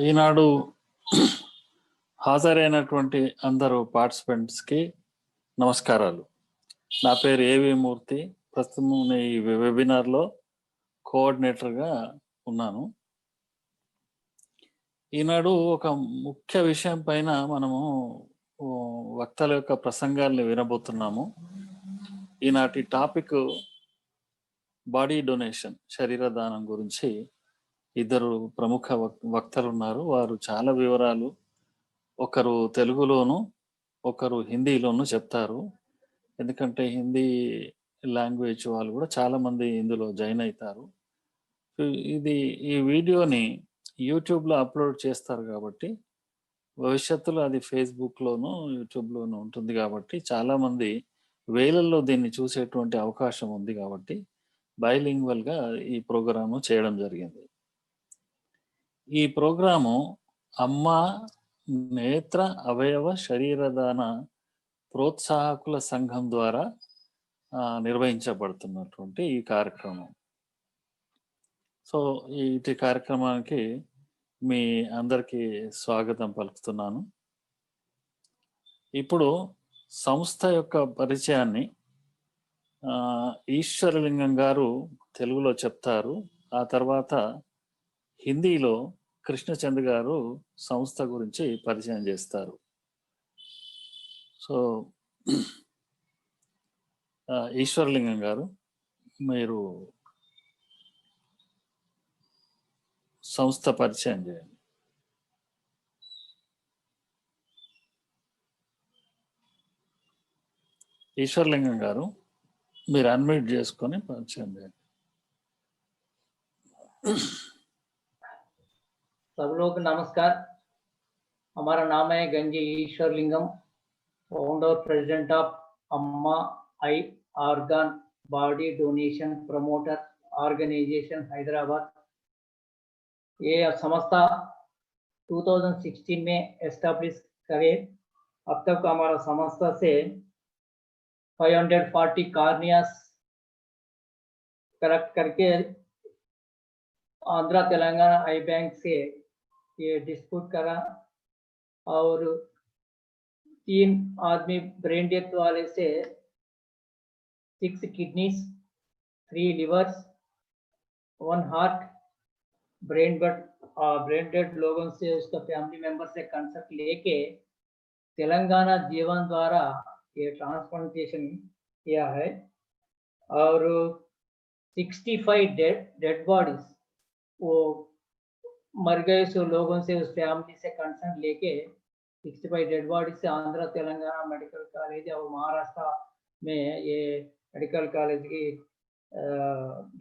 ఈనాడు హాజరైనటువంటి అందరూ పార్టిసిపెంట్స్కి నమస్కారాలు. నా పేరు ఏవి మూర్తి. ప్రస్తుతం ఈ వెబినార్లో కోఆర్డినేటర్గా ఉన్నాను. ఈనాడు ఒక ముఖ్య విషయం పైన మనము వక్తల యొక్క ప్రసంగాల్ని వినబోతున్నాము. ఈనాటి టాపిక్ బాడీ డొనేషన్, శరీర దానం గురించి ఇద్దరు ప్రముఖ వక్తలు ఉన్నారు. వారు చాలా వివరాలు ఒకరు తెలుగులోను ఒకరు హిందీలోను చెప్తారు. ఎందుకంటే హిందీ లాంగ్వేజ్ వాళ్ళు కూడా చాలా మంది ఇందులో జాయిన్ అవుతారు. ఈ వీడియోని యూట్యూబ్లో అప్లోడ్ చేస్తారు కాబట్టి భవిష్యత్తులో అది ఫేస్బుక్లోను యూట్యూబ్లోను ఉంటుంది కాబట్టి చాలామంది వేలల్లో దీన్ని చూసేటువంటి అవకాశం ఉంది కాబట్టి బైలింగ్వల్గా ఈ ప్రోగ్రాము చేయడం జరిగింది. ఈ ప్రోగ్రాము అమ్మ నేత్ర అవయవ శరీరదాన ప్రోత్సాహకుల సంఘం ద్వారా నిర్వహించబడుతున్నటువంటి ఈ కార్యక్రమం. సో ఈ కార్యక్రమానికి మీ అందరికీ స్వాగతం పలుకుతున్నాను. ఇప్పుడు సంస్థ యొక్క పరిచయాన్ని ఈశ్వరలింగం గారు తెలుగులో చెప్తారు. ఆ తర్వాత హిందీలో కృష్ణచంద్ గారు సంస్థ గురించి పరిచయం చేస్తారు. సో ఈశ్వరలింగం గారు, మీరు సంస్థ పరిచయం చేయండి. ఈశ్వరలింగం గారు, మీరు అన్మ్యూట్ చేసుకొని పరిచయం చేయండి. सब लोग नमस्कार। हमारा नाम है Ganji Eshwar Lingam, founder president of Amma eye organ body donation promoter organisation Hyderabad. ये संस्था 2016 में एस्टैब्लिश करे। अब तक हमारा संस्था से 540 कार्नियास कलेक्ट करके आंध्रा तेलंगाना आई बैंक से ये डिस्प्यूट करा और 3 आदमी ब्रेन डेथ वाले से 6 kidneys, 3 levers, 1 heart, brain dead लोगों से उसका फैमिली मेंबर से कंसल्ट लेके तेलंगाना जीवन द्वारा ये ट्रांसप्लांटेशन किया है और 65 डेड बॉडीज वो मर गए सो लोगों से उस फैमिली से कंसर्न लेके 65 डेड बॉडी से आंध्रा तेलंगाना मेडिकल कॉलेज और महाराष्ट्र में ये मेडिकल कॉलेज की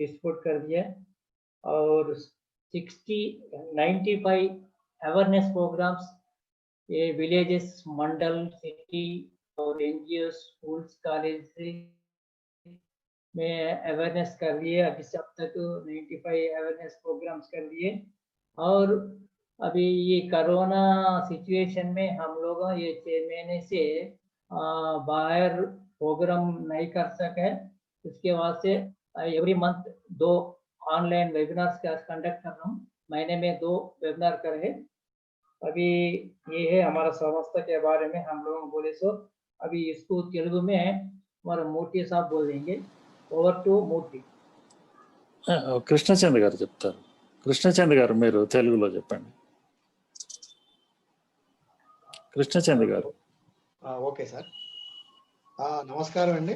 डिस्प्यूट कर दिया और 95 अवेयरनेस प्रोग्राम्स ये विलेजेस, मंडल, सिटी और एनजीओ, स्कूल्स, कॉलेज में अवेयरनेस कर लिए। अभी अब तक 95 अवेयरनेस प्रोग्राम्स कर लिए और अभी ये कोरोना सिचुएशन में हम लोग ये 6 महीने से बाहर प्रोग्राम नहीं कर सके। इसके वास्ते एवरी मंथ 2 ऑनलाइन वेबिनार्स का कंडक्ट कर रहा हूँ। महीने में 2 वेबिनार करे। अभी ये है हमारा संस्था के बारे में हम लोग बोले सो। अभी इसको तेलुगु में हमारा मूर्ति साहब बोल देंगे। ओवर टू मूर्ति। కృష్ణచంద్ గారు చెప్తారు. కృష్ణచంద్ గారు మీరు తెలుగులో చెప్పండి. కృష్ణచంద్ గారు. ఓకే సార్, నమస్కారం అండి,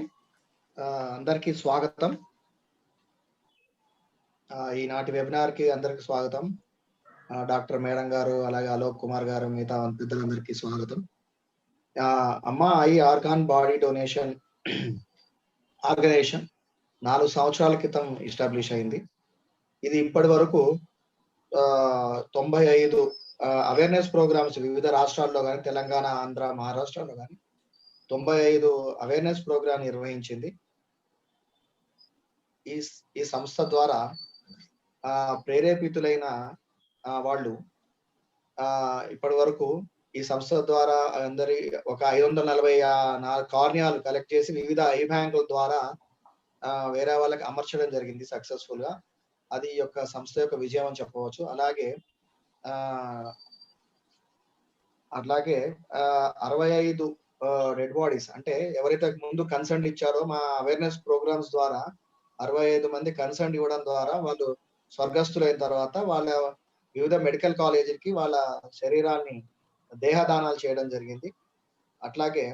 అందరికీ స్వాగతం. ఈనాటి వెబినార్కి అందరికీ స్వాగతం. డాక్టర్ మేడం గారు, అలాగే అలోక్ కుమార్ గారు, మిగతా పెద్దలందరికీ స్వాగతం. అమ్మా eye organ body donation organization 4 సంవత్సరాల క్రితం ఎస్టాబ్లిష్ అయింది. ఇది ఇప్పటి వరకు 95 అవేర్నెస్ ప్రోగ్రామ్స్ వివిధ రాష్ట్రాల్లో కానీ, తెలంగాణ, ఆంధ్ర, మహారాష్ట్రలో కానీ 95 అవేర్నెస్ ప్రోగ్రామ్ నిర్వహించింది. ఈ సంస్థ ద్వారా ప్రేరేపితులైన వాళ్ళు ఇప్పటి వరకు ఈ సంస్థ ద్వారా అందరి ఒక 544 కార్నియాలు కలెక్ట్ చేసి వివిధ ఐ బ్యాంకుల ద్వారా వేరే వాళ్ళకి అమర్చడం జరిగింది సక్సెస్ఫుల్ గా. అది యొక్క సంస్థ యొక్క విజయం అని చెప్పవచ్చు. అలాగే అట్లాగే 65 డెడ్ బాడీస్, అంటే ఎవరైతే ముందు కన్సర్న్ ఇచ్చారో మా అవేర్నెస్ ప్రోగ్రామ్స్ ద్వారా 65 మంది కన్సర్న్ ఇవ్వడం ద్వారా వాళ్ళు స్వర్గస్థులైన తర్వాత వాళ్ళ వివిధ మెడికల్ కాలేజీలకి వాళ్ళ శరీరాన్ని దేహదానాలు చేయడం జరిగింది. అట్లాగే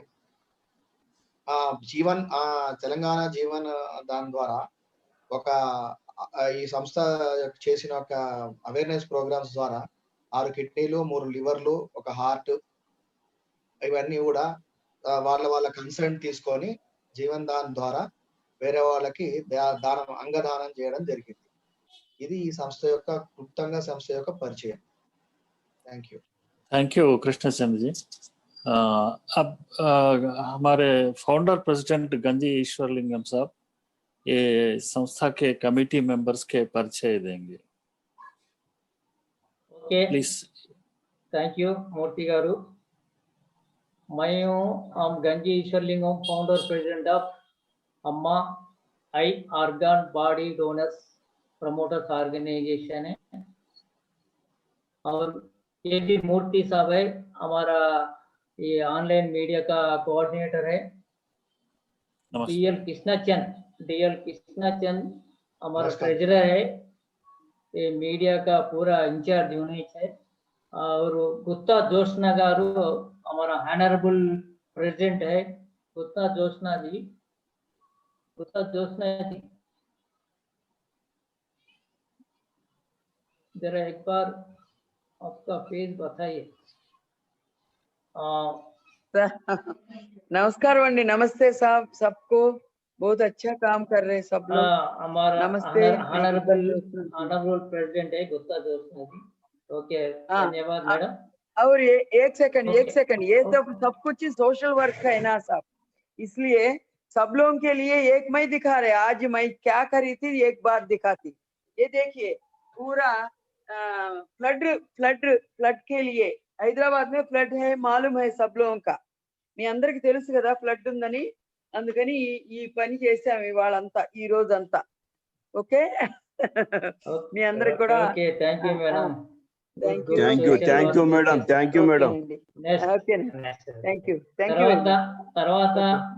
తెలంగాణ జీవన్ దాని ద్వారా ఈ సంస్థ చేసిన ఒక అవేర్నెస్ ప్రోగ్రామ్స్ ద్వారా 6 కిడ్నీలు, 3 లివర్లు, ఒక హార్ట్, ఇవన్నీ కూడా వాళ్ళ కన్సర్న్ తీసుకొని జీవన్ దాన్ ద్వారా వేరే వాళ్ళకి అంగదానం చేయడం జరిగింది. ఇది ఈ సంస్థ యొక్క క్లుప్తంగా సంస్థ యొక్క పరిచయం. Thank you Krishna Chand ji. अब हमारे फाउंडर प्रेसिडेंट गंजी ईश्वरलिंगम साहब ये संस्था के कमेटी मेंबर्स के परिचय देंगे। Okay, please. Thank you Murthy garu. मैं हूँ Ganji Eswaralingam, founder president of Amma eye organ body donors promoters organisation है। और ये भी मूर्ति साहब है, हमारा ये ऑनलाइन मीडिया का कोऑर्डिनेटर है। डीएल कृष्णचंद हमारा ट्रेजरर है, ये मीडिया का पूरा इंचार्ज यूनिट है। और गुप्ता जोशना गारू हमारा ऑनरेबल प्रेसिडेंट है। गुप्ता जोशना जी जरा एक बार आपका फेस बताइए। नमस्कार वंडी, नमस्ते साहब, सबको बहुत अच्छा काम कर रहे हैं सब लोग। हमारा नमस्ते। ऑनरेबल प्रेसिडेंट है गुप्ता जोशना जी। ओके, धन्यवाद मैडम। और ये एक सेकंड ये सब कुछ सोशल वर्क है ना साहब, इसलिए सब लोगों के लिए एक मैं दिखा रहे। आज मैं क्या करी थी एक बार दिखाती। ये देखिए पूरा फ्लड के लिए హైదరాబాద్ में ఫ్లడ్ है, मालूम है सब लोगों का। మీ అందరికి తెలుసు కదా ఫ్లడ్ ఉందని, అందుకని ఈ పని చేసాము ఇవాళంతా, ఈ రోజంతా। ఓకే, మీ అందరికి కూడా okay, thank you madam. Thank you madam, thank you madam. Okay, thank you తర్వాత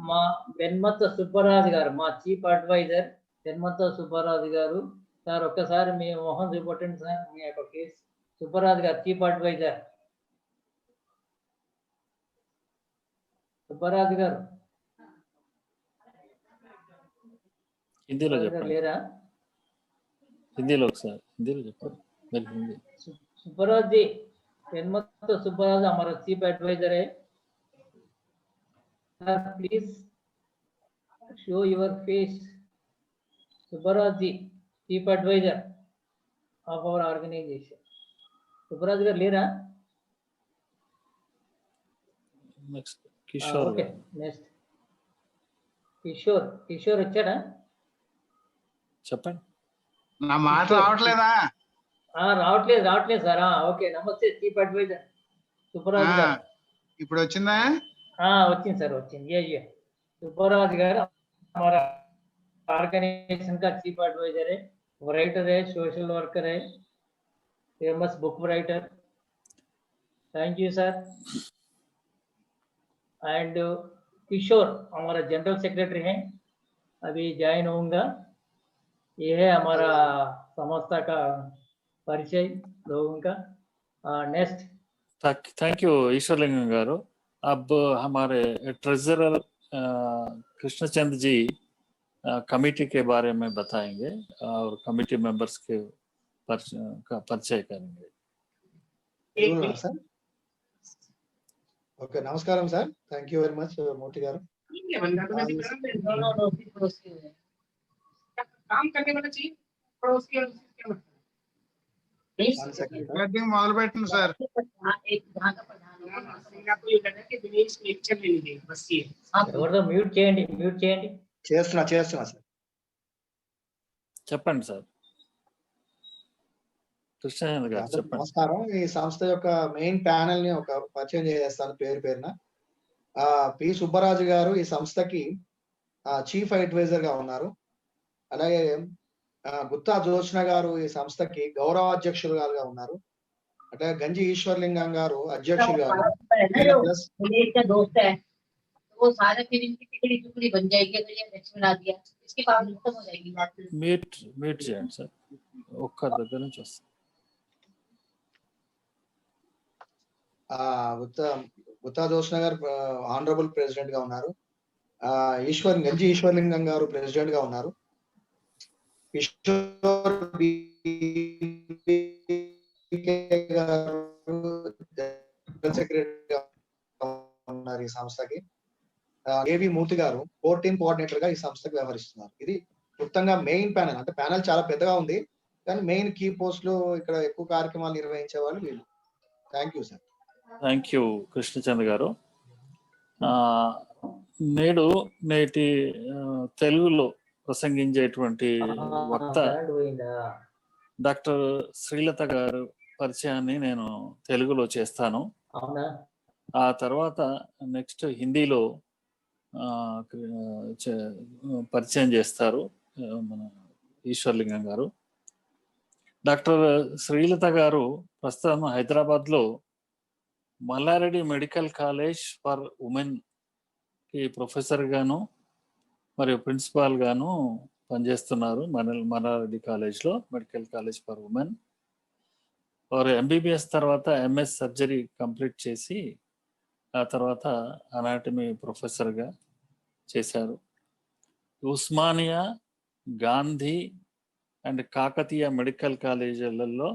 మా వెన్మత్త సుబ్బరాజు గారు, మా చీఫ్ అడ్వైజర్ వెన్మత్త సుబ్బరాజు గారు। సార్ ఒక్కసారి మీ మొహం చూపట్టండి సార్, మీ యొక్క కేసు। సుబ్బరాజు గారు చీఫ్ అడ్వైజర్, సుబ్బరాజు గారు హిందీలో చెప్పండి। లేరా? హిందీలో ఒకసారి హిందీలో చెప్పండి। మరి హిందీ सुब्बराज जी, वेन्मत्त सुब्बराज हमारा चीफ एडवाइजर है। Sir please show your face. Subbaraj ji, chief adviser of our organisation. Subbaraj garu లేరా? Next Kishore. Okay, next Kishore వచ్చాడా? చెప్పండి। నా మాట రావట్లేదా? రావట్లేదు సార్। ఓకే, నమస్తే చీఫ్ అడ్వైజర్ సుబ్బరాజు గారు। ఇప్పుడు వచ్చిందా? వచ్చింది సార్, వచ్చింది। ये सुब्बराज गाరు हमारा ऑर्गेनाइजेशन का चीफ एडवाइजर है, राइटर है, सोशल वर्कर है, famous book writer. Thank you sir. And Kishore हमारा जनरल सेक्रेटरी है, अभी ज्वाइन होऊंगा। ये है हमारा संस्था का परिचय लोगों का। नेक्स्ट। थैंक यू ईश्वरलिंगम गारू। अब हमारे ट्रेजरर कृष्णचंद जी कमेटी के बारे में बताएंगे और कमेटी मेंबर्स के परिचय करेंगे। సార్ ఓకే, నమస్కారం sir. Thank you very much Murthy garu. काम करने वाला चाहिए पड़ोस के మొదలు పెట్టండి సార్। एक धागा आपको ये करना है कि दिनेश लेक्चर ले लीजिए, बस ये ఎవరిదో మ్యూట్ చేయండి। చేస్తున్నా సార్। చెప్పండి సార్, కృష్ణచంద్ర గారు చెప్పండి। నమస్కారం। ఈ సంస్థ యొక్క మెయిన్ ప్యానెల్ ని ఒక పరిచయం చేస్తాను పేరున। పి సుబ్బరాజు గారు ఈ సంస్థకి చీఫ్ అడ్వైజర్ గా ఉన్నారు। అలాగే గుత్తా జోష్న గారు ఈ సంస్థకి గౌరవాధ్యక్షులుగా ఉన్నారు। అంటే గంజి ఈశ్వర్లింగం గారు అధ్యక్షులు గారు हेलो प्लस विलेज का दोस्त है तो वो सारा फिर इनकी टिकड़ी टुकड़ी बन जाएगी अगर ये इलेक्शन में आ दिया इसके बाद खत्म हो जाएगी बात। మీట్ చేయండి సార్, ఒక్క దగ్గర నుంచి వస్తాం. ఉత్తా జోష్న గారు ఆనరబుల్ ప్రెసిడెంట్ గా ఉన్నారు. గంజి ఈశ్వర్లింగం గారు ప్రెసిడెంట్ గా ఉన్నారు. కిషోర్ గారు జనరల్ సెక్రటరీ ఉన్నారు ఈ సంస్థకి. ఏవి మూర్తి గారు కోర్ టీమ్ కోఆర్డినేటర్ గా ఈ సంస్థకి వ్యవహరిస్తున్నారు. ఇది మొత్తంగా మెయిన్ ప్యానెల్. అంటే ప్యానెల్ చాలా పెద్దగా ఉంది, కానీ మెయిన్ కీ పోస్టులు ఇక్కడ ఎక్కువ కార్యక్రమాలు నిర్వహించే వాళ్ళు వీళ్ళు. Thank you sir. Thank you Krishna Chandra గారు. నేటి తెలుగులో ప్రసంగించేటువంటి వక్త డాక్టర్ శ్రీలత గారు పరిచయాన్ని నేను తెలుగులో చేస్తాను. అవునా? ఆ తర్వాత నెక్స్ట్ హిందీలో పరిచయం చేస్తారు మన ఈశ్వర్లింగం గారు. డాక్టర్ శ్రీలత గారు ప్రస్తుతం హైదరాబాద్లో Mallareddy medical college for women కి ప్రొఫెసర్ గాను మరియు ప్రిన్సిపాల్ గాను పనిచేస్తున్నారు. మల్లారెడ్డి కాలేజ్లో మెడికల్ కాలేజ్ ఫర్ ఉమెన్. వారు ఎంబీబీఎస్ తర్వాత ఎంఎస్ సర్జరీ కంప్లీట్ చేసి ఆ తర్వాత అనాటమీ ప్రొఫెసర్గా చేశారు. ఉస్మానియా, గాంధీ అండ్ కాకతీయ మెడికల్ కాలేజీలలో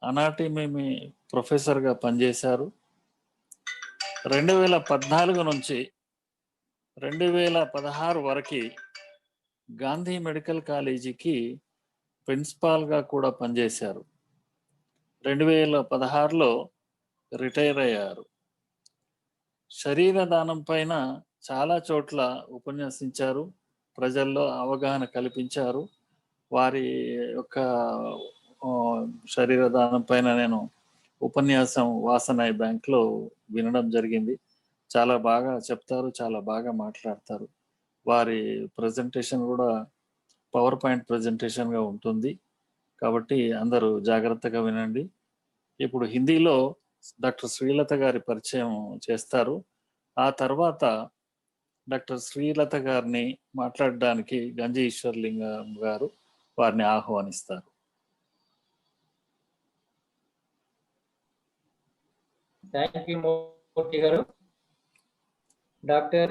అనాటమీ ప్రొఫెసర్గా పనిచేశారు. 2014 నుంచి 2016 వరకు గాంధీ మెడికల్ కాలేజీకి ప్రిన్సిపాల్గా కూడా పనిచేశారు. 2016లో రిటైర్ అయ్యారు. శరీర దానం పైన చాలా చోట్ల ఉపన్యసించారు, ప్రజల్లో అవగాహన కల్పించారు. వారి యొక్క శరీర దానం పైన నేను ఉపన్యాసం వాసనాయ్ బ్యాంక్లో వినడం జరిగింది. చాలా బాగా చెప్తారు, చాలా బాగా మాట్లాడతారు. వారి ప్రజెంటేషన్ కూడా పవర్ పాయింట్ ప్రజెంటేషన్గా ఉంటుంది, కాబట్టి అందరూ జాగ్రత్తగా వినండి. ఇప్పుడు హిందీలో డాక్టర్ శ్రీలత గారి పరిచయం చేస్తారు. ఆ తర్వాత డాక్టర్ శ్రీలత గారిని మాట్లాడడానికి గంజి ఈశ్వర్లింగం గారు వారిని ఆహ్వానిస్తారు. Thank you Murthy garu. Doctor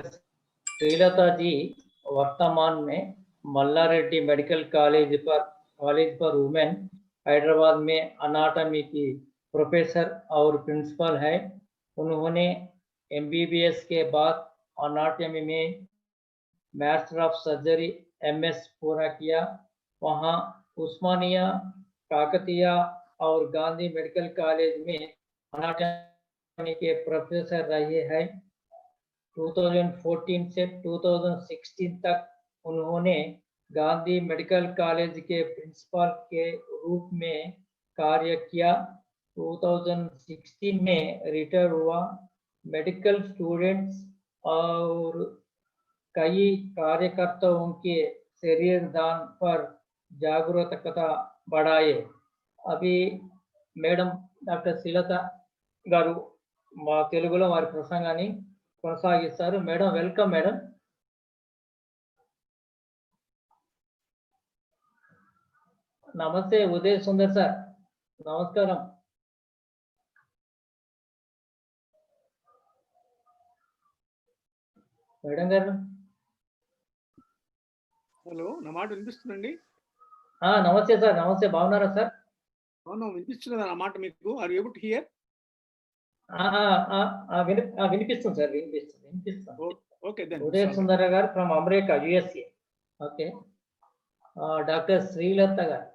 Srilatha ji वर्तमान में Mallareddy medical college for women Hyderabad में अनाटमी की प्रोफेसर और प्रिंसिपल है. उन्होंने एमबीबीएस के बाद अनाटमी में मास्टर ऑफ सर्जरी एमएस पूरा किया. वहाँ उस्मानिया, काकतीय और गांधी मेडिकल कॉलेज में अनाटमी के प्रोफेसर रहे हैं. 2014 से 2016 तक उन्होंने गांधी मेडिकल कॉलेज के प्रिंसिपल के रूप में कार्य किया. 2016 में रिटायर हुआ. मेडिकल स्टूडेंट्स और कई कार्यकर्ताओं के शरीर दान पर जागरूकता बढ़ाए. अभी మేడం డాక్టర్ శ్రీలత గారు మా తెలుగులో వారి ప్రసంగాన్ని కొనసాగిస్తారు. Madam welcome madam. నమస్తే ఉదయ్ సుందర్ సార్, నమస్కారం. మేడం గారు. హలో, నా మాట వినిపిస్తుందండి? నమస్తే సార్. నమస్తే, బాగున్నారా సార్? అవును, వినిపిస్తున్నదా నా మాట మీకు? Are you able to hear? వినిపిస్తుంది సార్, వినిపిస్తుంది. Okay then. Uday Sundar garu from America, USA. Okay. Doctor Srilatha garu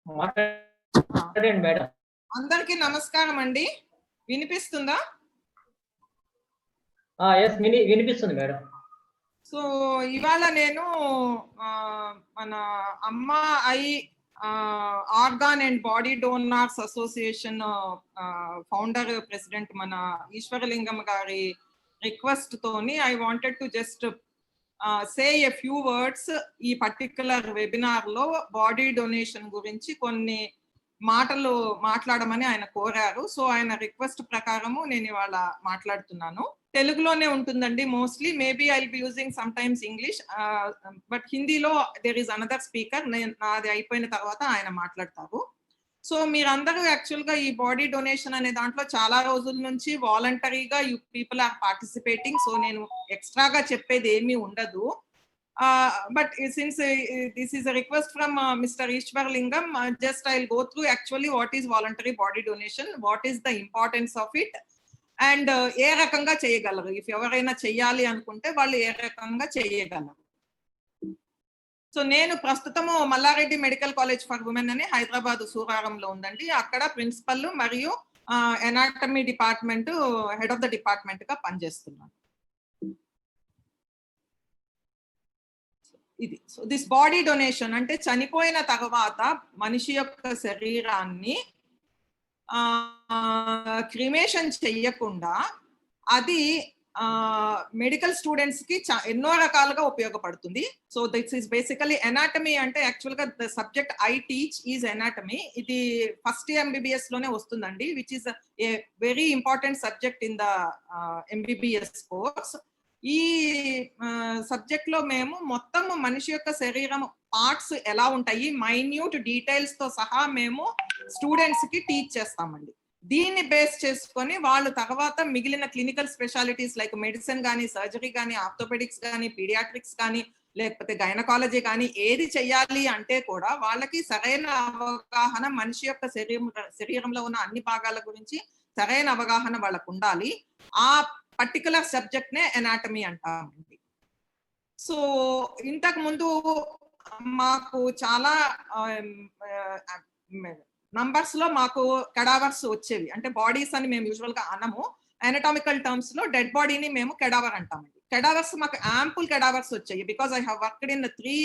మాట్లాడండి మేడం. అందరికీ నమస్కారం అండి. వినిపిస్తుందా? ఎస్, వినిపిస్తుంది మేడం. సో ఇవాళ నేను మన I organ and body donors association founder president మన ఈశ్వరలింగం గారి రిక్వెస్ట్ తోని I wanted to just say a few words ఈ పర్టికులర్ వెబినార్ లో బాడీ డొనేషన్ గురించి కొన్ని మాటలు మాట్లాడమని ఆయన కోరారు. సో ఆయన రిక్వెస్ట్ ప్రకారము నేను ఇవాళ మాట్లాడుతున్నాను. తెలుగులోనే ఉంటుందండి mostly. Maybe I will be using some times English, but హిందీలో దేర్ ఈస్ అనదర్ స్పీకర్. నాది అయిపోయిన తర్వాత ఆయన మాట్లాడతారు. సో మీరందరూ యాక్చువల్ గా ఈ బాడీ డొనేషన్ అనే దాంట్లో చాలా రోజుల నుంచి వాలంటరీగా you people are participating. So నేను ఎక్స్ట్రాగా చెప్పేది ఏమీ ఉండదు. But since this is a request from Mr. Ishwar Lingam, just I'll go through actually what is voluntary body donation, what is the importance of it, and ఏ రకంగా చేయగలరు. If ఎవరైనా చెయ్యాలి అనుకుంటే వాళ్ళు ఏ రకంగా చేయగలరు. సో నేను ప్రస్తుతము Mallareddy medical college for women అని హైదరాబాద్ సూరారంలో ఉందండి. అక్కడ ప్రిన్సిపల్ మరియు anatomy department head of the department గా పనిచేస్తున్నాను. ఇది సో దిస్ బాడీ డొనేషన్ అంటే చనిపోయిన తర్వాత మనిషి యొక్క శరీరాన్ని క్రిమేషన్ చెయ్యకుండా అది మెడికల్ స్టూడెంట్స్ కి ఎన్నో రకాలుగా ఉపయోగపడుతుంది. So this is basically anatomy అంటే యాక్చువల్ గా the subject I teach is anatomy. ఇది ఫస్ట్ MBBS లోనే వస్తుందండి, which is a very important subject in the MBBS course. ఈ సబ్జెక్ట్ లో మేము మొత్తం మనిషి యొక్క శరీరం పార్ట్స్ ఎలా ఉంటాయి మైన్యూట్ డీటెయిల్స్ తో సహా మేము స్టూడెంట్స్ కి టీచ్ చేస్తామండి. దీన్ని బేస్ చేసుకొని వాళ్ళు తర్వాత మిగిలిన క్లినికల్ స్పెషాలిటీస్ లైక్ మెడిసిన్ కానీ, సర్జరీ కానీ, ఆర్థోపెడిక్స్ కానీ, పీడియాట్రిక్స్ కానీ, లేకపోతే గైనకాలజీ కానీ ఏది చెయ్యాలి అంటే కూడా వాళ్ళకి సరైన అవగాహన, మనిషి యొక్క శరీరంలో ఉన్న అన్ని భాగాల గురించి సరైన అవగాహన వాళ్ళకు ఉండాలి. ఆ పర్టికులర్ సబ్జెక్ట్ నే ఎనాటమీ అంటామండి. సో ఇంతకు ముందు మాకు చాలా నంబర్స్ లో మాకు కెడావర్స్ వచ్చేవి. అంటే బాడీస్ అని మేము యూజువల్ గా అనము, ఎనటామికల్ టర్మ్స్ లో డెడ్ బాడీని మేము కెడావర్ అంటామండి. కెడావర్స్ మాకు యాంపుల్ కెడావర్స్ వచ్చాయి. Because I have worked in 3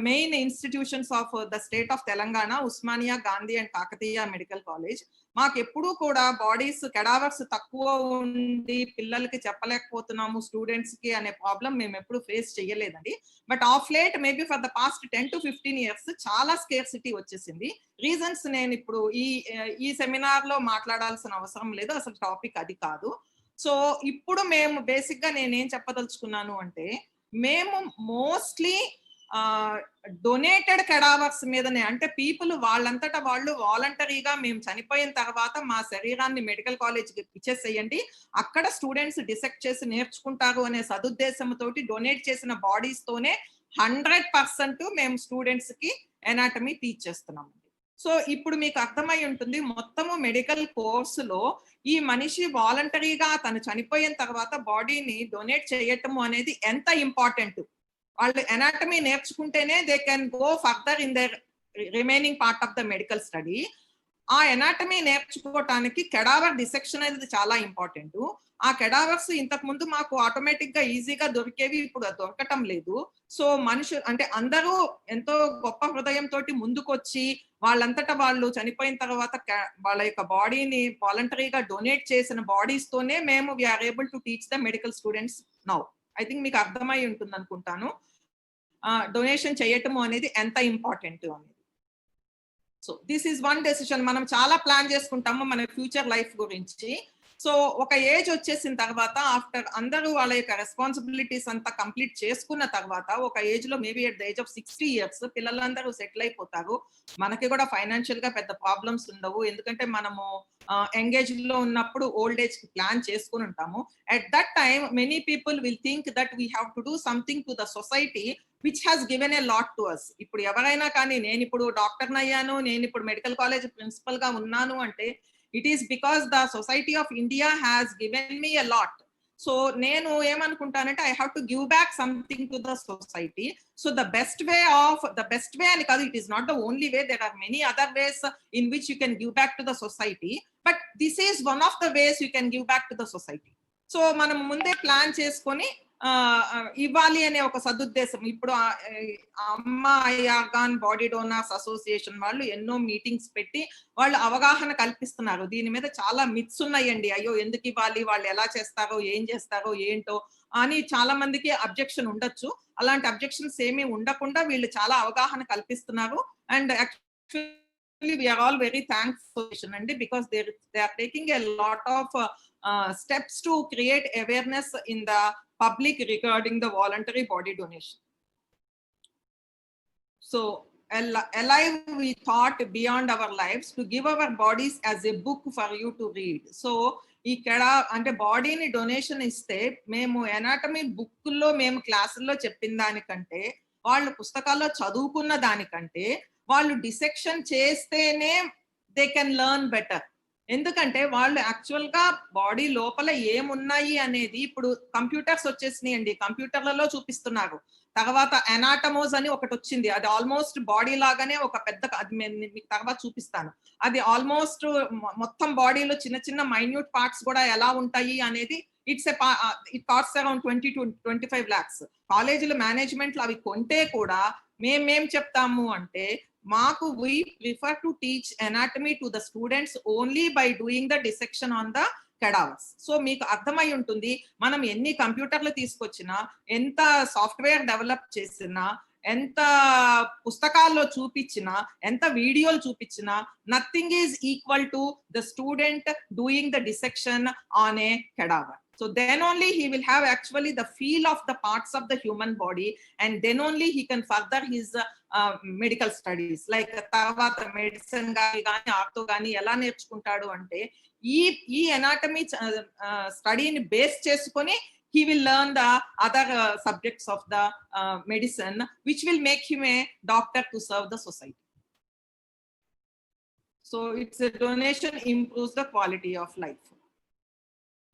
main institutions of the state of Telangana, Osmania, Gandhi and Kakatiya medical college. మాకు ఎప్పుడూ కూడా బాడీస్ కెడావర్స్ తక్కువ ఉండి పిల్లలకి చెప్పలేకపోతున్నాము స్టూడెంట్స్ కి అనే ప్రాబ్లం మేము ఎప్పుడు ఫేస్ చేయలేదండి. But of late maybe for the past 10 to 15 years చాలా స్కేర్సిటీ వచ్చేసింది. రీజన్స్ నేను ఇప్పుడు ఈ సెమినార్ లో మాట్లాడాల్సిన అవసరం లేదు, అసలు టాపిక్ అది కాదు. సో ఇప్పుడు మేము బేసిక్ గా నేనేం చెప్పదలుచుకున్నాను అంటే, మేము మోస్ట్లీ డొనేటెడ్ కెడావర్స్ మీదనే, అంటే పీపుల్ వాళ్ళంతటా వాళ్ళు వాలంటరీగా మేము చనిపోయిన తర్వాత మా శరీరాన్ని మెడికల్ కాలేజ్కి ఇచ్చేసేయండి, అక్కడ స్టూడెంట్స్ డిసెక్ట్ చేసి నేర్చుకుంటారు అనే సదుద్దేశంతో డొనేట్ చేసిన బాడీస్ తోనే 100% మేము స్టూడెంట్స్ కి ఎనాటమీ టీచ్ చేస్తున్నాం. సో ఇప్పుడు మీకు అర్థమై ఉంటుంది మొత్తము మెడికల్ కోర్సులో ఈ మనిషి వాలంటరీగా తను చనిపోయిన తర్వాత బాడీని డొనేట్ చేయటము అనేది ఎంత ఇంపార్టెంట్. వాళ్ళు ఎనాటమీ నేర్చుకుంటేనే they can go further in their remaining part of the medical study. ఆ ఎనాటమీ నేర్చుకోవటానికి కెడావర్ డిసెక్షన్ అనేది చాలా ఇంపార్టెంట్. ఆ కెడావర్స్ ఇంతకు ముందు మాకు ఆటోమేటిక్ గా ఈజీగా దొరికేవి, ఇప్పుడు అది దొరకటం లేదు. సో మనుషులు అంటే అందరూ ఎంతో గొప్ప హృదయంతో ముందుకొచ్చి వాళ్ళంతటా వాళ్ళు చనిపోయిన తర్వాత వాళ్ళ యొక్క బాడీని వాలంటరీగా డొనేట్ చేసిన బాడీస్ తోనే మేము we are able to teach the medical students now. I think మీకు అర్థమై ఉంటుంది అనుకుంటాను డొనేషన్ చేయటము అనేది ఎంత ఇంపార్టెంట్ అనేది. So this is one decision. మనం చాలా ప్లాన్ చేసుకుంటాము మన ఫ్యూచర్ లైఫ్ గురించి. సో ఒక ఏజ్ వచ్చేసిన తర్వాత ఆఫ్టర్ అందరూ వాళ్ళ యొక్క రెస్పాన్సిబిలిటీస్ అంతా కంప్లీట్ చేసుకున్న తర్వాత ఒక ఏజ్ లో maybe at the age of 60 years పిల్లలందరూ సెటిల్ అయిపోతారు. మనకి కూడా ఫైనాన్షియల్ గా పెద్ద ప్రాబ్లమ్స్ ఉండవు, ఎందుకంటే మనము ఎంగేజ్ లో ఉన్నప్పుడు ఓల్డ్ ఏజ్ కి ప్లాన్ చేసుకుని ఉంటాము. At that time many people will think that we have to do something to the society which has given a lot to us. ఇప్పుడు ఎవరైనా కానీ నేను ఇప్పుడు డాక్టర్ని అయ్యాను, నేను ఇప్పుడు మెడికల్ కాలేజ్ ప్రిన్సిపల్ గా ఉన్నాను అంటే it is because the Society of India has given me a lot. So నేను ఏమనుకుంటానంటే I have to give back something to the society. So the best way అని కాదు, it is not the only way, there are many other ways in which you can give back to the society, but this is one of the ways you can give back to the society. So మనం ముందే plan చేసుకొని ఇవ్వాలి అనే ఒక సదుద్దేశం. ఇప్పుడు అమ్మ organ body donors association వాళ్ళు ఎన్నో మీటింగ్స్ పెట్టి వాళ్ళు అవగాహన కల్పిస్తున్నారు. దీని మీద చాలా మిత్స్ ఉన్నాయండి. అయ్యో ఎందుకు ఇవ్వాలి, వాళ్ళు ఎలా చేస్తారో, ఏం చేస్తారో ఏంటో అని చాలా మందికి అబ్జెక్షన్ ఉండొచ్చు. అలాంటి అబ్జెక్షన్స్ ఏమీ ఉండకుండా వీళ్ళు చాలా అవగాహన కల్పిస్తున్నారు. And actually we are all very thankful, Andy, because they are taking a lot of steps to create awareness in the public regarding the voluntary body donation. So alive, we thought beyond our lives to give our bodies as a book for you to read. So ఇక్కడ అంటే బాడీని donation ఇస్తే మేము anatomy బుక్కుల్లో మేము క్లాసుల్లో చెప్పిన దానికంటే, వాళ్ళు పుస్తకాల్లో చదువుకున్న దానికంటే, వాళ్ళు డిసెక్షన్ చేస్తేనే దే కెన్ లెర్న్ బెటర్. ఎందుకంటే వాళ్ళు యాక్చువల్ గా బాడీ లోపల ఏమున్నాయి అనేది ఇప్పుడు కంప్యూటర్స్ వచ్చేసినాయి అండి, కంప్యూటర్లలో చూపిస్తున్నారు. తర్వాత ఎనాటమోస్ అని ఒకటి వచ్చింది, అది ఆల్మోస్ట్ బాడీ లాగానే ఒక పెద్ద, అది మీకు తర్వాత చూపిస్తాను. అది ఆల్మోస్ట్ మొత్తం బాడీలో చిన్న చిన్న మైన్యూట్ పార్ట్స్ కూడా ఎలా ఉంటాయి అనేది it cost around 20 to 25 lakhs. కాలేజీల మేనేజ్మెంట్ అవి కొంటే కూడా మేమేం చెప్తాము అంటే, మాకు we prefer to teach anatomy to the students only by doing the dissection on the cadavers. So మీకు అర్థమై ఉంటుంది, మనం ఎన్ని కంప్యూటర్లు తీసుకొచ్చినా, ఎంత సాఫ్ట్వేర్ డెవలప్ చేసినా, ఎంత పుస్తకాల్లో చూపించినా, ఎంత వీడియోలు చూపించినా, nothing is equal to the student doing the dissection on a cadaver. So then only he will have actually the feel of the parts of the human body, and then only he can further his medical studies. Like tarvata medicine gaani artho gaani ela nerchukuntadu ante ee anatomy study ni base cheskoni he will learn the other subjects of the medicine, which will make him a doctor to serve the society. So it's a donation improves the quality of life.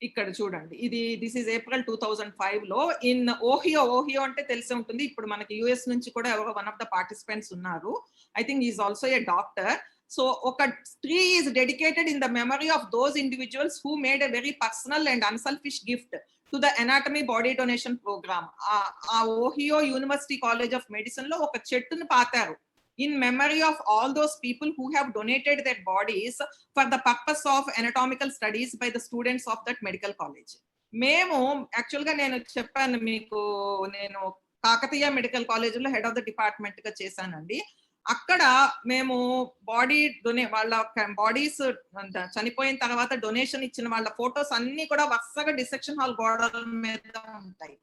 ఇక్కడ చూడండి, ఇది this is April 2005 లో in Ohio అంటే తెలిసే ఉంటుంది. ఇప్పుడు మనకి US నుంచి కూడా ఎవరో వన్ ఆఫ్ ద పార్టిసిపెంట్స్ ఉన్నారు. I think is also a doctor. So ఒక tree is dedicated in the memory of those individuals who made a very personal and unselfish gift to the anatomy body donation programme. ఆ Ohio University College of Medicine లో ఒక చెట్టును పాతారు in memory of all those people who have donated their bodies for the purpose of anatomical studies by the students of that medical college. మేము actual గా నేను చెప్పాను మీకు, నేను కాకతీయ మెడికల్ కాలేజ్ లో హెడ్ ఆఫ్ ద డిపార్ట్మెంట్ గా చేశానండి. అక్కడ మేము వాళ్ళ బాడీస్ చనిపోయిన తర్వాత డొనేషన్ ఇచ్చిన వాళ్ళ ఫొటోస్ అన్ని కూడా వరుసగా డిసెక్షన్ హాల్ గోడల మీద ఉంటాయి.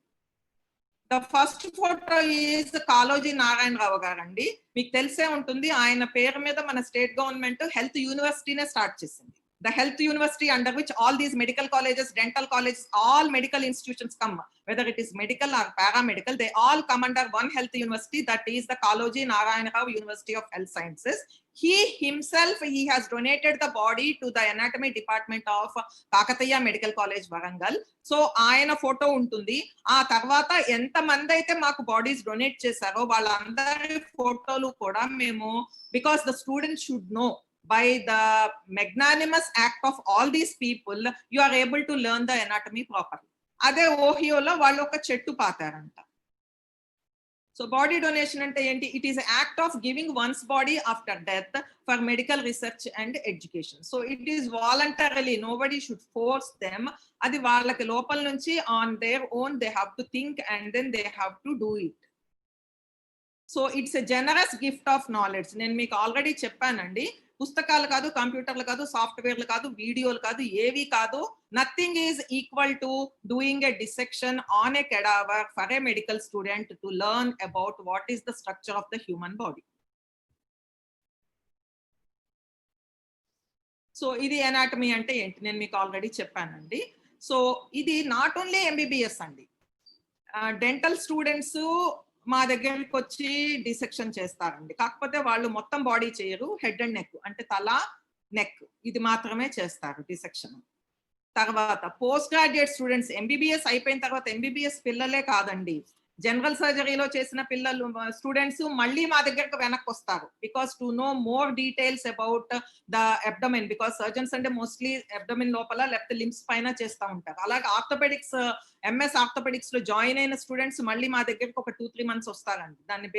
The first photo is Kaloji Narayanarao గారు అండి. మీకు తెలిసే ఉంటుంది, ఆయన పేరు మీద మన స్టేట్ గవర్నమెంట్ హెల్త్ యూనివర్సిటీనే స్టార్ట్ చేసింది. The health university under which all these medical colleges, dental colleges, all medical institutions come, whether it is medical or paramedical, they all come under one health university, that is the Kaloji Narayana Rao University of Health Sciences. He himself, he has donated the body to the anatomy department of Kakatiya Medical College, Warangal. So ayana photo untundi. Aa tarvata enta mandi aithe maaku bodies donate chesaro vallandari photolu kuda memo, because the students should know, by the magnanimous act of all these people, you are able to learn the anatomy properly. Ade Ohio lo vallu oka chettu paataranta. So body donation ante enti? It is an act of giving one's body after death for medical research and education. So it is voluntarily, nobody should force them. Adi vallaki lopal nunchi on their own they have to think and then they have to do it. So it's a generous gift of knowledge. నేను మీకు already చెప్పానండి, పుస్తకాలు కాదు, కంప్యూటర్లు కాదు, సాఫ్ట్వేర్లు కాదు, వీడియోలు కాదు, ఏవి కాదు. Nothing is equal to doing a dissection on a cadaver for a medical student to learn about what is the structure of the human body. So ఇది ఎనాటమీ అంటే ఏంటి నేను మీకు ఆల్రెడీ చెప్పానండి. సో ఇది నాట్ ఓన్లీ ఎంబీబీఎస్ అండి, dental students మా దగ్గరికి వచ్చి డిసెక్షన్ చేస్తారండి. కాకపోతే వాళ్ళు మొత్తం బాడీ చేయరు, హెడ్ అండ్ నెక్ అంటే తల, నెక్ ఇది మాత్రమే చేస్తారు డిసెక్షన్. తర్వాత పోస్ట్ గ్రాడ్యుయేట్ స్టూడెంట్స్, ఎంబీబీఎస్ అయిపోయిన తర్వాత ఎంబీబీఎస్ పిల్లలే కాదండి, జనరల్ సర్జరీలో చేసిన పిల్లలు స్టూడెంట్స్ మళ్ళీ మా దగ్గరకు వెనక్కి వస్తారు, because to know more details about the abdomen, because surgeons అంటే మోస్ట్లీ అబ్డమిన్ లోపల లేకపోతే లిమ్స్ పైన చేస్తూ ఉంటారు. అలాగే ఆర్థోపెడిక్స్, ఎంఎస్ ఆర్థోపెడిక్స్ లో జాయిన్ అయిన స్టూడెంట్స్ మళ్ళీ మా దగ్గరకు ఒక 2-3 months వస్తారండి. దాన్ని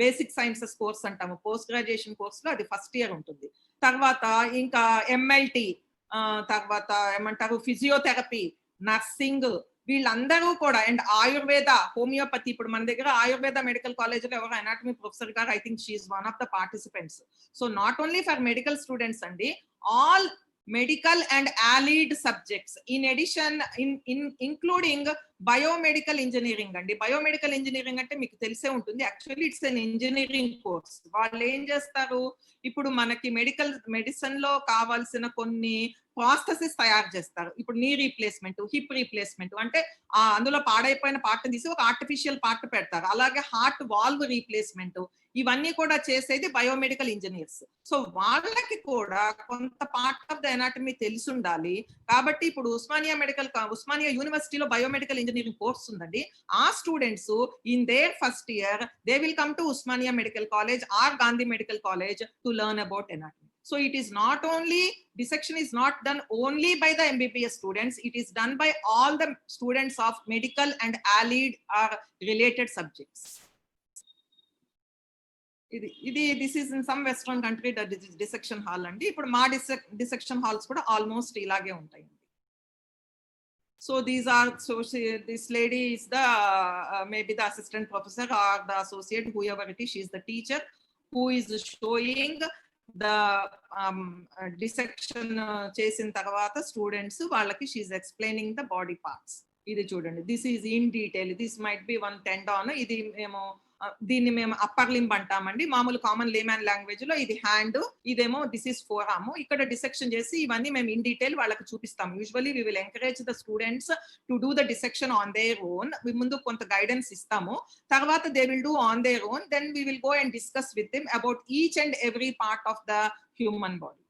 బేసిక్ సైన్సెస్ కోర్స్ అంటాము. పోస్ట్ గ్రాడ్యుయేషన్ కోర్స్ లో అది ఫస్ట్ ఇయర్ ఉంటుంది. తర్వాత ఇంకా ఎంఎల్టీ, తర్వాత ఏమంటారు ఫిజియోథెరపీ, నర్సింగ్, వీళ్ళందరూ కూడా అండ్ ఆయుర్వేద, హోమియోపతి, ఇప్పుడు మన దగ్గర ఆయుర్వేద మెడికల్ కాలేజ్ లో ఎవరు అనాటమీ ప్రొఫెసర్ గారు, I think she's one of the participants. So not only for medical students అండి, all medical and allied subjects in addition including biomedical engineering అండి. బయోమెడికల్ ఇంజనీరింగ్ అంటే మీకు తెలిసే ఉంటుంది, actually it's an engineering course. వాళ్ళు ఏం చేస్తారు, ఇప్పుడు మనకి మెడిసిన్ లో కావాల్సిన కొన్ని ప్రాసెసెస్ తయారు చేస్తారు. ఇప్పుడు నీ రీప్లేస్మెంట్, హిప్ రీప్లేస్మెంట్ అంటే అందులో పాడైపోయిన పార్ట్ తీసి ఒక ఆర్టిఫిషియల్ పార్ట్ పెడతారు. అలాగే హార్ట్ వాల్వ్ రీప్లేస్మెంట్, ఇవన్నీ కూడా చేసేది బయోమెడికల్ ఇంజనీర్స్. సో వాళ్ళకి కూడా కొంత పార్ట్ ఆఫ్ ద ఎనాటమీ తెలిసి ఉండాలి. కాబట్టి ఇప్పుడు ఉస్మానియా యూనివర్సిటీలో బయోమెడికల్ ఇంజనీరింగ్ కోర్స్ ఉందండి. ఆ students in there first year they will come to Osmania medical college are Gandhi medical college to learn about anatomy. So it is not only, dissection is not done only by the MBBS students, it is done by all the students of medical and allied or related subjects. This is in some western country that is dissection hall andi. Ippudu ma dissection halls kuda almost ilage untayi. So these are, so this lady is the maybe the assistant professor or the associate, whoever it is, she is the teacher who is showing the dissection చేసిన తర్వాత students వాళ్ళకి she is explaining the body parts. ఇది చూడండి, this is in detail, this might be one tendon, ఇది దీన్ని మేము upper limb అంటామండి మామూలు కామన్ లేమ్యాన్ లాంగ్వేజ్ లో. ఇది హ్యాండ్, ఇదేమో దిస్ ఈస్ ఫోర్ ఆర్మ్. ఇక్కడ డిసెక్షన్ చేసి ఇవన్నీ మేము ఇన్ డీటెయిల్ వాళ్ళకి చూపిస్తాం. Usually we will encourage the students to do the dissection on their own. ముందు కొంత గైడెన్స్ ఇస్తాము, తర్వాత they will do on their own, then we will go and discuss with them about each and every part of the human body.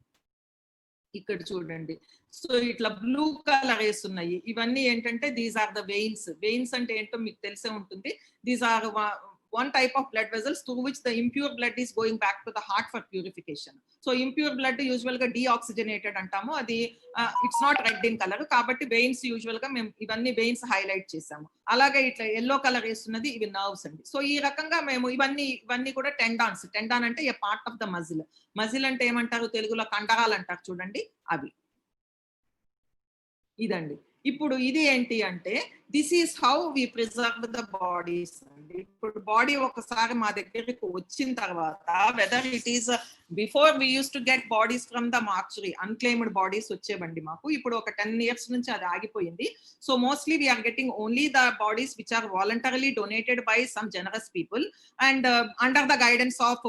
ఇక్కడ చూడండి, so ఇట్లా blue colour వేస్తున్నాయి, ఇవన్నీ ఏంటంటే these are the vanes. Veins అంటే ఏంటో మీకు తెలిసే ఉంటుంది. These are one type of blood vessels through which the impure blood is going back to the heart for purification. So impure blood usually ga deoxygenated antamu, adi it's not red in color, kabatti veins usually ga mem ivanni veins highlight chesamu. Alage itla yellow color estunnadi ivi nerves andi. So ee rakanga memu ivanni kuda tendons. Tendon ante a part of the muscle. Muscle ante em antaru telugulo kandaralu antaru chudandi, avi idandi. ఇప్పుడు ఇది ఏంటి అంటే this is how we preserve the bodies అండి. ఇప్పుడు body ఒకసారి మా దగ్గరికి వచ్చిన తర్వాత, whether it is before we use to get bodies from the mortuary, unclaimed bodies వచ్చేవండి మాకు. ఇప్పుడు ఒక 10 years నుంచి అది ఆగిపోయింది. So mostly we're getting only the bodies which are voluntarily donated by some generous people and under the guidance of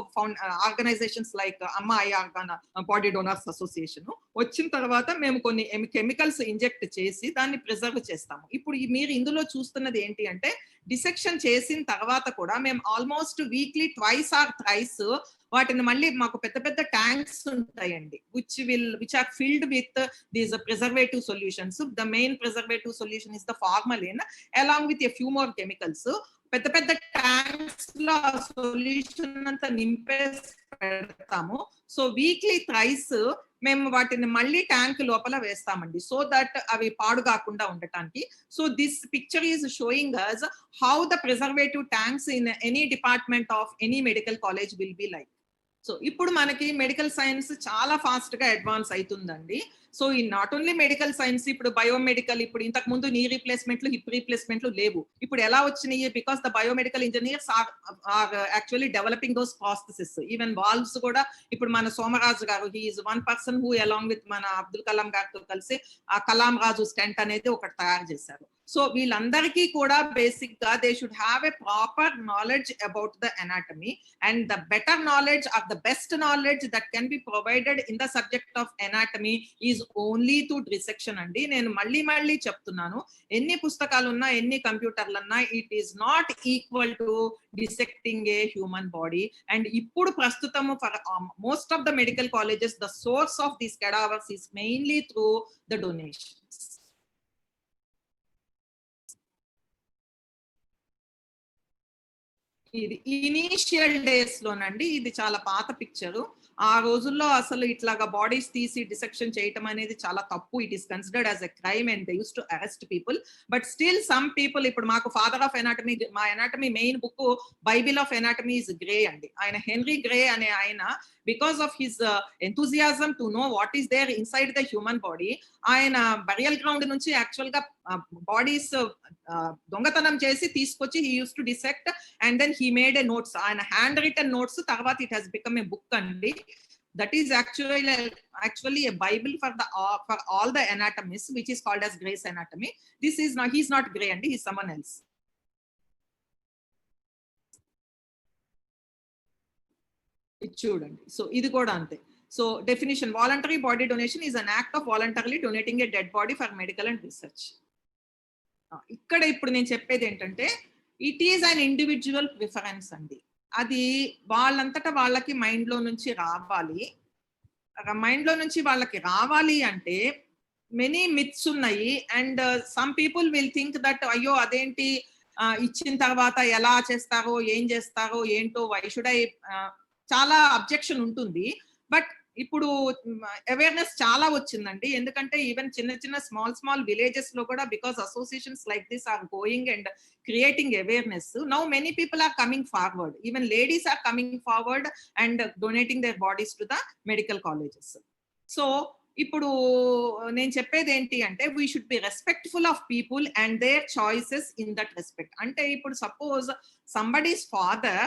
organisations like Amma eye organ body donors association. వచ్చిన తర్వాత మేము కొన్ని కెమికల్స్ ఇంజెక్ట్ చేసి దాన్ని ప్రిజర్వ్ చేస్తాము. ఇప్పుడు మీరు ఇందులో చూస్తున్నది ఏంటి అంటే డిసెక్షన్ చేసిన తర్వాత కూడా మేము almost weekly twice or thrice వాటిని మళ్ళీ మాకు పెద్ద పెద్ద ట్యాంక్స్ ఉంటాయండి, which are filled with these preservative solutions. The main preservative solution is the formalin along with a few more chemicals. పెద్ద పెద్ద ట్యాంక్స్ లో సొల్యూషన్ అంతా నింపేసి పెడతాము. సో వీక్లీ థ్రైస్ మేము వాటిని మళ్ళీ ట్యాంక్ లోపల వేస్తామండి, సో దట్ అవి పాడు కాకుండా ఉండటానికి. So this picture is showing us how the preservative tanks in any department of any medical college will be like. So ఇప్పుడు మనకి మెడికల్ సైన్స్ చాలా ఫాస్ట్ గా అడ్వాన్స్ అవుతుందండి. సో ఈ నాట్ ఓన్లీ మెడికల్ సైన్స్, ఇప్పుడు బయోమెడికల్, ఇప్పుడు ఇంతకు ముందు నీ రీప్లేస్మెంట్లు, హిప్ రీప్లేస్మెంట్లు లేవు. ఇప్పుడు ఎలా వచ్చినాయి? Because the biomedical engineers are actually developing those processes. Even valves కూడా ఇప్పుడు మన Somaraju garu, he is one person who along with మన అబ్దుల్ కలాం గారితో కలిసి ఆ కలాం రాజు స్టెంట్ అనేది ఒకటి తయారు చేశారు. సో వీళ్ళందరికీ కూడా బేసిక్ గా they should have a proper knowledge about the anatomy and the better knowledge or the best knowledge that can be provided in the subject of anatomy is only through dissection అండి. నేను మళ్ళీ చెప్తున్నాను, ఎన్ని పుస్తకాలు ఉన్నా, ఎన్ని కంప్యూటర్లు ఉన్నా, it is not equal to dissecting a human body. And ఇప్పుడు ప్రస్తుతము for most of the medical colleges the source of these cadavers is mainly through the donations. ఇది ఇనీషియల్ డేస్ లోనండి, ఇది చాలా పాత పిక్చరు. ఆ రోజుల్లో అసలు ఇట్లాగా బాడీస్ తీసి డిసెక్షన్ చేయటం అనేది చాలా తప్పు. It is considered as a crime and they use to arrest people. But still some people, ఇప్పుడు మాకు ఫాదర్ ఆఫ్ ఎనాటమీ, మా anatomy main book Bible of anatomy is grey అండి. ఆయన హెన్రీ గ్రే అనే ఆయన, because of his enthusiasm to know what is there inside the human body, ఆయన burial ground నుంచి actual గా బాడీస్ దొంగతనం చేసి తీసుకొచ్చి he use to dissect and then he made a notes, ఆయన హ్యాండ్ రిటన్ నోట్స్, తర్వాత it has become a book అండి. That is actually a Bible for all the anatomists, which is called as Gray's Anatomy. This is not, he's not Gray, and he's someone else. It shouldn't. So ఇది కూడా అంతే. So definition: voluntary body donation is an act of voluntarily donating a dead body for medical and research. ఇక్కడ ఇప్పుడు నేను చెప్పేది ఏంటంటే it is an individual preference అండి. అది వాళ్ళంతటా వాళ్ళకి మైండ్ లో నుంచి రావాలి. మైండ్ లో నుంచి వాళ్ళకి రావాలి అంటే మెనీ మిత్స్ ఉన్నాయి. And some people will think that అయ్యో అదేంటి ఇచ్చిన తర్వాత ఎలా చేస్తారో, ఏం చేస్తారో ఏంటో, వై షుడ్ ఐ, చాలా అబ్జెక్షన్ ఉంటుంది. బట్ ఇప్పుడు అవేర్నెస్ చాలా వచ్చిందండి. ఎందుకంటే ఈవెన్ చిన్న చిన్న స్మాల్ విలేజెస్ లో కూడా, because associations like this are going and creating awareness, now many people are coming forward. Even ladies are coming forward and donating their bodies to the medical colleges. So ఇప్పుడు నేను చెప్పేది ఏంటి అంటే we should be respectful of people and their choices in that respect. అంటే ఇప్పుడు suppose somebody's father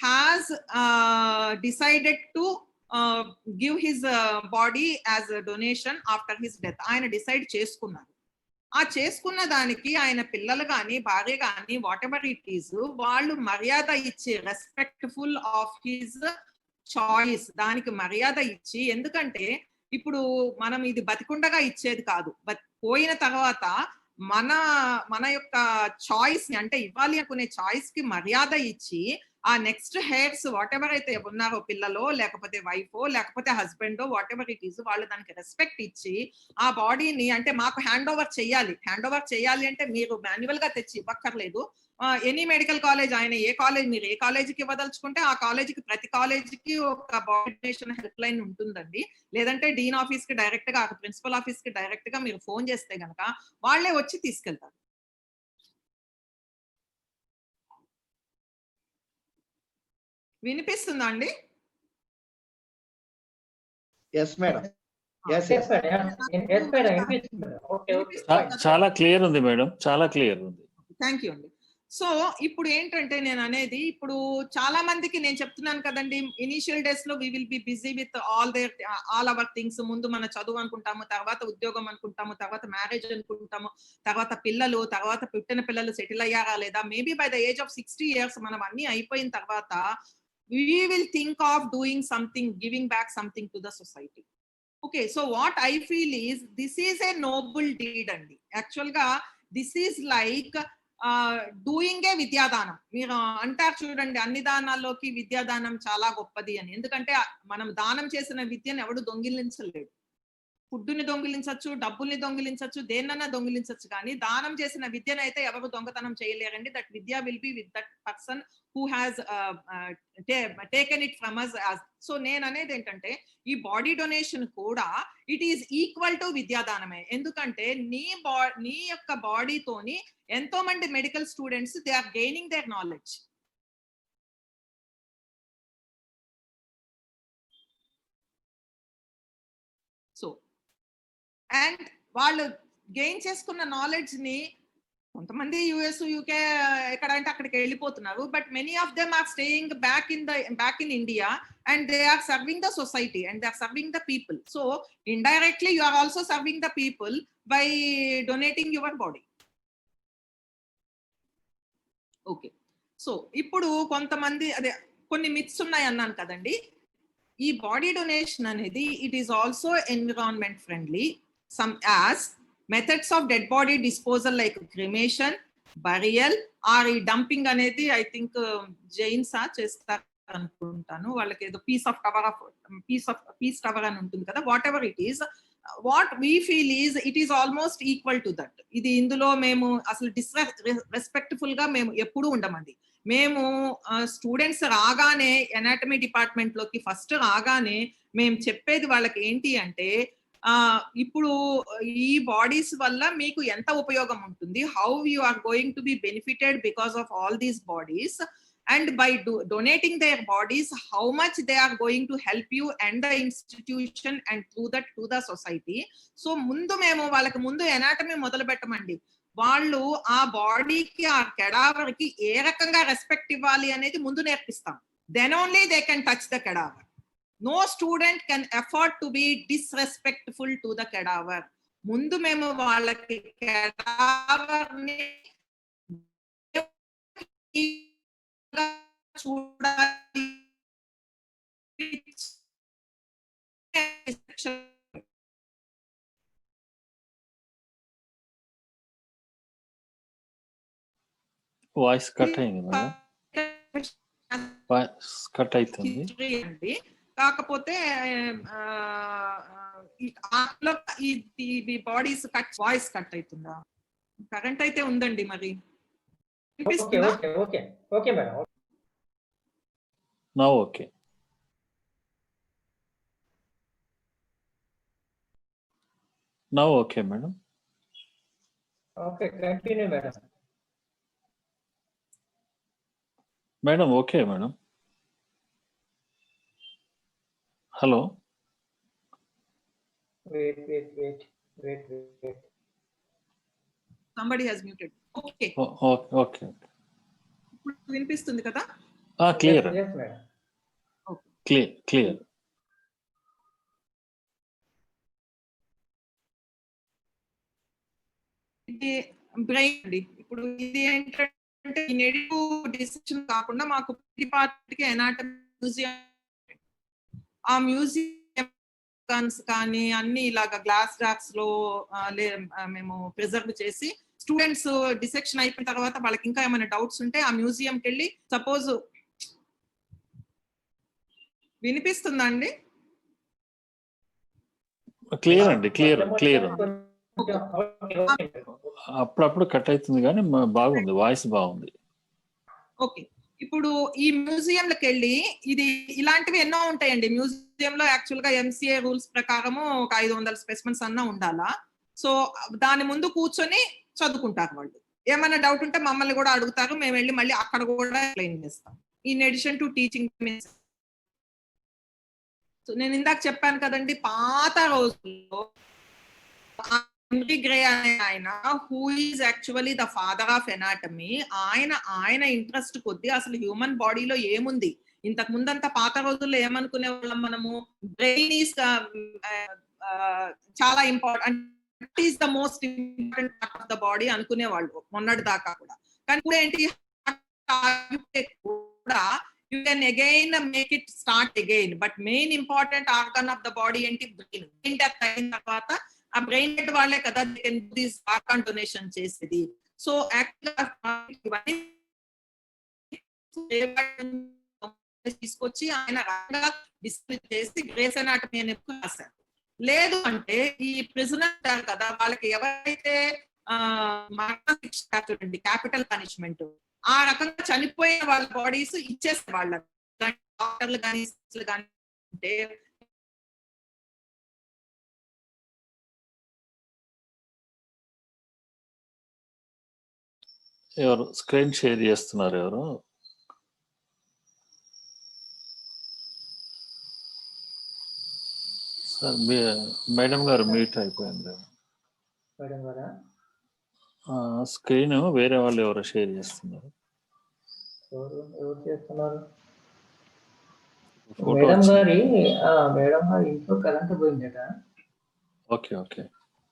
has decided to give his body as a donation after his death. ఆయన decide చేసుకున్నారు. ఆ చేసుకున్న దానికి ఆయన పిల్లలు కానీ భార్య కానీ వాట్ ఎవర్ ఇట్ ఈస్, వాళ్ళు మర్యాద ఇచ్చి, రెస్పెక్ట్ఫుల్ ఆఫ్ హిజ్ చాయిస్, దానికి మర్యాద ఇచ్చి, ఎందుకంటే ఇప్పుడు మనం ఇది బతికుండగా ఇచ్చేది కాదు, పోయిన తర్వాత మన యొక్క చాయిస్ ని, అంటే ఇవ్వాలి అనుకునే చాయిస్ కి మర్యాద ఇచ్చి, ఆ నెక్స్ట్ హెయిర్స్ వాట్ ఎవర్ అయితే ఉన్నారో, పిల్లలో లేకపోతే వైఫో లేకపోతే హస్బెండో వాట్ ఎవర్ ఇట్ ఈస్, వాళ్ళు దానికి రెస్పెక్ట్ ఇచ్చి ఆ బాడీని, అంటే మాకు హ్యాండ్ ఓవర్ చేయాలి అంటే మీరు మాన్యువల్ గా తెచ్చి ఇవ్వక్కర్లేదు. ఎనీ మెడికల్ కాలేజ్, ఆయన మీరు ఏ కాలేజీకి ఇవ్వదలుచుకుంటే ఆ కాలేజీకి, ప్రతి కాలేజీకి ఒక బాడీ డొనేషన్ హెల్ప్ లైన్ ఉంటుందండి. లేదంటే డీన్ ఆఫీస్ కి డైరెక్ట్ గా, ప్రిన్సిపల్ ఆఫీస్ కి డైరెక్ట్ గా మీరు ఫోన్ చేస్తే గనక వాళ్ళే వచ్చి తీసుకెళ్తారు. వినిపిస్తుందా అండి? Yes madam. చాలా క్లియర్ ఉంది మేడం, చాలా క్లియర్ ఉంది. థ్యాంక్ యూ అండి. సో ఇప్పుడు ఏంటంటే నేను అనేది, ఇప్పుడు చాలా మందికి నేను చెప్తున్నాను కదండి, ఇనిషియల్ డేస్ లో we will B busy with all our things. ముందు మన చదువు అనుకుంటాము, తర్వాత ఉద్యోగం అనుకుంటాము, తర్వాత మ్యారేజ్ అనుకుంటాము, తర్వాత పిల్లలు, తర్వాత పుట్టిన పిల్లలు సెటిల్ అయ్యారా లేదా, maybe by the age of 60 years మనం అన్ని అయిపోయిన తర్వాత we will think of doing something, giving back something to the society. Okay, so what I feel is this is a noble deed andi. Actually ga this is like doing a విద్యాదానం. మీరు అంటారు చూడండి, అన్ని దానాల్లోకి విద్యాదానం చాలా గొప్పది అని. ఎందుకంటే మనం దానం చేసిన విద్యను ఎవడు దొంగిలించలేడు. ఫుడ్డుని దొంగిలించవచ్చు, డబ్బుల్ని దొంగిలించవచ్చు, దేన్నన్నా దొంగిలించవచ్చు, కానీ దానం చేసిన విద్యను అయితే ఎవరు దొంగతనం చేయలేరండి. దట్ విద్య will be with that person who has taken it from us. So నేను అనేది ఏంటంటే ఈ బాడీ డొనేషన్ కూడా ఇట్ ఈస్ ఈక్వల్ టు విద్యాదానమే. ఎందుకంటే నీ యొక్క బాడీతోని ఎంతో మంది medical students they are gaining their knowledge. So and వాళ్ళు గెయిన్ చేసుకున్న నాలెడ్జ్ ని కొంతమంది యుఎస్, యూకే ఎక్కడంటే అక్కడికి వెళ్ళిపోతున్నారు. But many of them are staying back in India and they are serving the society and they are serving the people. So indirectly you are also serving the people by donating your body. Okay, so ఇప్పుడు కొంతమంది కొన్ని myths ఉన్నాయి అన్నాను కదండి. ఈ body donation అనేది it is also environment friendly. Some as methods of dead body disposal like cremation, burial or ఈ dumping అనేది ఐ థింక్ జైన్స్ చేస్తారు అనుకుంటాను. వాళ్ళకి ఏదో పీస్ టవర్ అని ఉంటుంది కదా. Whatever it is, what we feel is it is almost equal to that. ఇది ఇందులో మేము అసలు రెస్పెక్ట్ఫుల్ గా మేము ఎప్పుడూ ఉండమండి. మేము స్టూడెంట్స్ రాగానే ఎనాటమీ డిపార్ట్మెంట్ లోకి ఫస్ట్ రాగానే మేము చెప్పేది వాళ్ళకి ఏంటి అంటే, ఇప్పుడు ఈ బాడీస్ వల్ల మీకు ఎంత ఉపయోగం ఉంటుంది, how you are going to be benefited because of all these bodies, and by donating their bodies how much they are going to help you and the institution and through that to the society. So mundu memo valaki mundu anatomy modalu pettamandi. వాళ్ళు ఆ బాడీకి ఆ cadaver కి ఏ రకంగా respect ఇవ్వాలి అనేది ముందు నేర్పిస్తాం. Then only they can touch the cadaver. No student can effort to be disrespectful to the cadaver. ముందు మేము వాళ్ళకి కెడావర్ ని చూడాలి. వాయిస్ కట్ అయింది మేడం, వాయిస్ కట్ అవుతుంది. హిస్టరీ అండి. కాకపోతే ఈ బాడీస్ కట్, వాయిస్ కట్ అవుతుందా? కరెంట్ అయితే ఉందండి. మరి ఓకే వినిపిస్తుందా? Okay okay okay madam. నా ఓకే. నా okay madam. Okay continue madam. Madam okay madam. Hello, wait. Somebody has muted. Okay. Okay. ఇప్పుడు వినిపిస్తుంది కదా? Clear, yes madam. క్లియర్. ఇది బ్రెయిన్ అండి. ఇప్పుడు ఇది ఏంటంటే ఈ నెగిటివ్ డిసిషన్ కాకుండా మాకు ప్రతి ఎనాటమీ మ్యూజియం, ఆ మ్యూజియం కానీ అన్ని ఇలాగా గ్లాస్ డాక్స్ లో మేము ప్రిజర్వ్ చేసి, స్టూడెంట్స్ డిసెక్షన్ అయిపోయిన తర్వాత వాళ్ళకి ఇంకా ఏమైనా డౌట్స్ ఉంటే ఆ మ్యూజియంకి వెళ్ళి, సపోజ్ వినిపిస్తుందా అండి? క్లియర్ అండి, క్లియర్. అప్పుడప్పుడు కట్ అవుతుంది కానీ బాగుంది, వాయిస్ బాగుంది. ఓకే. ఇప్పుడు ఈ మ్యూజియంలకు వెళ్ళి, ఇది ఇలాంటివి ఎన్నో ఉంటాయండి మ్యూజియంలో. యాక్చువల్ గా ఎంసీఏ రూల్స్ ప్రకారము ఒక 500 స్పెసిమెన్స్ అన్నా ఉండాలా. సో దాని ముందు కూర్చొని చదువుకుంటారు వాళ్ళు. ఏమైనా డౌట్ ఉంటే మమ్మల్ని కూడా అడుగుతారు, మేము వెళ్ళి మళ్ళీ అక్కడ కూడా ఎక్స్ప్లెయిన్ చేస్తాం. In addition to teaching. So నేను ఇందాక చెప్పాను కదండి, పాత రోజుల్లో హెన్రీ గ్రే అనే ఆయన, who is actually the father of anatomy, ఆయన ఇంట్రెస్ట్ కొద్ది అసలు హ్యూమన్ బాడీలో ఏముంది. ఇంతకు ముందంతా పాత రోజుల్లో ఏమనుకునే వాళ్ళం మనము, బ్రెయిన్ ఈస్ చాలా important, is the most important part of the body అనుకునేవాళ్ళు మొన్నటి దాకా కూడా. కానీ ఇప్పుడు ఏంటి కూడా, you can again make it start again, but main important organ of the body ఏంటి, బ్రెయిన్. బ్రెయిన్ డెత్ అయిన తర్వాత ఆ బ్రెయిన్ డెత్ వాళ్ళే కదా దిస్ ఆర్గాన్ డొనేషన్ చేసేది. సో తీసుకొచ్చి ఆయన డిస్ప్లే చేసి గ్రేస్ ఎనాటమీ అనే రాశారు. లేదు అంటే ఈ ప్రిజనర్ కదా, వాళ్ళకి ఎవరైతే చూడండి క్యాపిటల్ పనిష్మెంట్, ఆ రకంగా చనిపోయిన వాళ్ళ బాడీస్ ఇచ్చేస్తే వాళ్ళ డాక్టర్లు కానీ అంటే ఎవరు స్క్రీన్ షేర్ చేస్తున్నారు? ఎవరు? సార్ మేడం గారు మ్యూట్ అయిపోయింది. మేడం గారా? స్క్రీన్ వేరే వాళ్ళు ఎవరో షేర్ చేస్తున్నారు. ఎవరు చేస్తున్నారు? మేడం గారి ఇంట్లో కరెంట్ పోయిందట. ఓకే.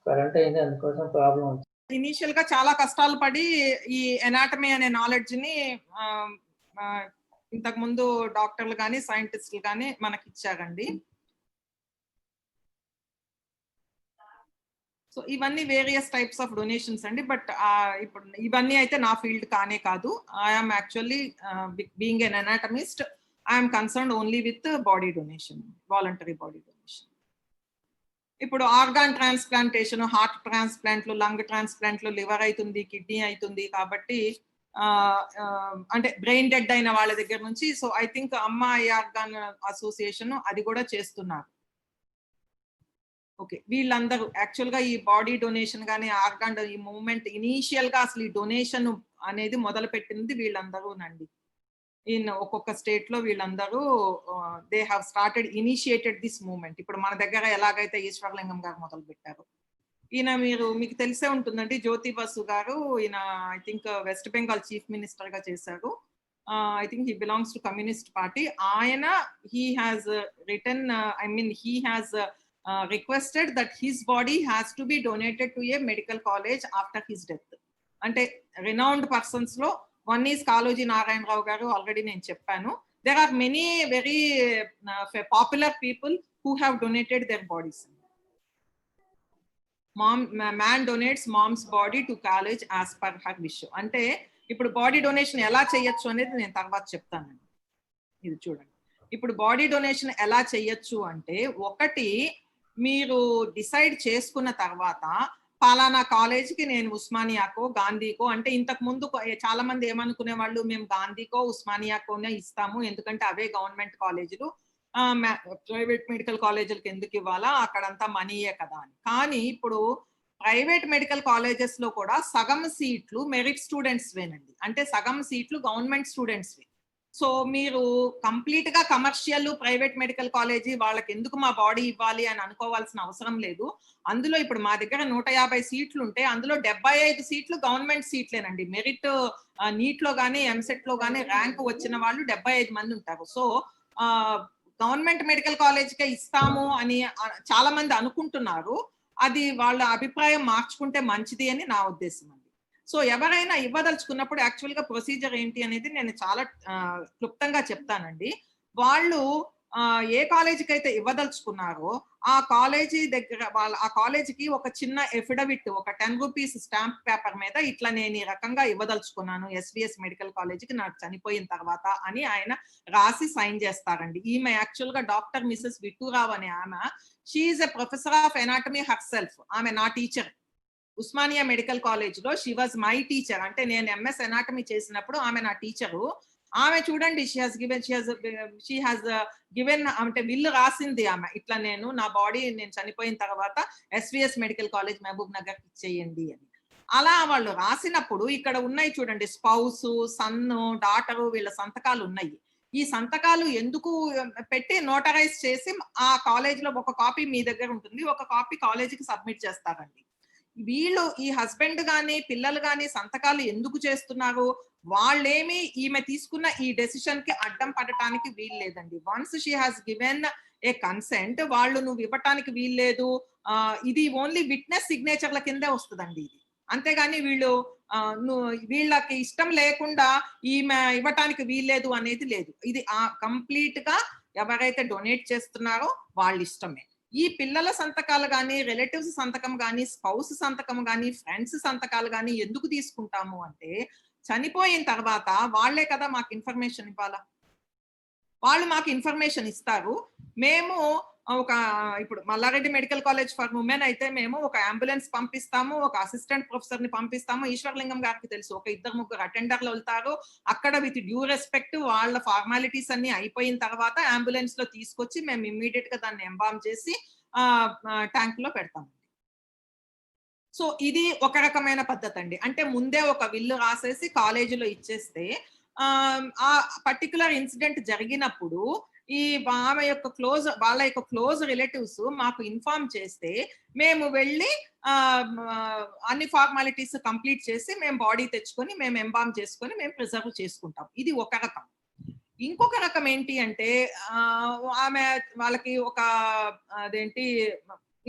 కరెంట్ అయింది, అందుకోసం ప్రాబ్లం. ఇనీషియల్ గా చాలా కష్టాలు పడి ఈ ఎనాటమీ అనే నాలెడ్జ్ ని ఇంతకు ముందు డాక్టర్లు కానీ సైంటిస్టులు కానీ మనకి ఇచ్చారండి. సో ఇవన్నీ వేరియస్ టైప్స్ ఆఫ్ డొనేషన్స్ అండి. బట్ ఇప్పుడు ఇవన్నీ అయితే నా ఫీల్డ్ కానే కాదు. I'm actually being an anatomist, I'm concerned only with body donation, voluntary body donation. ఇప్పుడు ఆర్గాన్ ట్రాన్స్ప్లాంటేషన్, హార్ట్ ట్రాన్స్ప్లాంట్లు, లంగ్ ట్రాన్స్ప్లాంట్లు, లివర్ అవుతుంది, కిడ్నీ అవుతుంది. కాబట్టి అంటే బ్రెయిన్ డెడ్ అయిన వాళ్ళ దగ్గర నుంచి, so I think Amma eye organ association అది కూడా చేస్తున్నారు. ఓకే, వీళ్ళందరూ యాక్చువల్ గా ఈ బాడీ డొనేషన్ కానీ ఆర్గాన్ ఈ మూవ్మెంట్ ఇనీషియల్ గా అసలు ఈ డొనేషన్ అనేది మొదలు పెట్టింది వీళ్ళందరూనండి. ఒక్కొక్క స్టేట్ లో వీళ్ళందరూ they have started initiated this movement. ఇప్పుడు మన దగ్గర ఎలాగైతే ఈశ్వరలింగం గారు మొదలు పెట్టారు, ఈయన మీకు తెలిసే ఉంటుందండి, జ్యోతి బసు గారు. ఈయన I think West Bengal chief minister గా చేశారు. I think he belongs to communist party. ఆయన he has return, I mean he has requested that his body has to be donated to a medical college after his death. అంటే renowned persons లో one is Kaloji Narayanarao garu, already నేను చెప్పాను. There are many very popular people who have donated their bodies. Man donates mom's body to college as per her wish. అంటే ఇప్పుడు body donation ఎలా చేయొచ్చు అనేది నేను తర్వాత చెప్తానండి. ఇది చూడండి, ఇప్పుడు బాడీ డొనేషన్ ఎలా చేయొచ్చు అంటే, ఒకటి మీరు డిసైడ్ చేసుకున్న తర్వాత పలానా కాలేజీకి నేను ఉస్మానియాకో గాంధీకో, అంటే ఇంతకు ముందు చాలా మంది ఏమనుకునే వాళ్ళు, మేము గాంధీకో ఉస్మానియాకోనే ఇస్తాము ఎందుకంటే అవే గవర్నమెంట్ కాలేజీలు, ప్రైవేట్ మెడికల్ కాలేజీలకు ఎందుకు ఇవ్వాలా, అక్కడంతా మనీయే కదా అని. కానీ ఇప్పుడు ప్రైవేట్ మెడికల్ కాలేజెస్ లో కూడా సగం సీట్లు మెరిట్ స్టూడెంట్స్ వేనండి, అంటే సగం సీట్లు గవర్నమెంట్ స్టూడెంట్స్ వే. సో మీరు కంప్లీట్ గా కమర్షియల్ ప్రైవేట్ మెడికల్ కాలేజీ వాళ్ళకి ఎందుకు మా బాడీ ఇవ్వాలి అని అనుకోవాల్సిన అవసరం లేదు. అందులో ఇప్పుడు మా దగ్గర 150 సీట్లు ఉంటే అందులో 75 సీట్లు గవర్నమెంట్ సీట్లేనండి. మెరిట్ నీట్ లో గానీ ఎంసెట్ లో గానీ ర్యాంక్ వచ్చిన వాళ్ళు 75 మంది ఉంటారు. సో గవర్నమెంట్ మెడికల్ కాలేజ్కే ఇస్తాము అని చాలా మంది అనుకుంటున్నారు. అది వాళ్ళ అభిప్రాయం మార్చుకుంటే మంచిది అని నా ఉద్దేశం అండి. సో ఎవరైనా ఇవ్వదలుచుకున్నప్పుడు యాక్చువల్ గా ప్రొసీజర్ ఏంటి అనేది నేను చాలా క్లుప్తంగా చెప్తానండి. వాళ్ళు ఏ కాలేజీకి అయితే ఇవ్వదలుచుకున్నారో ఆ కాలేజీ దగ్గర ఆ కాలేజీకి ఒక చిన్న ఎఫిడవిట్, ఒక 10 రూపీస్ స్టాంప్ పేపర్ మీద ఇట్లా నేను ఈ రకంగా ఇవ్వదలుచుకున్నాను ఎస్విఎస్ మెడికల్ కాలేజీకి నాకు చనిపోయిన తర్వాత అని ఆయన రాసి సైన్ చేస్తారండి. ఈమె యాక్చువల్ గా డాక్టర్ మిసెస్ విట్టూరావు అనే ఆమె, she is a professor of anatomy her self. ఆమె నా టీచర్ ఉస్మానియా మెడికల్ కాలేజ్ లో. షీ వాజ్ మై టీచర్, అంటే నేను ఎంఎస్ ఎనాటమీ చేసినప్పుడు ఆమె నా టీచరు. ఆమె చూడండి, షీ హాజ్ గివెన్ అంటే విల్లు రాసింది ఆమె, ఇట్లా నేను నా బాడీ నేను చనిపోయిన తర్వాత SVS medical college Mahabubnagar ఇచ్చేయండి అని. అలా వాళ్ళు రాసినప్పుడు ఇక్కడ ఉన్నాయి చూడండి, స్పౌస్, సన్, డాటరు, వీళ్ళ సంతకాలు ఉన్నాయి. ఈ సంతకాలు ఎందుకు పెట్టి నోటరైజ్ చేసి ఆ కాలేజ్ లో ఒక కాపీ మీ దగ్గర ఉంటుంది, ఒక కాపీ కాలేజీకి సబ్మిట్ చేస్తారండి. వీళ్ళు ఈ హస్బెండ్ గాని పిల్లలు గాని సంతకాలు ఎందుకు చేస్తున్నారు, వాళ్ళేమి ఈమె తీసుకున్న ఈ డెసిషన్ కి అడ్డం పడటానికి వీలు లేదండి. Once she has given a consent, వాళ్ళు నువ్వు ఇవ్వటానికి వీలు లేదు, ఇది ఓన్లీ విట్నెస్ సిగ్నేచర్ల కిందే వస్తుందండి ఇది. అంతేగాని వీళ్ళు వీళ్ళకి ఇష్టం లేకుండా ఈమె ఇవ్వటానికి వీల్లేదు అనేది లేదు. ఇది కంప్లీట్ గా ఎవరైతే డొనేట్ చేస్తున్నారో వాళ్ళ ఇష్టమే. ఈ పిల్లల సంతకాలు కానీ, రిలేటివ్స్ సంతకం కానీ, స్పౌస్ సంతకం కానీ, ఫ్రెండ్స్ సంతకాలు కానీ ఎందుకు తీసుకుంటాము అంటే, చనిపోయిన తర్వాత వాళ్లే కదా మాకు ఇన్ఫర్మేషన్ ఇవ్వాలా. వాళ్ళు మాకు ఇన్ఫర్మేషన్ ఇస్తారు. మేము ఇప్పుడు Malla Reddy medical college for women అయితే మేము ఒక అంబులెన్స్ పంపిస్తాము, ఒక అసిస్టెంట్ ప్రొఫెసర్ ని పంపిస్తాము. ఈశ్వర్లింగం గారికి తెలుసు, ఒక 2-3 అటెండర్లు వెళ్తారు. అక్కడ విత్ డ్యూ రెస్పెక్ట్ వాళ్ళ ఫార్మాలిటీస్ అన్ని అయిపోయిన తర్వాత అంబులెన్స్ లో తీసుకొచ్చి మేము ఇమ్మీడియట్ గా దాన్ని ఎంబామ్ చేసి ట్యాంక్ లో పెడతాము. సో ఇది ఒక రకమైన పద్ధతి అండి. అంటే ముందే ఒక విల్లు రాసేసి కాలేజీలో ఇచ్చేస్తే ఆ పర్టికులర్ ఇన్సిడెంట్ జరిగినప్పుడు ఈ వాళ్ళ యొక్క క్లోజ్ రిలేటివ్స్ మాకు ఇన్ఫార్మ్ చేస్తే మేము వెళ్ళి అన్ని ఫార్మాలిటీస్ కంప్లీట్ చేసి మేము బాడీ తెచ్చుకొని మేము ఎంబామ్ చేసుకొని మేము ప్రిజర్వ్ చేసుకుంటాం. ఇది ఒక రకం. ఇంకొక రకం ఏంటి అంటే ఆమె వాళ్ళకి ఒక అదేంటి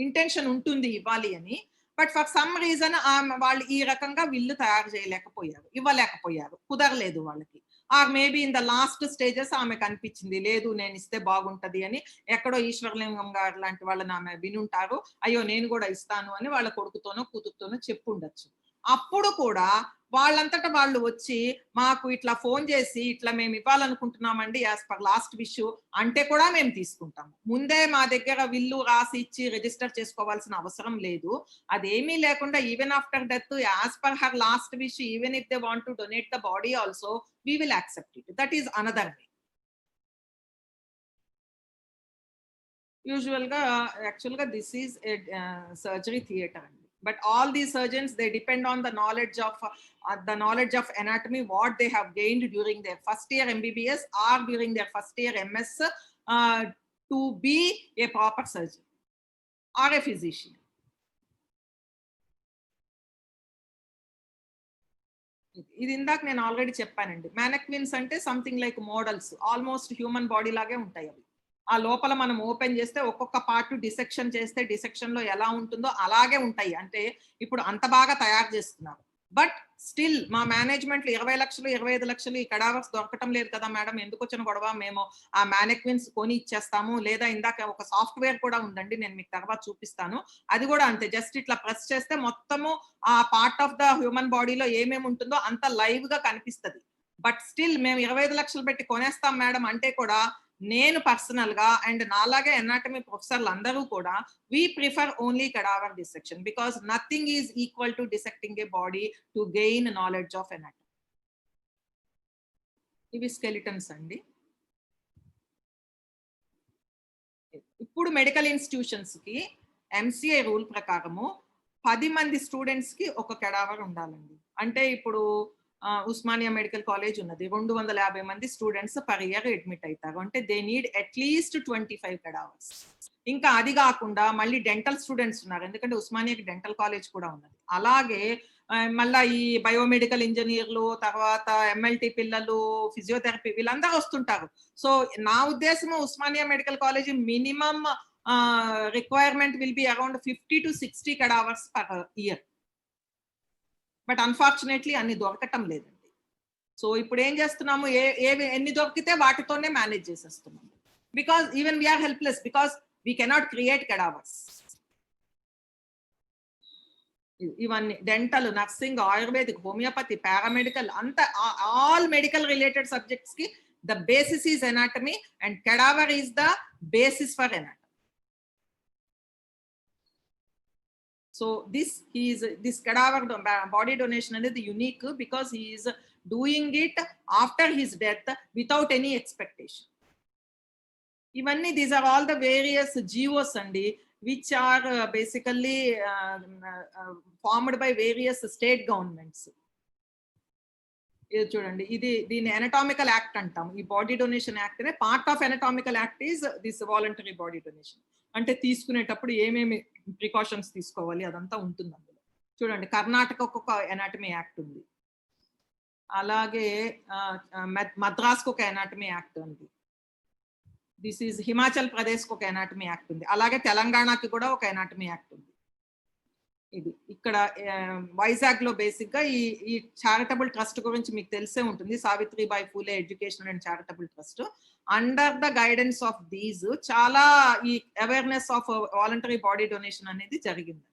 ఇంటెన్షన్ ఉంటుంది ఇవ్వాలి అని, బట్ ఫర్ సమ్ రీజన్ వాళ్ళు ఈ రకంగా విల్లు తయారు చేయలేకపోయారు, ఇవ్వలేకపోయారు, కుదరలేదు వాళ్ళకి. Or maybe in the last stages ఆమెకు అనిపించింది లేదు నేను ఇస్తే బాగుంటది అని. ఎక్కడో ఈశ్వర్లింగం గారు లాంటి వాళ్ళని ఆమె వినుంటారు, అయ్యో నేను కూడా ఇస్తాను అని వాళ్ళ కొడుకుతోనో కూతురుతోనో చెప్పుండొచ్చు. అప్పుడు కూడా వాళ్ళంతటా వాళ్ళు వచ్చి మాకు ఇట్లా ఫోన్ చేసి ఇట్లా మేము ఇవ్వాలనుకుంటున్నామండి యాజ్ పర్ లాస్ట్ విష్ అంటే కూడా మేము తీసుకుంటాము. ముందే మా దగ్గర విల్లు రాసి ఇచ్చి రిజిస్టర్ చేసుకోవాల్సిన అవసరం లేదు. అదేమీ లేకుండా even after death as per her last wish, even if they want to donate the body also we will accept it. That is another way. Actually this is a surgery theater, but all these surgeons, they depend on the knowledge of anatomy what they have gained during their first year MBBS or during their first year MS to be a proper surgeon or a physician. ఇది ఇందాక నేను already చెప్పానండి. మ్యానక్విన్స్ అంటే something like models, almost human body లాగే ఉంటాయి అవి. ఆ లోపల మనం ఓపెన్ చేస్తే ఒక్కొక్క పార్ట్ డిసెక్షన్ చేస్తే డిసెక్షన్ లో ఎలా ఉంటుందో అలాగే ఉంటాయి. అంటే ఇప్పుడు అంత బాగా తయారు చేస్తున్నారు. బట్ స్టిల్ మా మేనేజ్మెంట్ లో 20 లక్షలు 25 లక్షలు ఈ కడావర్స్ దొరకటం లేదు కదా మేడం, ఎందుకు వచ్చిన గొడవ, మేము ఆ మ్యానక్విన్స్ కొని ఇచ్చేస్తాము. లేదా ఇందాక ఒక సాఫ్ట్వేర్ కూడా ఉందండి, నేను మీకు తర్వాత చూపిస్తాను. అది కూడా అంతే, జస్ట్ ఇట్లా ప్రెస్ చేస్తే మొత్తము ఆ పార్ట్ ఆఫ్ ద హ్యూమన్ బాడీలో ఏమేమి ఉంటుందో అంత లైవ్ గా కనిపిస్తుంది. బట్ స్టిల్ మేము 25 లక్షలు పెట్టి కొనేస్తాం మేడం అంటే కూడా, నేను పర్సనల్ గా అండ్ నాలాగే ఎనాటమీ ప్రొఫెసర్లు అందరూ కూడా we prefer only cadaver dissection because nothing is equal to dissecting a body to gain knowledge of anatomy. ఇవి స్కెలిటన్స్ అండి. ఇప్పుడు మెడికల్ ఇన్స్టిట్యూషన్స్ కి ఎంసీఐ రూల్ ప్రకారము 10 మంది స్టూడెంట్స్ కి ఒక కెడావర్ ఉండాలండి. అంటే ఇప్పుడు ఉస్మానియా మెడికల్ కాలేజ్ ఉన్నది, 250 మంది స్టూడెంట్స్ పర్ ఇయర్ అడ్మిట్ అవుతారు. అంటే దే నీడ్ అట్లీస్ట్ 25 కెడావర్స్. ఇంకా అది కాకుండా మళ్ళీ డెంటల్ స్టూడెంట్స్ ఉన్నారు, ఎందుకంటే ఉస్మానియాకి డెంటల్ కాలేజ్ కూడా ఉన్నది. అలాగే మళ్ళీ ఈ బయోమెడికల్ ఇంజనీర్లు, తర్వాత ఎంఎల్టీ పిల్లలు, ఫిజియోథెరపీ, వీళ్ళందరూ వస్తుంటారు. సో నా ఉద్దేశం Osmania medical college minimum requirement will be around 50 to 60 cadavers per year. But unfortunately అన్ని దొరకటం లేదండి. సో ఇప్పుడు ఏం చేస్తున్నాము, ఎన్ని దొరికితే వాటితోనే మేనేజ్ చేసేస్తున్నాము. Because even we're helpless because we cannot create cadavers. ఇవన్నీ dental, nursing, Ayurvedic, homeopathy, paramedical, అంత ఆల్ మెడికల్ రిలేటెడ్ సబ్జెక్ట్స్ కి the basis is anatomy and cadaver is the basis for anatomy. So this cadaver body donation is unique because he is doing it after his death without any expectation. Ivanni, these are all the various GOs andi which are basically formed by various state governments. ఇది చూడండి, ఇది దీని anatomical act అంటాం. ఈ body donation act నే part of anatomical act is this voluntary body donation. అంటే తీసుకునేటప్పుడు ఏమేమి ప్రికాషన్స్ తీసుకోవాలి అదంతా ఉంటుంది అందులో. చూడండి, కర్ణాటకకు ఒక ఎనాటమీ యాక్ట్ ఉంది, అలాగే మద్రాస్కు ఒక ఎనాటమీ యాక్ట్ ఉంది, దిస్ ఈజ్ హిమాచల్ ప్రదేశ్కి ఒక ఎనాటమీ యాక్ట్ ఉంది, అలాగే తెలంగాణకి కూడా ఒక ఎనాటమీ యాక్ట్ ఉంది. ఇది ఇక్కడ వైజాగ్ లో బేసిక్ గా ఈ చారిటబుల్ ట్రస్ట్ గురించి మీకు తెలిసే ఉంటుంది, Savitribai Phule educational and charitable trust. Under the guidance of these చాలా ఈ awareness of voluntary body donation అనేది జరిగింది.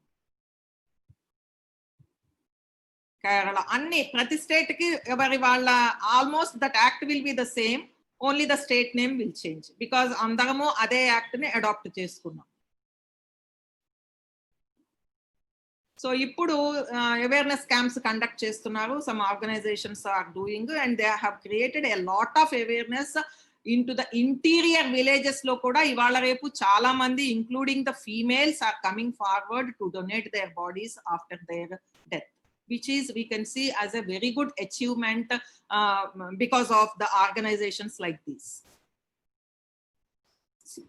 కేరళ, అన్ని ప్రతి స్టేట్ కి ఎవరి వాళ్ళ almost that act will be the same, only the state name will change because అందరము అదే యాక్ట్ ని అడాప్ట్ చేసుకున్నాం. సో ఇప్పుడు అవేర్నెస్ క్యాంప్స్ కండక్ట్ చేస్తున్నారు, some organisations are doing and they have created a lot of awareness in to the interior villages లో కూడా. ఇవాళ రేపు చాలా మంది including the females are coming forward to donate their bodies after their death, which is we can see as a very good achievement because of the organizations like these.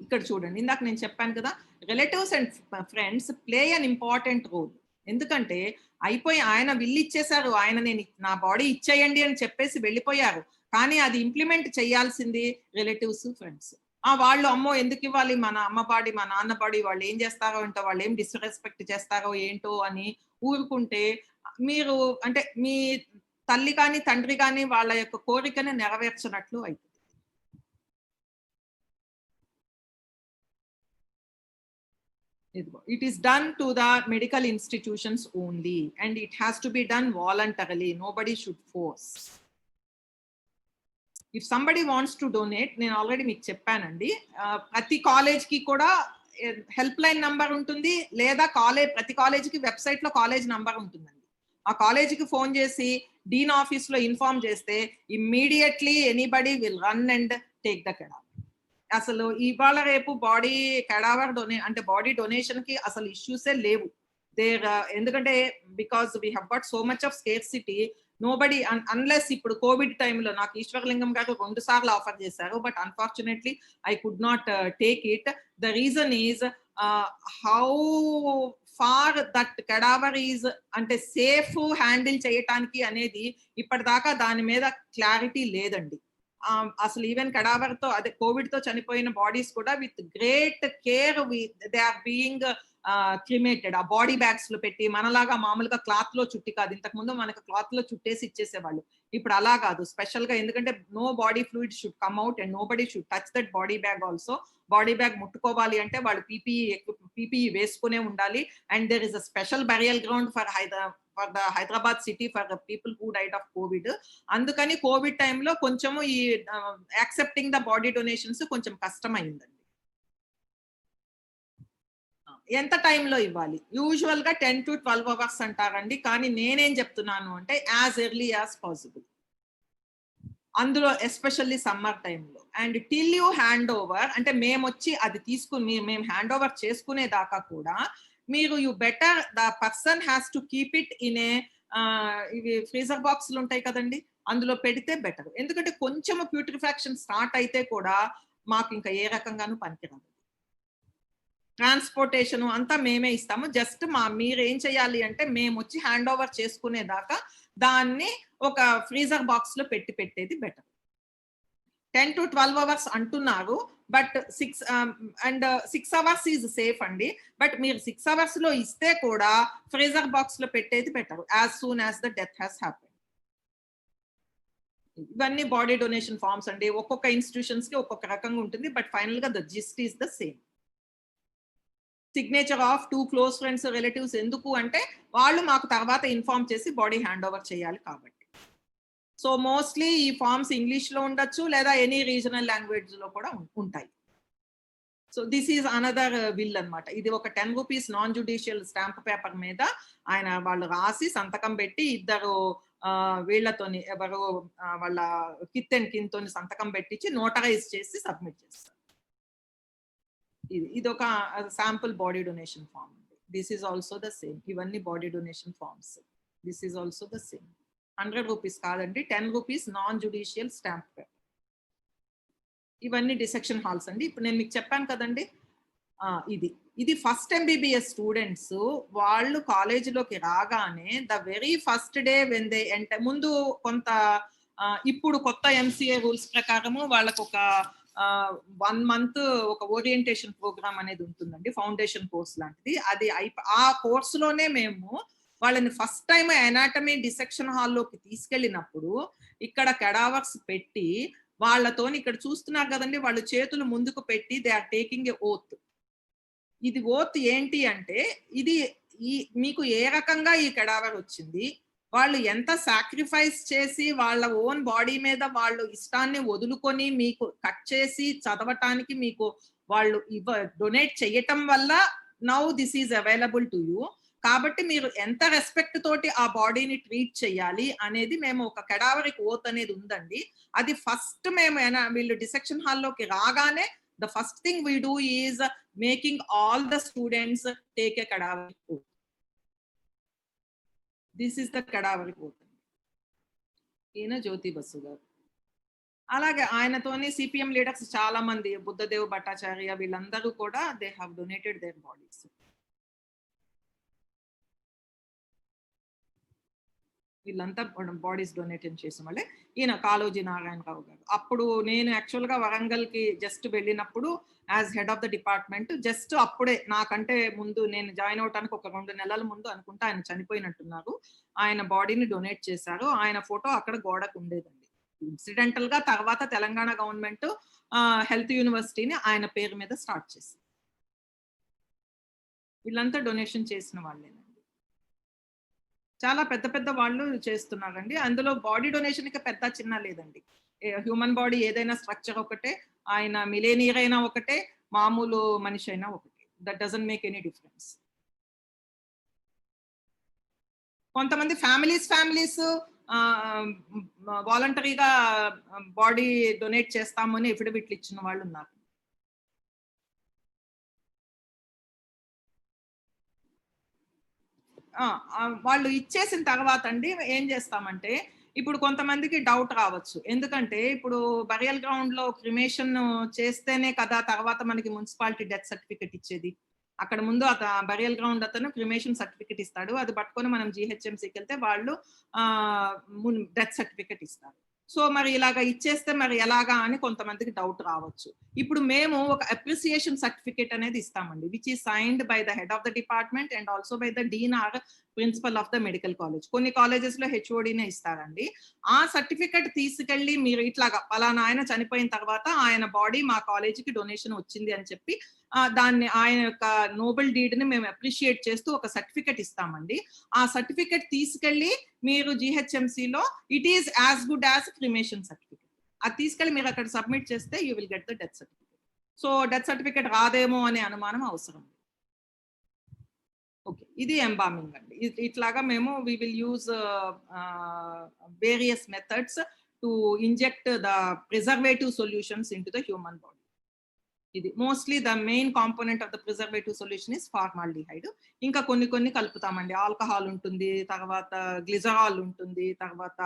ఇక్కడ చూడండి, ఇందాక నేను చెప్పాను కదా, relatives and friends play an important role. ఎందుకంటే అయిపోయి ఆయన విల్లు ఇచ్చేశారు, ఆయన నేను నా బాడీ ఇచ్చేయండి అని చెప్పేసి వెళ్ళిపోయారు, కానీ అది ఇంప్లిమెంట్ చేయాల్సింది రిలేటివ్స్, ఫ్రెండ్స్. వాళ్ళు అమ్మో ఎందుకు ఇవ్వాలి, మన అమ్మ బాడీ మా నాన్న బాడీ వాళ్ళు ఏం చేస్తారో ఏంటో, వాళ్ళు ఏం డిస్రెస్పెక్ట్ చేస్తారో ఏంటో అని ఊరుకుంటే మీరు అంటే మీ తల్లి కానీ తండ్రి కానీ వాళ్ళ యొక్క కోరికని నెరవేర్చినట్లు అవుతుంది. It is done to the medical institutions only and it has to be done voluntarily. Nobody should force. If somebody wants to donate, నేను ఆల్రెడీ మీకు చెప్పానండి, ప్రతి కాలేజ్ కి కూడా హెల్ప్ లైన్ నంబర్ ఉంటుంది, లేదా ప్రతి కాలేజ్ కి వెబ్సైట్ లో కాలేజ్ నంబర్ ఉంటుందండి. ఆ కాలేజీకి ఫోన్ చేసి డీన్ ఆఫీస్ లో ఇన్ఫార్మ్ చేస్తే immediately anybody will run and take the cadaver. అసలు ఇవాళ రేపు బాడీ కెడావర్ అంటే బాడీ డొనేషన్ కి అసలు ఇష్యూసే లేవు ఎందుకంటే because we have got so much of scarcity. Nobody unless ఇప్పుడు కోవిడ్ టైంలో నాకు ఈశ్వర్లింగం గారు 2 సార్లు ఆఫర్ చేశారు, but unfortunately I could not take it. The reason is how far that cadaver is అంటే సేఫ్ హ్యాండిల్ చేయటానికి అనేది ఇప్పటిదాకా దాని మీద క్లారిటీ లేదండి. అసలు ఈవెన్ కెడావర్ తో అదే కోవిడ్ తో చనిపోయిన బాడీస్ కూడా with great care they are being cremated. ఆ బాడీ బ్యాగ్స్ లో పెట్టి మనలాగా మామూలుగా క్లాత్ లో చుట్టి కాదు, ఇంతకు ముందు మనకు క్లాత్ లో చుట్టేసి ఇచ్చేసేవాళ్ళు. ఇప్పుడు అలా కాదు, స్పెషల్ గా, ఎందుకంటే no body fluid should come out and nobody should touch that body bag also. Body bag ముట్టుకోవాలి అంటే వాళ్ళు పీపీఈ వేసుకునే ఉండాలి. And there is a special burial ground for the Hyderabad city for the people who died of COVID. అందుకని COVID టైంలో కొంచెము ఈ accepting the body donations కొంచెం కష్టమైందండి. ఎంత టైంలో ఇవ్వాలి? యూజువల్ గా 10 to 12 అవర్స్ అంటారండి, కానీ నేనేం చెప్తున్నాను అంటే యాజ్ ఎర్లీ యాజ్ పాసిబుల్, అందులో ఎస్పెషల్లీ సమ్మర్ టైంలో. And till you hand over అంటే మేము వచ్చి అది తీసుకుని మేము హ్యాండ్ ఓవర్ చేసుకునే దాకా కూడా మీరు you better the person has to keep it in a ఇవి ఫ్రీజర్ బాక్స్లు ఉంటాయి కదండి, అందులో పెడితే బెటర్. ఎందుకంటే కొంచెం ప్యూట్రిఫాక్షన్ స్టార్ట్ అయితే కూడా మాకు ఇంకా ఏ రకంగానూ పనికిరాదు. ట్రాన్స్పోర్టేషన్ అంతా మేమే ఇస్తాము. జస్ట్ మీరు ఏం చేయాలి అంటే మేము వచ్చి హ్యాండ్ ఓవర్ చేసుకునేదాకా దాన్ని ఒక ఫ్రీజర్ బాక్స్ లో పెట్టేది బెటర్. 10 to 12 అవర్స్ అంటున్నారు, బట్ 6 అవర్స్ ఈజ్ సేఫ్ అండి. బట్ మీరు 6 అవర్స్ లో ఇస్తే కూడా ఫ్రీజర్ బాక్స్ లో పెట్టేది better as soon as the death has happen. ఇవన్నీ బాడీ డొనేషన్ ఫార్మ్స్ అండి. ఒక్కొక్క ఇన్స్టిట్యూషన్స్ కి ఒక్కొక్క రకంగా ఉంటుంది, బట్ ఫైనల్ గా the gist is the same. Signature of 2 close friends relatives ఎందుకు అంటే వాళ్ళు మాకు తర్వాత ఇన్ఫార్మ్ చేసి బాడీ హ్యాండ్ ఓవర్ చేయాలి కాబట్టి. సో మోస్ట్లీ ఈ ఫార్మ్స్ ఇంగ్లీష్ లో ఉండొచ్చు లేదా ఎనీ రీజనల్ లాంగ్వేజ్ లో కూడా ఉంటాయి. So this is another will అన్నమాట. ఇది ఒక 10 rupees non judicial stamp paper మీద వాళ్ళు రాసి సంతకం పెట్టి ఇద్దరు వీళ్ళతోని ఎవరు వాళ్ళ కిత్ అండ్ కిన్ తోని సంతకం పెట్టించి నోటరైజ్ చేసి సబ్మిట్ చేస్తారు. ఇది ఒక sample body donation form. This is also the same. ఇవన్నీ body donation forms. This is also the same. 100 rupees కాదండి, 10 rupees non judicial stamp paper. ఇవన్నీ డిసెక్షన్ హాల్స్ అండి. ఇప్పుడు నేను మీకు చెప్పాను కదండి, ఇది ఫస్ట్ MBBS స్టూడెంట్స్ వాళ్ళు కాలేజీలోకి రాగానే the very first day when they ముందు కొంత ఇప్పుడు కొత్త MCA రూల్స్ ప్రకారము వాళ్ళకు ఒక 1 month ఒక ఓరియంటేషన్ ప్రోగ్రామ్ అనేది ఉంటుందండి, ఫౌండేషన్ కోర్స్ లాంటిది. అది ఆ కోర్సులోనే మేము వాళ్ళని ఫస్ట్ టైం ఎనాటమీ డిసెక్షన్ హాల్లోకి తీసుకెళ్ళినప్పుడు ఇక్కడ కెడావర్స్ పెట్టి వాళ్ళతోని ఇక్కడ చూస్తున్నారు కదండి, వాళ్ళు చేతులు ముందుకు పెట్టి they are taking a oath. ఇది ఓత్ ఏంటి అంటే ఇది మీకు ఏ రకంగా ఈ కెడావర్ వచ్చింది, వాళ్ళు ఎంత సాక్రిఫైస్ చేసి వాళ్ళ ఓన్ బాడీ మీద వాళ్ళు ఇష్టాన్ని వదులుకొని మీకు కట్ చేసి చదవటానికి మీకు వాళ్ళు డొనేట్ చేయటం వల్ల now this is available to you. కాబట్టి మీరు ఎంత రెస్పెక్ట్ తోటి ఆ బాడీని ట్రీట్ చేయాలి అనేది మేము ఒక కెడావరిక్ ఓత్ అనేది ఉందండి. అది ఫస్ట్ మేము వీళ్ళు డిసెక్షన్ హాల్లోకి రాగానే the first thing we do is making all the students take a cadaveric oath. This is the cadaveric oath. ఈయన జ్యోతి బస్సు గారు. అలాగే ఆయనతోని CPM లీడర్స్ చాలా మంది, బుద్ధదేవ్ భట్టాచార్య, వీళ్ళందరూ కూడా they have donated there bodies. వీళ్ళంతా బాడీస్ డొనేట్ చేసిన వాళ్ళే. ఈయన కాళోజీ నారాయణరావు గారు. అప్పుడు నేను యాక్చువల్ గా వరంగల్ కి జస్ట్ వెళ్ళినప్పుడు as head of the department just అప్పుడే నాకంటే ముందు నేను జాయిన్ అవడానికి ఒక 2 నెలల ముందు అనుకుంటా ఆయన చనిపోయినట్టున్నారు. ఆయన బాడీని డొనేట్ చేశారు. ఆయన ఫోటో అక్కడ గోడకు ఉండేదండి. ఇన్సిడెంటల్ గా తర్వాత తెలంగాణ గవర్నమెంట్ హెల్త్ యూనివర్సిటీని ఆయన పేరు మీద స్టార్ట్ చేసింది. వీళ్ళంతా డొనేషన్ చేసిన వాళ్ళేనండి. చాలా పెద్ద పెద్ద వాళ్ళు చేస్తున్నారండి. అందులో బాడీ డొనేషన్ కి పెద్ద చిన్న లేదండి. హ్యూమన్ బాడీ ఏదైనా స్ట్రక్చర్ ఒకటే, ఆయన మిలేనియర్ అయినా ఒకటే, మామూలు మనిషి అయినా ఒకటే. That doesn't make any difference. కొంతమంది ఫ్యామిలీస్ వాలంటరీగా బాడీ డొనేట్ చేస్తామని ఎఫిడవిట్లు ఇచ్చిన వాళ్ళు ఉన్నారు. వాళ్ళు ఇచ్చేసిన తర్వాత అండి ఏం చేస్తామంటే, ఇప్పుడు కొంతమందికి డౌట్ రావచ్చు. ఎందుకంటే ఇప్పుడు బరియల్ గ్రౌండ్ లో క్రిమేషన్ చేస్తేనే కదా తర్వాత మనకి మున్సిపాలిటీ డెత్ సర్టిఫికెట్ ఇచ్చేది. అక్కడ ముందు బరియల్ గ్రౌండ్ అతను క్రిమేషన్ సర్టిఫికెట్ ఇస్తాడు, అది పట్టుకొని మనం జిహెచ్ఎంసీకి వెళ్తే వాళ్ళు డెత్ సర్టిఫికెట్ ఇస్తారు. సో మరి ఇలాగా ఇచ్చేస్తే మరి ఎలాగా అని కొంతమందికి డౌట్ రావచ్చు. ఇప్పుడు మేము ఒక అప్రిసియేషన్ సర్టిఫికేట్ అనేది ఇస్తామండి, which is signed by the head of the department and also by the dean or principal of the medical college. కొన్ని కాలేజెస్ లో హెచ్ఓడినే ఇస్తారండి. ఆ సర్టిఫికెట్ తీసుకెళ్లి మీరు ఇట్లాగా పలానా ఆయన చనిపోయిన తర్వాత ఆయన బాడీ మా కాలేజీకి డొనేషన్ వచ్చింది అని చెప్పి దాన్ని ఆయన యొక్క నోబెల్ డీడ్ ని మేము అప్రిషియేట్ చేస్తూ ఒక సర్టిఫికెట్ ఇస్తామండి. ఆ సర్టిఫికెట్ తీసుకెళ్లి మీరు జిహెచ్ఎంసీలో it is as good as cremation certificate, అది తీసుకెళ్లి మీరు అక్కడ సబ్మిట్ చేస్తే you will get the death certificate. So death certificate రాదేమో అనే అనుమానం అవసరం. ఓకే, ఇది ఎంబామింగ్ అండి. ఇట్లాగా మేము we will use various methods to inject the preservative solutions into the human body. ఇది mostly the main component of the preservative solution is formaldehyde. ఇంకా కొన్ని కలుపుతామండి, ఆల్కహాల్ ఉంటుంది, తర్వాత గ్లిజరాల్ ఉంటుంది, తర్వాత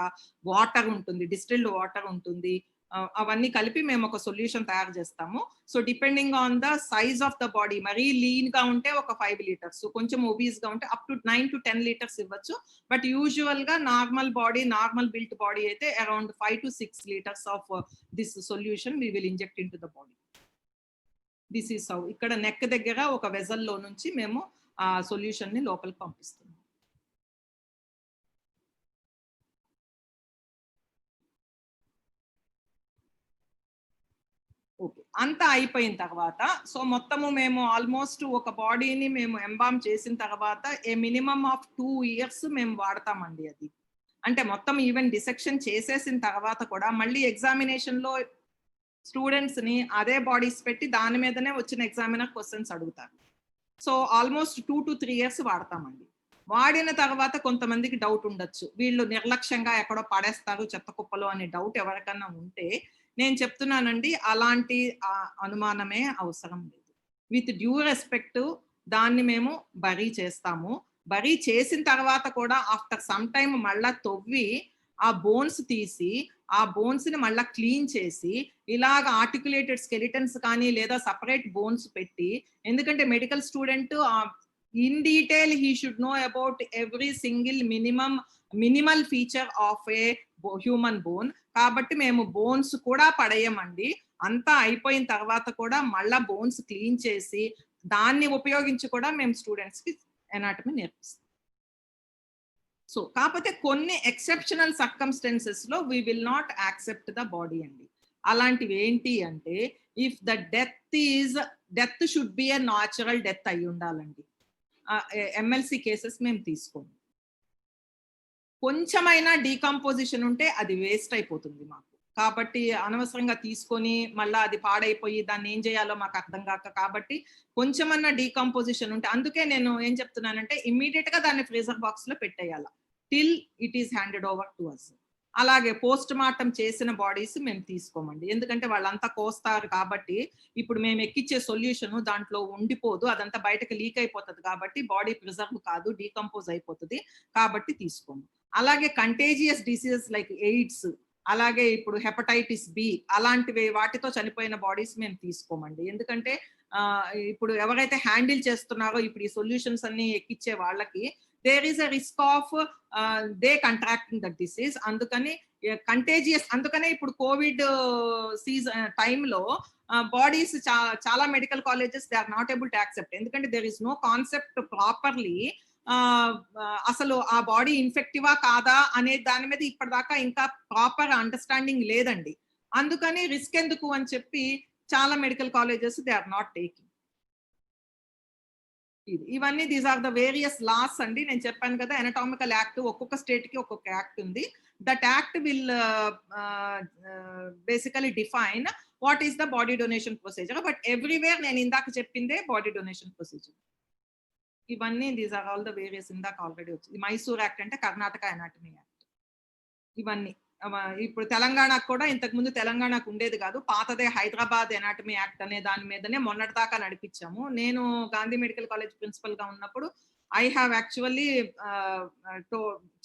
వాటర్ ఉంటుంది, డిస్టిల్డ్ వాటర్ ఉంటుంది, అవన్నీ కలిపి మేము ఒక సొల్యూషన్ తయారు చేస్తాము. So depending on the size of the body, మరీ లీన్ గా ఉంటే ఒక 5 లీటర్స్, కొంచెం ఒబీస్ గా ఉంటే అప్ టు 9 to 10 లీటర్స్ ఇవ్వచ్చు. బట్ యూజువల్ గా normal body, normal built body అయితే around 5 to 6 litres of this solution we will inject into the body. This is how. ఇక్కడ నెక్ దగ్గర ఒక వెజల్ లో నుంచి మేము ఆ సొల్యూషన్ ని లోపలికి పంపిస్తున్నాం. ఓకే, అంతా అయిపోయిన తర్వాత సో మొత్తము మేము ఆల్మోస్ట్ ఒక బాడీని మేము ఎంబామ్ చేసిన తర్వాత ఏ మినిమం ఆఫ్ 2 years మేము వాడతామండి. అది అంటే మొత్తం ఈవెన్ డిసెక్షన్ చేసేసిన తర్వాత కూడా మళ్ళీ ఎగ్జామినేషన్ లో స్టూడెంట్స్ ని అదే బాడీస్ పెట్టి దాని మీదనే వచ్చిన ఎగ్జామినర్ క్వశ్చన్స్ అడుగుతారు. So almost 2 to 3 years వాడతామండి. వాడిన తర్వాత కొంతమందికి డౌట్ ఉండొచ్చు, వీళ్ళు నిర్లక్ష్యంగా ఎక్కడో పడేస్తారు చెత్త కుప్పలో అనే డౌట్ ఎవరికన్నా ఉంటే నేను చెప్తున్నానండి, అలాంటి అనుమానమే అవసరం లేదు. విత్ డ్యూ రెస్పెక్ట్ దాన్ని మేము బరీ చేస్తాము. బరీ చేసిన తర్వాత కూడా ఆఫ్టర్ సమ్ టైమ్ మళ్ళా తవ్వి ఆ బోన్స్ తీసి ఆ బోన్స్ ని మళ్ళా క్లీన్ చేసి ఇలాగ ఆర్టికులేటెడ్ స్కెలిటన్స్ కానీ లేదా సపరేట్ బోన్స్ పెట్టి, ఎందుకంటే medical student in detail he should know about every single minimal feature of a human bone. కాబట్టి మేము బోన్స్ కూడా పడేయమండి. అంతా అయిపోయిన తర్వాత కూడా మళ్ళా బోన్స్ క్లీన్ చేసి దాన్ని ఉపయోగించి కూడా మేము స్టూడెంట్స్ కి ఎనాటమీ నేర్పిస్తాం. సో కాకపోతే కొన్ని ఎక్సెప్షనల్ సర్కమ్స్టెన్సెస్ లో we will not accept the body అండి. అలాంటివి ఏంటి అంటే, if the death should be a natural death అయి ఉండాలండి. ఎమ్మెల్సీ కేసెస్ మేము తీసుకోము. కొంచెమైనా డీకంపోజిషన్ ఉంటే అది వేస్ట్ అయిపోతుంది మాకు. కాబట్టి అనవసరంగా తీసుకొని మళ్ళీ అది పాడైపోయి దాన్ని ఏం చేయాలో మాకు అర్థం కాక, కాబట్టి కొంచెమన్నా డీకంపోజిషన్ ఉంటే, అందుకే నేను ఏం చెప్తున్నానంటే ఇమ్మీడియట్ గా దాన్ని ఫ్రీజర్ బాక్స్ లో పెట్టేయాల till it is handed over to us. అలాగే పోస్ట్ మార్టం చేసిన బాడీస్ మేము తీసుకోమండి, ఎందుకంటే వాళ్ళంతా కోస్తారు కాబట్టి ఇప్పుడు మేము ఎక్కిచ్చే సొల్యూషన్ దాంట్లో ఉండిపోదు, అదంతా బయటకు లీక్ అయిపోతుంది కాబట్టి బాడీ ప్రిజర్వ్ కాదు, డీకంపోజ్ అయిపోతుంది కాబట్టి తీసుకోము. అలాగే కంటేజియస్ డిసీజెస్ లైక్ ఎయిడ్స్, అలాగే ఇప్పుడు హెపటైటిస్ బి అలాంటివి వాటితో చనిపోయిన బాడీస్ మేము తీసుకోమండి. ఎందుకంటే ఇప్పుడు ఎవరైతే హ్యాండిల్ చేస్తున్నారో ఇప్పుడు ఈ సొల్యూషన్స్ అన్ని ఎక్కిచ్చే వాళ్ళకి there is a risk of they contracting that disease. అందుకని కంటేజియస్, అందుకనే ఇప్పుడు కోవిడ్ సీజన్ టైంలో బాడీస్ చాలా medical colleges they are not able to accept, ఎందుకంటే there is no concept properly అసలు ఆ బాడీ ఇన్ఫెక్టివా కాదా అనే దాని మీద ఇప్పటిదాకా ఇంకా ప్రాపర్ అండర్స్టాండింగ్ లేదండి. అందుకని రిస్క్ ఎందుకు అని చెప్పి చాలా medical colleges they are not taking. ఇవన్నీ these are the various laws అండి. నేను చెప్పాను కదా, ఎనటామికల్ యాక్ట్ ఒక్కొక్క స్టేట్ కి ఒక్కొక్క యాక్ట్ ఉంది. That act will basically define what is the body donation procedure. But everywhere నేను ఇందాక చెప్పిందే బాడీ డొనేషన్ ప్రొసీజర్. ఇవన్నీ these are all the various. ఇందాక ఆల్రెడీ వచ్చింది మైసూర్ యాక్ట్ అంటే కర్ణాటక ఎనాటమీ యాక్ట్. ఇవన్నీ ఇప్పుడు తెలంగాణకు కూడా ఇంతకు ముందు తెలంగాణకు ఉండేది కాదు, పాతదే హైదరాబాద్ ఎనాటమీ యాక్ట్ అనే దాని మీదనే మొన్నటి దాకా నడిపించాము. నేను గాంధీ మెడికల్ కాలేజ్ ప్రిన్సిపల్ గా ఉన్నప్పుడు ఐ హ్యావ్ యాక్చువల్లీ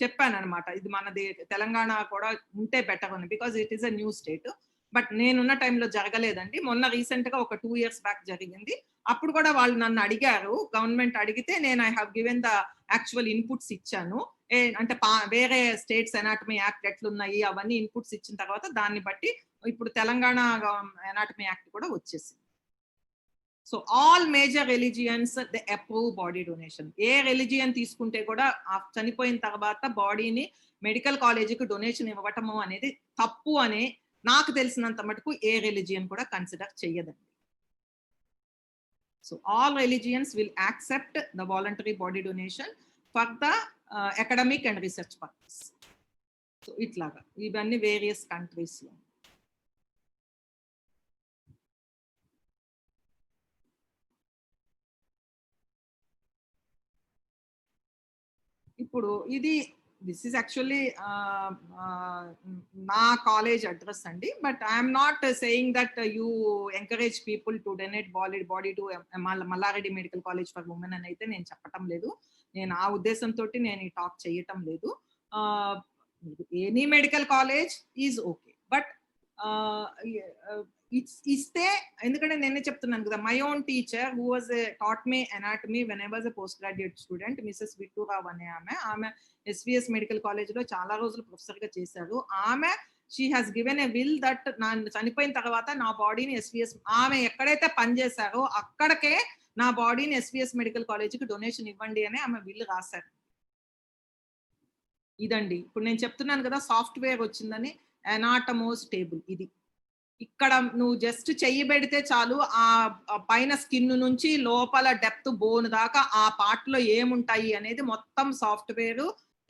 చెప్పాను అనమాట, ఇది మనది తెలంగాణ కూడా ఉంటే బెటర్ అని, because it is a new state. But నేనున్న టైంలో జరగలేదండి. మొన్న రీసెంట్ గా ఒక 2 years బ్యాక్ జరిగింది. అప్పుడు కూడా వాళ్ళు నన్ను అడిగారు, గవర్నమెంట్ అడిగితే నేను I have given the actual inputs ఇచ్చాను. అంటే వేరే స్టేట్స్ ఎనాటమీ యాక్ట్ ఎట్లున్నాయి అవన్నీ ఇన్పుట్స్ ఇచ్చిన తర్వాత దాన్ని బట్టి ఇప్పుడు తెలంగాణ ఎనాటమీ యాక్ట్ కూడా వచ్చేసింది. So all major religions they approve body donation. A religion తీసుకుంటే కూడా చనిపోయిన తర్వాత బాడీని మెడికల్ కాలేజీకి డొనేషన్ ఇవ్వటము అనేది తప్పు అని నాకు తెలిసినంత మటుకు ఏ రిలీజియన్ కూడా కన్సిడర్ చెయ్యదండి. So all religions will accept the voluntary body donation for the academic and research purpose. So ఇట్లాగా ఇవన్నీ వేరియస్ కంట్రీస్లో. ఇప్పుడు ఇది దిస్ ఈస్ యాక్చువల్లీ నా కాలేజ్ అడ్రస్ అండి. But I'm not saying that you encourage people to donate body to Mallareddy medical college for women అని అయితే నేను చెప్పటం లేదు. నేను ఆ ఉద్దేశంతో నేను ఈ టాక్ చేయటం లేదు. Any medical college is okay, but ఇస్తే, ఎందుకంటే నేనే చెప్తున్నాను కదా, my own teacher who was taught me anatomy when I was a post graduate student, Mrs Vitturao అనే ఆమె ఎస్విఎస్ మెడికల్ కాలేజ్ లో చాలా రోజులు ప్రొఫెసర్ గా చేశారు. ఆమె she has given a will that నా చనిపోయిన తర్వాత నా బాడీని ఎస్విఎస్, ఆమె ఎక్కడైతే పనిచేశారో అక్కడికే నా బాడీని ఎస్విఎస్ మెడికల్ కాలేజీకి డొనేషన్ ఇవ్వండి అని ఆమె విల్ రాశారు. ఇదండి ఇప్పుడు నేను చెప్తున్నాను కదా, సాఫ్ట్వేర్ వచ్చిందని, ఎనాటమోస్ టేబుల్ ఇది. ఇక్కడ నువ్వు జస్ట్ చెయ్యి పెడితే చాలు, ఆ పైన స్కిన్ నుంచి లోపల డెప్త్ బోన్ దాకా ఆ పార్ట్ లో ఏముంటాయి అనేది మొత్తం సాఫ్ట్వేర్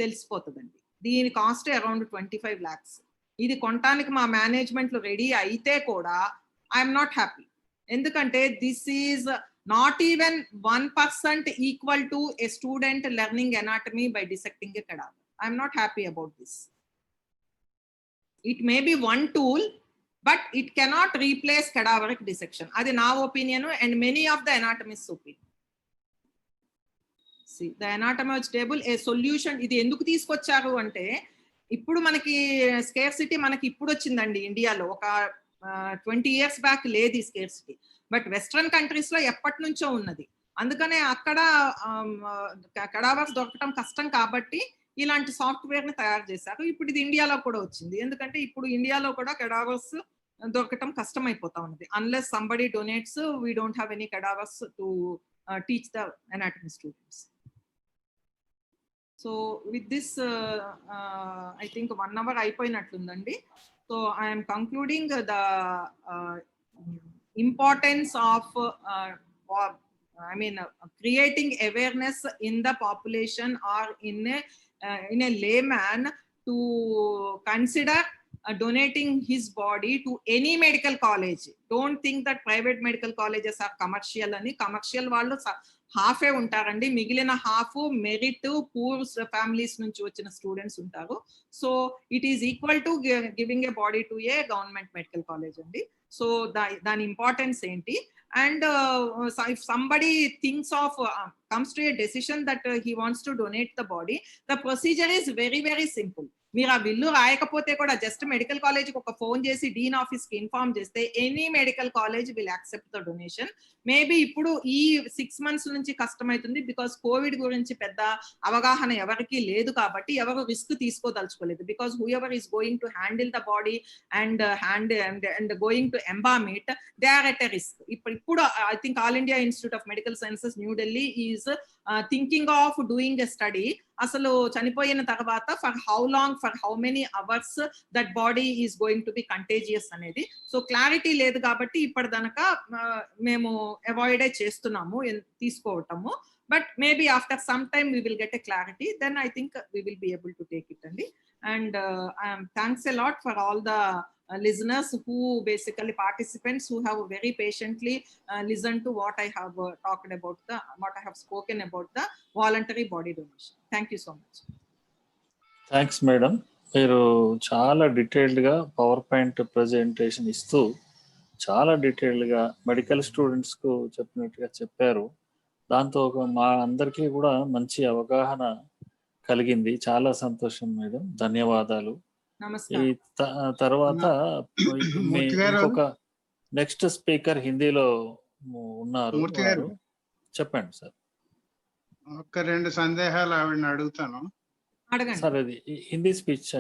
తెలిసిపోతుందండి. దీని కాస్ట్ అరౌండ్ 25 lakhs. ఇది కొనటానికి మా మేనేజ్మెంట్ లో రెడీ అయితే కూడా ఐఎమ్ నాట్ హ్యాపీ. ఎందుకంటే this is not even 1% equal to A student learning anatomy by dissecting a cadaver. I'm not happy about this. It may be one tool, but it cannot replace cadaveric dissection. Adi na opinion and many of the anatomists opinion. See, the anatomist table a solution ఇది ఎందుకు తీసుకొచ్చారు అంటే, ఇప్పుడు మనకి scarcity మనకి ఇప్పుడు వచ్చిందండి ఇండియాలో. ఒక 20 years బ్యాక్ లేదు ఈ స్కేర్సిటీ, బట్ వెస్ట్రన్ కంట్రీస్ లో ఎప్పటి నుంచో ఉన్నది. అందుకనే అక్కడ కడావర్స్ దొరకటం కష్టం కాబట్టి ఇలాంటి సాఫ్ట్వేర్ ని తయారు చేశారు. ఇప్పుడు ఇది ఇండియాలో కూడా వచ్చింది, ఎందుకంటే ఇప్పుడు ఇండియాలో కూడా కడావర్స్ దొరకటం కష్టం అయిపోతా ఉన్నది. Unless somebody donates, we don't have any cadavers to teach the anatomy students. So with this I think 1 hour అయిపోయినట్లుందండి. So I'm concluding the importance of creating awareness in the population or in a layman to consider donating his body to any medical college. Don't think that private medical colleges are commercial ani. Commercial వాళ్ళు హాఫే ఉంటారండి, మిగిలిన half merit poor families నుంచి వచ్చిన students ఉంటారు. So it is equal to giving a body to A government medical college అండి. So దాని importance ఏంటి, and if somebody thinks of comes to a decision that he wants to donate the body, the procedure is very very simple. మీరు ఆ bill రాయకపోతే కూడా just medical కాలేజ్కి ఒక phone చేసి dean office కి ఇన్ఫార్మ్ చేస్తే any medical college will accept the donation. Maybe ఇప్పుడు ఈ 6 months నుంచి కష్టమవుతుంది, బికాస్ కోవిడ్ గురించి పెద్ద అవగాహన ఎవరికి లేదు కాబట్టి ఎవరు రిస్క్ తీసుకోదలుచుకోలేదు. Because whoever is going to handle the body and going to embalm it, they are at a risk. ఇప్పుడు I think All India Institute of Medical Sciences New Delhi is thinking of doing a study. అసలు చనిపోయిన తర్వాత for how long, for how many hours that body is going to be contagious అనేది. So clarity లేదు కాబట్టి ఇప్పటిదనక మేము అవాయిడే చేస్తున్నాము తీసుకోవటము. But maybe after some time we will get a clarity, then I think we will be able to take it అండి. And thanks a lot for all the listeners who basically participants who have very patiently listened to what I have talked about, what I have spoken about the voluntary body donation. Thank you so much. Thanks madam. మీరు చాలా డీటెయిల్డ్గా power point presentation ఇస్తూ చాలా డీటెయిల్డ్గా medical స్టూడెంట్స్కు చెప్పినట్టుగా చెప్పారు. దాంతో మా అందరికీ కూడా మంచి అవగాహన కలిగింది. చాలా సంతోషం మేడం, ధన్యవాదాలు. ఈ నమస్కారం. తర్వాత మూర్తి గారు. ఇంకొక నెక్స్ట్ స్పీకర్ హిందీలో ఉన్నారు మూర్తి గారు. వారు. చెప్పండి సార్. ఒక 2 సందేహాలు ఆవిడని అడుగుతాను. అడగండి, సార్ ఇది హిందీ స్పీచ్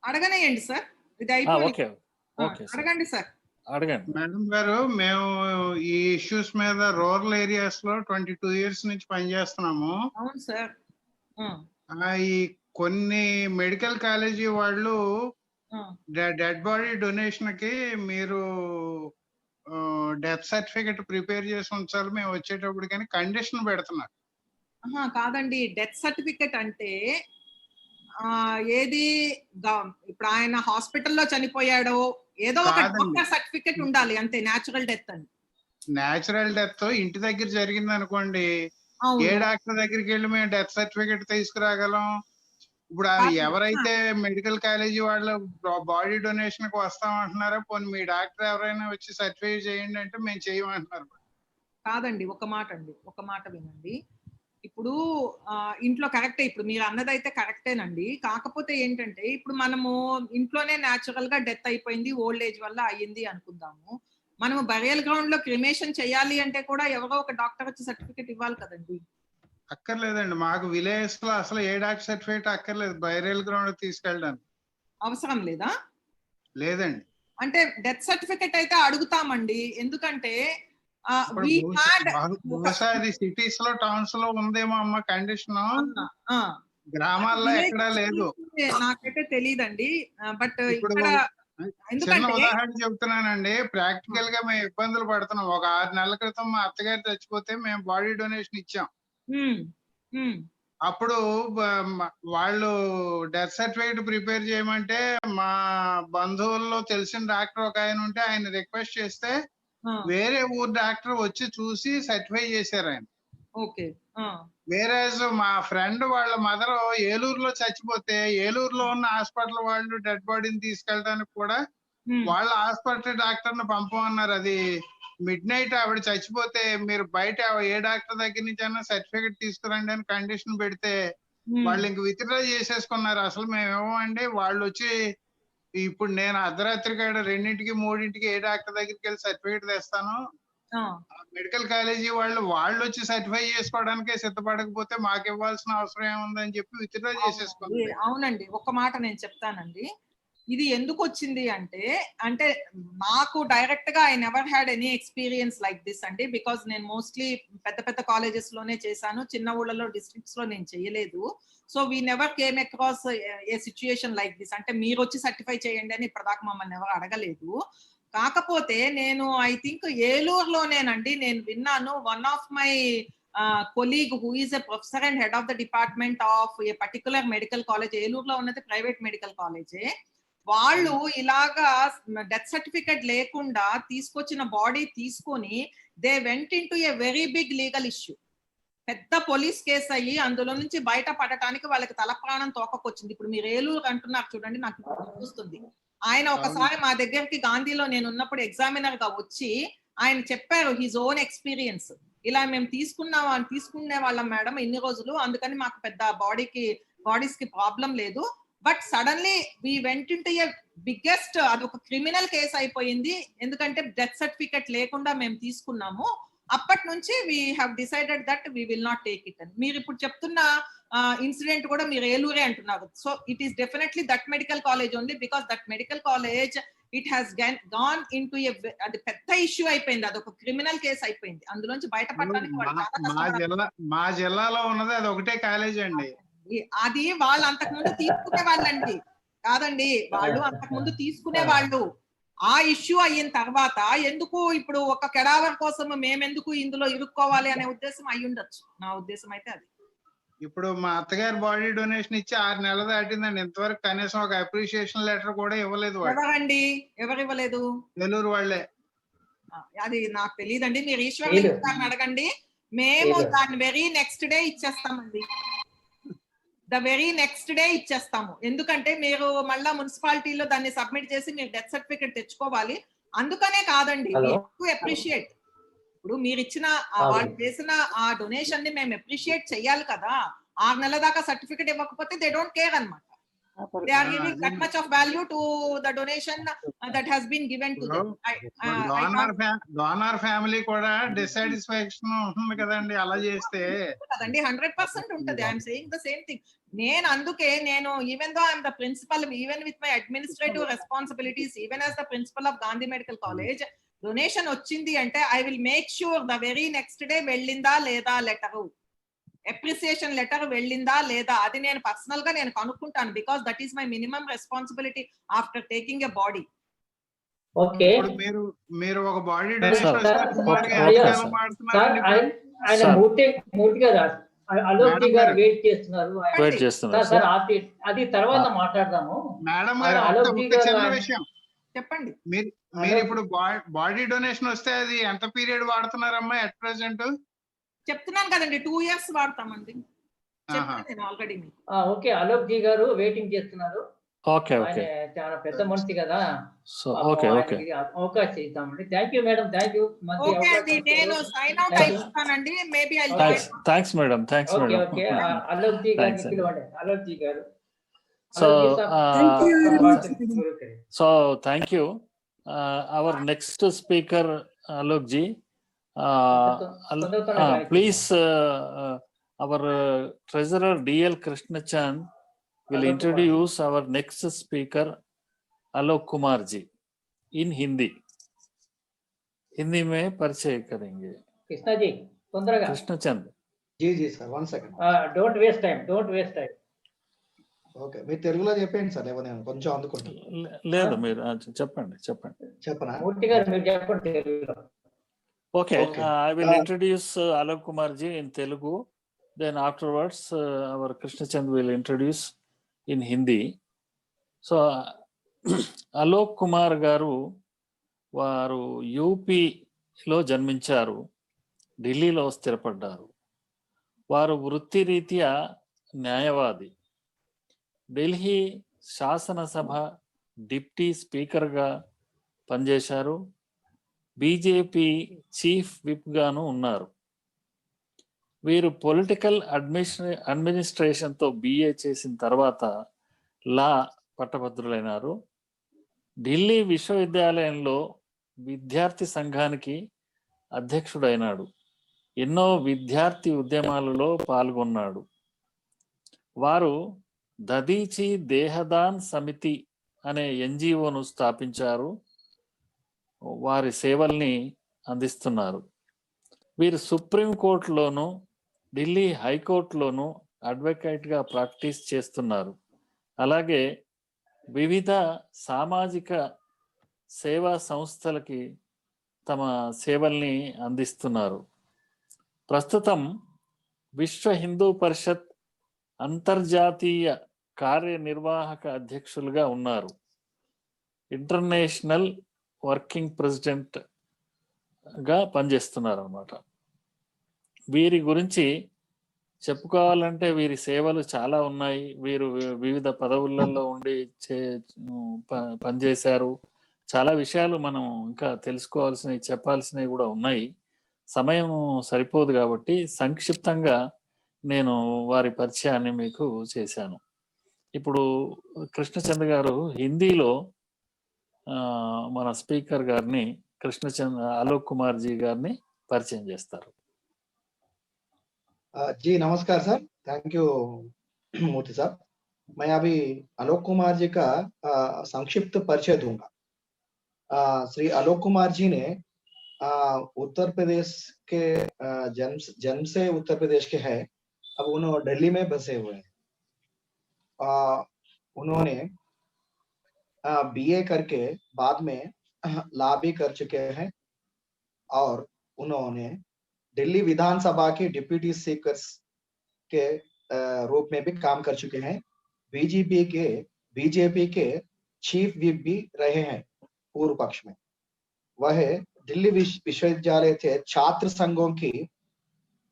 అడగనేయండి సార్. ఇది అయిపోయింది. ఓకే ఓకే సార్, అడగండి సార్. అడగండి. మేడం గారు, మేము ఈ ఇష్యూస్ మీద రూరల్ ఏరియాస్ లో 22 ఇయర్స్ నుంచి పనిచేస్తున్నాము. అవును సార్. ఈ కొన్ని మెడికల్ కాలేజీ వాళ్ళు డెడ్ బాడీ డొనేషన్ కి మీరు డెత్ సర్టిఫికెట్ ప్రిపేర్ చేసి ఉంచాలి మేము వచ్చేటప్పుడు, కానీ కండిషన్ పెడుతున్నారు. కాదండి, డెత్ సర్టిఫికెట్ అంటే ఏది ఇప్పుడు ఆయన హాస్పిటల్లో చనిపోయాడో ఏదో ఒక కాదండి. డాక్టర్ సర్టిఫికెట్ ఉండాలి అంతే. న్యాచురల్ డెత్ అని. న్యాచురల్ డెత్ ఇంటి దగ్గర జరిగింది అనుకోండి, ఏ అవును. డాక్టర్ దగ్గరికి వెళ్ళి మేము డెత్ సర్టిఫికెట్ తీసుకురాగలం? ఇప్పుడు ఎవరైతే మెడికల్ కాలేజీ వాళ్ళు బాడీ డొనేషన్ కి వస్తామంటున్నారో, పోనీ మీ డాక్టర్ ఎవరైనా వచ్చి సర్టిఫై చేయండి అంటే మేము చేయమంటున్నారు. కాదండి, ఒక మాట వినండి. ఇప్పుడు ఇంట్లో కరెక్టే, ఇప్పుడు మీరు అన్నదైతే కరెక్టేనండి. కాకపోతే ఏంటంటే ఇప్పుడు మనము ఇంట్లోనే న్యాచురల్ గా డెత్ అయిపోయింది, ఓల్డ్ ఏజ్ వల్ల అయ్యింది అనుకుందాము. మనము బరియల్ గ్రౌండ్ లో క్రిమేషన్ చేయాలి అంటే కూడా ఎవరో ఒక డాక్టర్ వచ్చి సర్టిఫికెట్ ఇవ్వాలి కదండి. అక్కర్లేదండి, మాకు విలేజ్ లో అసలు ఏ డాక్టర్ సర్టిఫికేట్ అక్కర్లేదు బైరియల్ గ్రౌండ్ తీసుకెళ్ళడానికి. అవసరం లేదా? లేదండి. అంటే డెత్ సర్టిఫికెట్ అయితే అడుగుతామండి. ఎందుకంటే ఇప్పుడు బహుశా ఇది సిటీస్ లో టౌన్స్ లో ఉందేమో అమ్మ కండిషన్, గ్రామాల్లో ఎక్కడా లేదు. నాకైతే తెలియదండి. బట్ ఇప్పుడు ఇక్కడ చిన్న ఎందుకంటే ఉదాహరణ చెప్తున్నానండి, ప్రాక్టికల్ గా మేము ఇబ్బందులు పడుతున్నాం. ఒక 6 నెలల క్రితం మా అత్తగారు చచ్చిపోతే మేము బాడీ డొనేషన్ ఇచ్చాం. అప్పుడు వాళ్ళు డెత్ సర్టిఫికేట్ ప్రిపేర్ చేయమంటే మా బంధువుల్లో తెలిసిన డాక్టర్ ఒక ఆయన ఉంటే ఆయన రిక్వెస్ట్ చేస్తే వేరే ఊరు డాక్టర్ వచ్చి చూసి సర్టిఫై చేశారు ఆయన. ఓకే. వేరే మా ఫ్రెండ్ వాళ్ళ మదర్ ఏలూరులో చచ్చిపోతే ఏలూరులో ఉన్న హాస్పిటల్ వాళ్ళు డెడ్ బాడీని తీసుకెళ్ళడానికి కూడా వాళ్ళ హాస్పిటల్ డాక్టర్ ని పంపమన్నారు. అది మిడ్ నైట్ ఆవిడ చచ్చిపోతే మీరు బయట ఏ డాక్టర్ దగ్గర నుంచి అయినా సర్టిఫికెట్ తీసుకురండి అని కండిషన్ పెడితే వాళ్ళు ఇంక విత్డ్రా చేసేసుకున్నారు. అసలు మేమేమండి, వాళ్ళు వచ్చి ఇప్పుడు నేను అర్ధరాత్రి కాడ 2ంటికి 3ంటికి ఏ డాక్టర్ దగ్గరికి వెళ్ళి సర్టిఫికేట్ తెస్తాను, మెడికల్ కాలేజీ వాళ్ళు వచ్చి సర్టిఫై చేసుకోవడానికే సిద్ధపడకపోతే మాకు ఇవ్వాల్సిన అవసరం ఏముందని చెప్పి విత్డ్రా చేసేసుకున్నారు. అవునండి, ఒక మాట నేను చెప్తానండి. ఇది ఎందుకు వచ్చింది అంటే నాకు డైరెక్ట్ గా I never had any experience like this అండి. బికాస్ నేను మోస్ట్లీ పెద్ద పెద్ద కాలేజెస్ లోనే చేశాను, చిన్న ఊళ్ళలో డిస్ట్రిక్ట్స్ లో నేను చేయలేదు. So we never came across a situation like this. అంటే మీరు వచ్చి సర్టిఫై చేయండి అని ఇప్పటిదాకా మమ్మల్ని ఎవరు అడగలేదు. కాకపోతే నేను ఐ థింక్ ఏలూరులోనేనండి నేను విన్నాను, one of my colleague who is a professor and head of the department of A particular medical college, ఏలూరులో ఉన్నది ప్రైవేట్ మెడికల్ కాలేజే, వాళ్ళు ఇలాగా డెత్ సర్టిఫికెట్ లేకుండా తీసుకొచ్చిన బాడీ తీసుకొని they went into a very big legal issue. పెద్ద police case అయ్యి అందులో నుంచి బయట పడటానికి వాళ్ళకి తల ప్రాణం తోకకొచ్చింది. ఇప్పుడు మీరు ఏలూరు అంటున్నారు చూడండి, నాకు గుర్తొస్తుంది. ఆయన ఒకసారి మా దగ్గరికి గాంధీలో నేను ఉన్నప్పుడు ఎగ్జామినర్ గా వచ్చి ఆయన చెప్పారు హిజ్ ఓన్ ఎక్స్పీరియన్స్. ఇలా మేము తీసుకునే వాళ్ళం మేడం ఇన్ని రోజులు, అందుకని మాకు పెద్ద బాడీస్ కి ప్రాబ్లం లేదు. But suddenly we went into a biggest, అది ఒక క్రిమినల్ కేసు అయిపోయింది. ఎందుకంటే డెత్ సర్టిఫికెట్ లేకుండా మేము తీసుకున్నాము. అప్పటి నుంచి we have decided that we will not take it అని. మీరు ఇప్పుడు చెప్తున్న ఇన్సిడెంట్ కూడా మీరు ఏలూరే అంటున్నారు. So it is definitely that medical college only, because that medical college it has gone in to అది పెద్ద ఇష్యూ అయిపోయింది, అది ఒక క్రిమినల్ కేసు అయిపోయింది. అందులోంచి బయటపడడానికి మా జిల్లాలో ఉన్నది అది ఒకటే కాలేజ్ అండి. అది వాళ్ళు అంతకుముందు తీసుకునే వాళ్ళండి, కాదండి, వాళ్ళు అంతకుముందు తీసుకునే వాళ్ళు. ఆ ఇష్యూ అయిన తర్వాత ఎందుకు ఇప్పుడు ఒక కెడావర్ కోసం మేమెందుకు ఇందులో ఇరుక్కోవాలి అనే ఉద్దేశం అయి ఉండొచ్చు. నా ఉద్దేశం అయితే అది. ఇప్పుడు మా అత్తగారు బాడీ డొనేషన్ ఇచ్చి 6 నెలలు దాటిందండి, ఇంతవరకు కనీసం ఒక అప్రిషియేషన్ లెటర్ కూడా ఇవ్వలేదు. ఎవరండి, ఎవరు ఇవ్వలేదు? ఏలూరు వాళ్ళే. అది నాకు తెలియదండి, మీరు ఈశ్వర్ గారిని అడగండి. మేము దాన్ని వెరీ నెక్స్ట్ డే ఇచ్చేస్తామండి, వెరీ నెక్స్ట్ డే ఇచ్చేస్తాము. ఎందుకంటే మీరు మళ్ళా మున్సిపాలిటీలో దాన్ని సబ్మిట్ చేసి మీరు డెత్ సర్టిఫికెట్ తెచ్చుకోవాలి. అందుకనే కాదండి, అప్రిషియేట్. ఇప్పుడు మీరు ఇచ్చిన వాళ్ళు చేసిన ఆ డొనేషన్ ని మేము అప్రిషియేట్ చెయ్యాలి కదా. 6 నెలల దాకా సర్టిఫికెట్ ఇవ్వకపోతే దే డోంట్ కేర్ అన్నమాట. They are giving that much of value to the donation that has been given to them. Donor family కూడా డిసాటిస్ఫాక్షన్ ఉంటుంది కదండి అలా చేస్తే. కదండి 100% ఉంటుంది. I'm saying the same thing. నేను అందుకే నేను even though I'm the principal, even with my administrative responsibilities, even as the principal of Gandhi medical college, donation వచ్చింది అంటే I will make sure the very next day వెళ్ళిందా లేదా letter, appreciation letter వెళ్ళిందా లేదా, అది నేను పర్సనల్ గా నేను కనుక్కుంటాను. Because that is my minimum responsibility after taking a body. Okay, మీరు ఒక బాడీ ఆయన మూర్తిగా అలోక్ గారు వెయిట్ చేస్తున్నారు సార్. అది తర్వాత మాట్లాడదాము. మేడం చిన్న విషయం చెప్పండి. మీరు ఇప్పుడు బాడీ డొనేషన్ వస్తే అది ఎంత పీరియడ్ వాడుతున్నారమ్మా ఎట్ ప్రెసెంట్? చెప్తున్నాను కదండి 2 years వాడతామండి. చెప్పాను ఆల్రెడీ మీకు. ఓకే, అలోక్ జీ గారు వెయిటింగ్ చేస్తున్నారు. ఓకే ఓకే, చాలా పెద్ద మనిషి కదా. సో ఓకే ఓకే, అవకాశం ఇద్దామండి. Thank you madam, thank you. ఓకే అండి, నేను సైన్ అవుట్ అయిపోతానండి. Maybe I thanks madam, thanks madam. Okay, Alok ji గారిని పిలవండి. అలోక్ జీ గారు. So thank you. Our next speaker Alok ji, please our treasurer DL Krishnachand will introduce our next speaker Alok Kumar ji in Hindi. Hindi में परिचय करेंगे. कृष्णा जी तोंदरगा. Krishnachand ji ji sir, 1 second. Don't waste time. Okay, మీరు తెలుగులో చెప్పండి సార్, లేకపోతే నేను కొంచెం అందుకుంటాను. లేదు మీరు చెప్పండి. చెప్పనా? మూర్తి గారు మీరు చెప్పండి తెలుగులో. Okay, I will introduce Alok Kumar ji in Telugu. Then afterwards, our Krishnachand will introduce in Hindi. So, Alok Kumar garu వారు యూపీలో జన్మించారు, ఢిల్లీలో స్థిరపడ్డారు. వారు వృత్తిరీత్యా న్యాయవాది. ఢిల్లీ శాసనసభ డిప్టీ స్పీకర్గా పనిచేశారు. బీజేపీ చీఫ్ విప్ గాను ఉన్నారు. వీరు పొలిటికల్ అడ్మినిస్ట్రేషన్తో BA చేసిన తర్వాత లా పట్టభద్రులైనారు. ఢిల్లీ విశ్వవిద్యాలయంలో విద్యార్థి సంఘానికి అధ్యక్షుడైనాడు. ఎన్నో విద్యార్థి ఉద్యమాలలో పాల్గొన్నాడు. వారు దదీచి దేహదాన్ సమితి అనే NGOను స్థాపించారు. వారి సేవల్ని అందిస్తున్నారు. వీరు సుప్రీంకోర్టులోను ఢిల్లీ హైకోర్టులోను అడ్వకేట్గా ప్రాక్టీస్ చేస్తున్నారు. అలాగే వివిధ సామాజిక సేవా సంస్థలకి తమ సేవల్ని అందిస్తున్నారు. ప్రస్తుతం విశ్వ హిందూ పరిషత్ అంతర్జాతీయ కార్యనిర్వాహక అధ్యక్షులుగా ఉన్నారు. ఇంటర్నేషనల్ వర్కింగ్ ప్రెసిడెంట్ గా పనిచేస్తున్నారు అన్నమాట. వీరి గురించి చెప్పుకోవాలంటే వీరి సేవలు చాలా ఉన్నాయి. వీరు వివిధ పదవులలో ఉండి పనిచేశారు. చాలా విషయాలు మనం ఇంకా తెలుసుకోవాల్సినవి, చెప్పాల్సినవి కూడా ఉన్నాయి. సమయం సరిపోదు కాబట్టి సంక్షిప్తంగా నేను వారి పరిచయాన్ని మీకు చేశాను. ఇప్పుడు కృష్ణచంద్ గారు హిందీలో మన స్పీకర్ గారిని అలోక్ కుమార్ జీ గారిని పరిచయం చేస్తారు. जी नमस्कार सर, थैंक यू मूर्ति साहब. मैं अभी आलोक कुमार जी का संक्षिप्त परिचय दूंगा. श्री आलोक कुमार जी ने उत्तर प्रदेश के जन्म से उत्तर प्रदेश के हैं. अब उन्होंने दिल्ली में बसे हुए हैं. उन्होंने BA करके बाद में लॉ भी कर चुके हैं और उन्होंने दिल्ली विधानसभा के डिप्टी स्पीकर के रूप में भी काम कर चुके हैं. बीजेपी के चीफ विप भी रहे हैं पूर्व पक्ष में. वह दिल्ली विश्वविद्यालय थे छात्र संघों की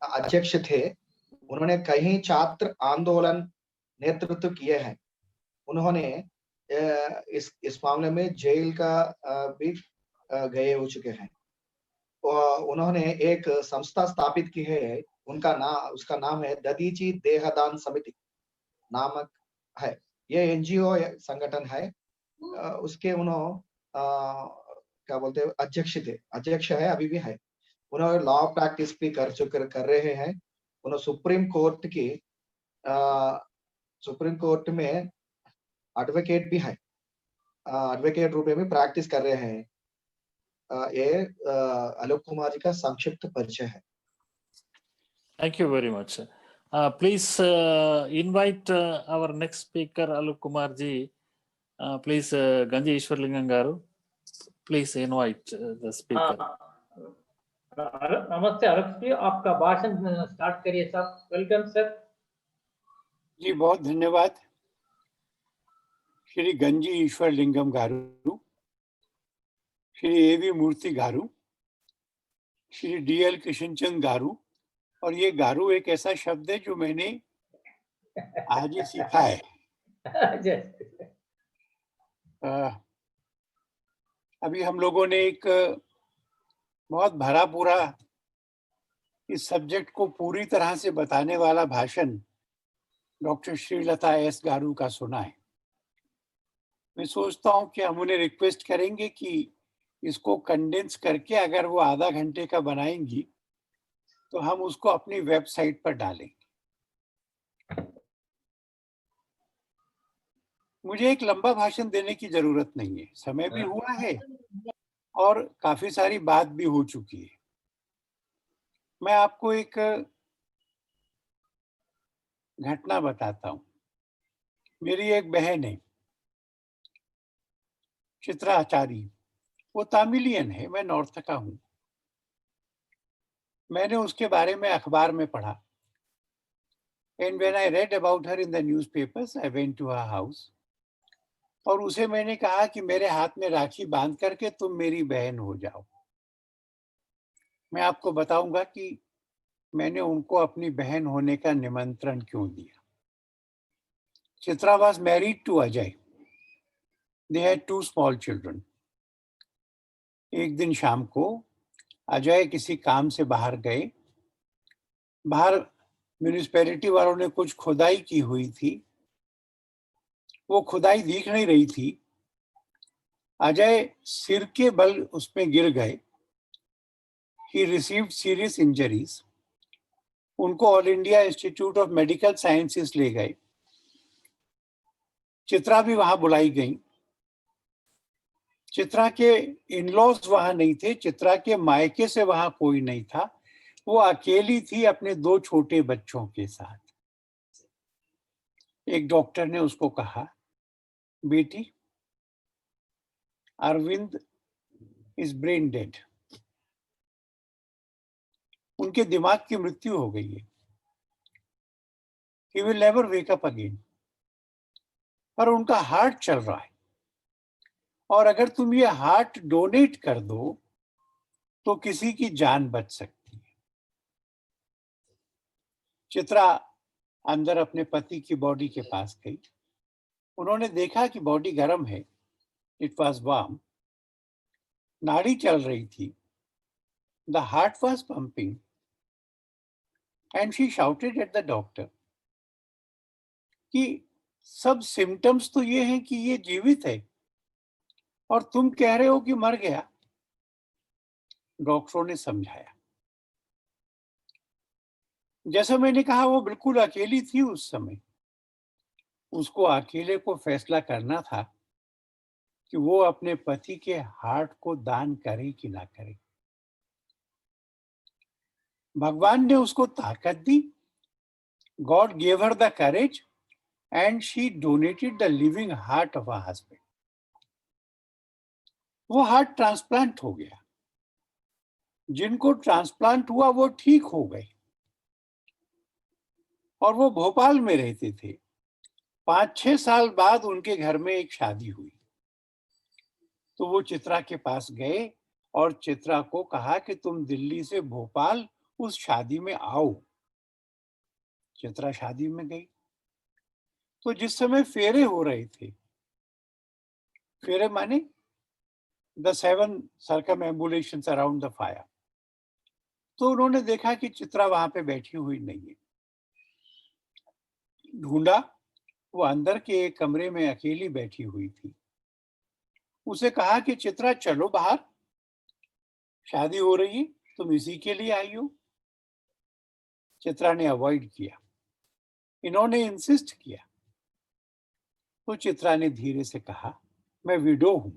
अध्यक्ष थे. उन्होंने कई छात्र आंदोलन नेतृत्व किए हैं. उन्होंने इस मामले में जेल का भी गए हो चुके हैं. उन्होंने एक संस्था स्थापित की है. उसका नाम है ददीची देहदान समिति नामक है. ये एनजीओ संगठन है। उसके क्या बोलते हैं अध्यक्ष है, अभी भी है। उन्होंने लॉ प्रैक्टिस भी कर रहे हैं। उन्होंने सुप्रीम कोर्ट में एडवोकेट भी है, एडवोकेट रूप में भी प्रैक्टिस कर रहे हैं। ये आलोक कुमार जी का संक्षिप्त परिचय है। Thank you very much. Please invite our next speaker, Alok Kumar ji. Please, Ganji Ishwarlingam garu. Please invite the speaker. नमस्ते अरब जी, आपका भाषण स्टार्ट करिए सर। Welcome sir. जी बहुत धन्यवाद श्री गंजी ईश्वर लिंगम गारू, श्री एवी मूर्ति गारू, श्री डीएल कृष्णचंद गारू। और ये गारू एक ऐसा शब्द है जो मैंने आज ही सीखा है। अभी हम लोगों ने एक बहुत भरा पूरा इस सब्जेक्ट को पूरी तरह से बताने वाला भाषण डॉक्टर श्रीलता एस गारू का सुना है। मैं सोचता हूं कि हम उन्हें रिक्वेस्ट करेंगे कि इसको कंडेंस करके अगर वो आधा घंटे का बनाएंगी तो हम उसको अपनी वेबसाइट पर डालेंगे। मुझे एक लंबा भाषण देने की जरूरत नहीं है, समय भी हुआ है और काफी सारी बात भी हो चुकी है। मैं आपको एक घटना बताता हूं। मेरी एक बहन है चित्रा आचार्य, वो तामिलियन है, मैं नॉर्थ का हूं। मैंने उसके बारे में अखबार में पढ़ा। And when I read about her in the newspapers, I went to her house. और उसे मैंने कहा कि मेरे हाथ में राखी बांध करके तुम मेरी बहन हो जाओ। मैं आपको बताऊंगा कि मैंने उनको अपनी बहन होने का निमंत्रण क्यों दिया। Chitra was married to Ajay. They had 2 small children. एक दिन शाम को अजय किसी काम से बाहर गए। बाहर म्यूनिसिपैलिटी वालों ने कुछ खुदाई की हुई थी। वो खुदाई दिख नहीं रही थी। अजय सिर के बल उसमें गिर गए। He received serious injuries. उनको all India institute of medical sciences ले गए। चित्रा भी वहां बुलाई गई। चित्रा के इन-लॉज वहां नहीं थे, चित्रा के मायके से वहां कोई नहीं था। वो अकेली थी अपने 2 छोटे बच्चों के साथ। एक डॉक्टर ने उसको कहा, बेटी अरविंद इज ब्रेन डेड, उनके दिमाग की मृत्यु हो गई है, he will never wake up again. पर उनका हार्ट चल रहा है और अगर तुम ये हार्ट डोनेट कर दो तो किसी की जान बच सकती है। चित्रा अंदर अपने पति की बॉडी के पास गई। उन्होंने देखा कि बॉडी गर्म है, इट वाज वार्म, नाड़ी चल रही थी, the heart was pumping and she shouted at the doctor कि सब सिम्टम्स तो ये हैं कि ये जीवित है और तुम कह रहे हो कि मर गया। डॉक्टरों ने समझाया। जैसा मैंने कहा, वो बिल्कुल अकेली थी उस समय। उसको अकेले को फैसला करना था कि वो अपने पति के हार्ट को दान करे कि ना करे। भगवान ने उसको ताकत दी। God gave her the courage and she donated the living heart of her husband. वो हार्ट ट्रांसप्लांट हो गया। जिनको ट्रांसप्लांट हुआ वो ठीक हो गए और वो भोपाल में रहते थे। 5-6 साल बाद उनके घर में एक शादी हुई तो वो चित्रा के पास गए और चित्रा को कहा कि तुम दिल्ली से भोपाल उस शादी में आओ। चित्रा शादी में गई तो जिस समय फेरे हो रहे थे, फेरे माने the 7 circumambulations around the fire, तो उन्होंने देखा कि चित्रा वहां पे बैठी हुई नहीं है। ढूंढा, वो अंदर के एक कमरे में अकेली बैठी हुई थी। उसे कहा कि चित्रा चलो बाहर, शादी हो रही है, तुम इसी के लिए आई हो। चित्रा ने अवॉइड किया। इन्होंने इंसिस्ट किया तो चित्रा ने धीरे से कहा, मैं विडो हूं।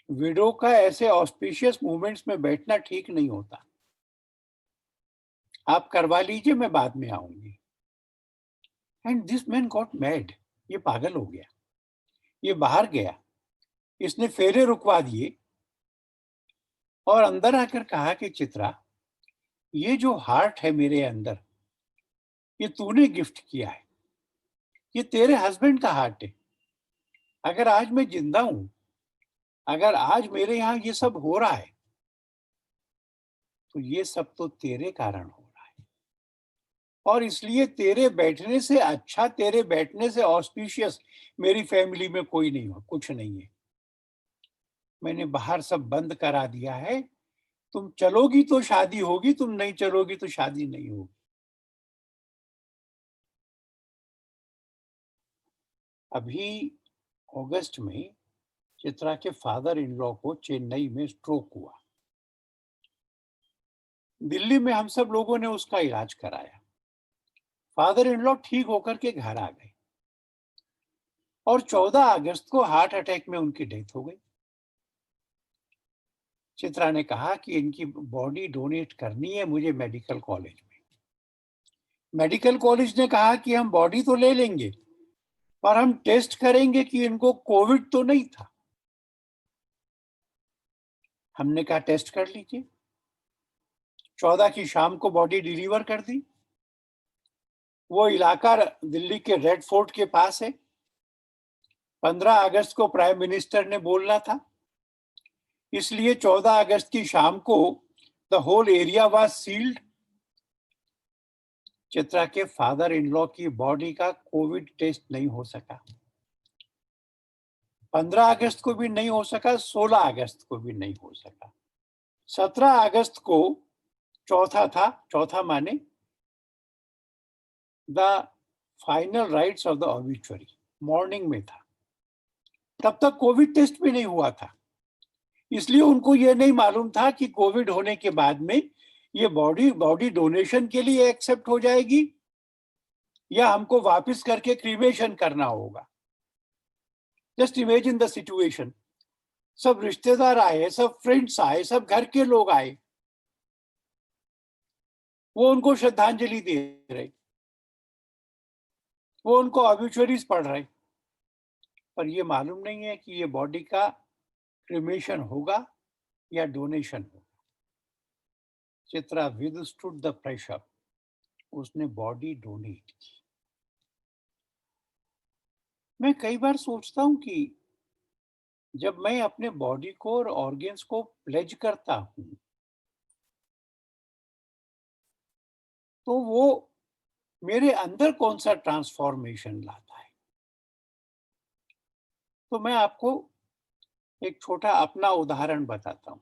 विडो का ऐसे ऑस्पिशियस मूवमेंट्स में बैठना ठीक नहीं होता। आप करवा लीजिए, मैं बाद में आऊंगी। And this man got mad. ये पागल हो गया। ये बाहर गया, इसने फेरे रुकवा दिए और अंदर आकर कहा कि चित्रा, ये जो हार्ट है मेरे अंदर, ये तूने गिफ्ट किया है। ये तेरे हस्बैंड का हार्ट है। अगर आज मैं जिंदा हूं, अगर आज मेरे यहां ये सब हो रहा है, तो ये सब तो तेरे कारण हो रहा है। और इसलिए तेरे बैठने से अच्छा, तेरे बैठने से ऑस्पिशियस मेरी फैमिली में कोई नहीं हो, कुछ नहीं है। मैंने बाहर सब बंद करा दिया है। तुम चलोगी तो शादी होगी, तुम नहीं चलोगी तो शादी नहीं होगी। अभी अगस्त में चित्रा के फादर इन लॉ को चेन्नई में स्ट्रोक हुआ। दिल्ली में हम सब लोगों ने उसका इलाज कराया। फादर इन लॉ ठीक होकर के घर आ गए और 14 अगस्त को हार्ट अटैक में उनकी डेथ हो गई। चित्रा ने कहा कि इनकी बॉडी डोनेट करनी है मुझे मेडिकल कॉलेज में। मेडिकल कॉलेज ने कहा कि हम बॉडी तो ले लेंगे, पर हम टेस्ट करेंगे कि इनको कोविड तो नहीं था। हमने कहा टेस्ट कर लीजिए। 14 की शाम को बॉडी डिलीवर कर दी। वो इलाका दिल्ली के रेड फोर्ट के पास है। 15 अगस्त को प्राइम मिनिस्टर ने बोलना था, इसलिए 14 अगस्त की शाम को the whole area was sealed. Chitra के फादर इन लॉ की बॉडी का कोविड टेस्ट नहीं हो सका। 15 अगस्त को भी नहीं हो सका, 16 अगस्त को भी नहीं हो सका। 17 अगस्त को चौथा था, चौथा माने the final rites of the obituary morning में था। तब तक कोविड टेस्ट भी नहीं हुआ था, इसलिए उनको ये नहीं मालूम था कि कोविड होने के बाद में ये बॉडी डोनेशन के लिए एक्सेप्ट हो जाएगी या हमको वापस करके क्रीमेशन करना होगा। Just imagine the situation. सब रिश्तेदार आए, सब फ्रेंड्स आए, सब घर के लोग आए, वो उनको श्रद्धांजलि दे रहे, वो उनको ऑब्ituaries पढ़ रहे, पर ये मालूम नहीं है कि ये बॉडी का क्रीमेशन होगा या डोनेशन होगा। Chitra withstood the pressure. उसने बॉडी डोनेट की। मैं कई बार सोचता हूं कि जब मैं अपने बॉडी को और ऑर्गन्स को प्लेज करता हूं, तो वो मेरे अंदर कौन सा ट्रांसफॉर्मेशन लाता है। तो मैं आपको एक छोटा अपना उदाहरण बताता हूं।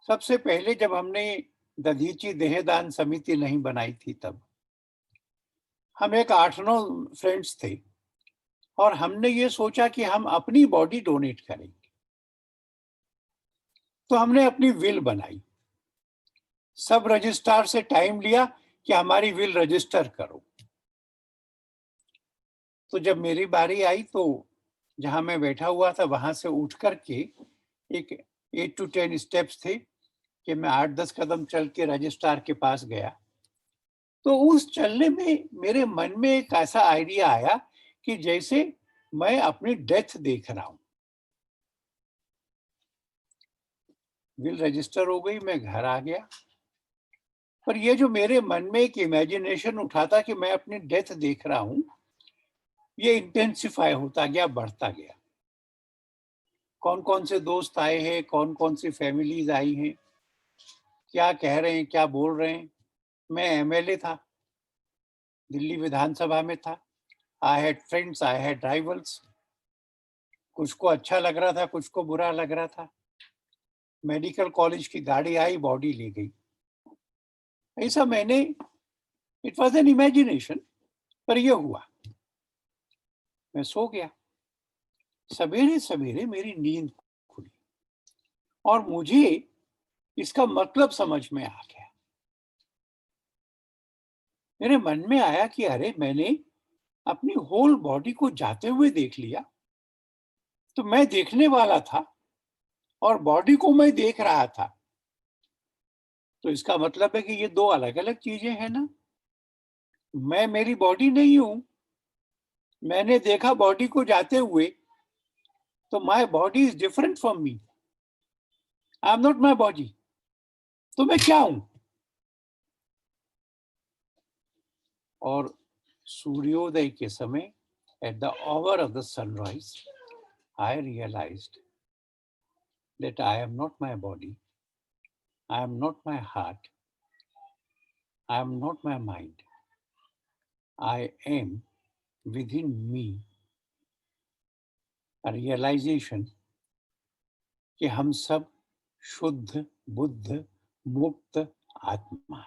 सबसे पहले जब हमने दधीची देहदान समिति नहीं बनाई थी, तब हम एक 8-9 फ्रेंड्स थे और हमने ये सोचा कि हम अपनी बॉडी डोनेट करेंगे। तो हमने अपनी विल बनाई। सब रजिस्ट्रार से टाइम लिया कि हमारी विल रजिस्टर करो। तो जब मेरी बारी आई तो जहां मैं बैठा हुआ था वहां से उठ करके एक 8 to 10 स्टेप्स थे कि मैं 8-10 कदम चल के रजिस्ट्रार के पास गया। तो उस चलने में मेरे मन में एक ऐसा आइडिया आया कि जैसे मैं अपनी डेथ देख रहा हूं। विल रजिस्टर हो गई, मैं घर आ गया, पर ये जो मेरे मन में एक इमेजिनेशन उठा था कि मैं अपनी डेथ देख रहा हूं, ये इंटेंसिफाई होता गया, बढ़ता गया। कौन कौन से दोस्त आए हैं, कौन कौन सी फैमिलीज आई हैं, क्या कह रहे हैं, क्या बोल रहे हैं। मैं एमएलए था, दिल्ली विधानसभा में था। I had friends, I had rivals. कुछ को अच्छा लग रहा था, कुछ को बुरा लग रहा था। मेडिकल कॉलेज की गाड़ी आई, बॉडी ले गई। ऐसा मैंने, इट वॉज एन इमेजिनेशन, पर यह हुआ, मैं सो गया। सवेरे सवेरे मेरी नींद खुली और मुझे इसका मतलब समझ में आ गया। मेरे मन में आया कि अरे मैंने अपनी होल बॉडी को जाते हुए देख लिया, तो मैं देखने वाला था और बॉडी को मैं देख रहा था, तो इसका मतलब है कि ये दो अलग अलग चीजें हैं ना। मैं मेरी बॉडी नहीं हूं, मैंने देखा बॉडी को जाते हुए, तो my body is different from me, I am not my body. तो मैं क्या हूं? और सूर्योदय के समय, at the hour of the sunrise, I realised that I am not my body, I am not my heart, I am not my mind. I am within me a realization कि हम सब शुद्ध बुद्ध मुक्त आत्मा।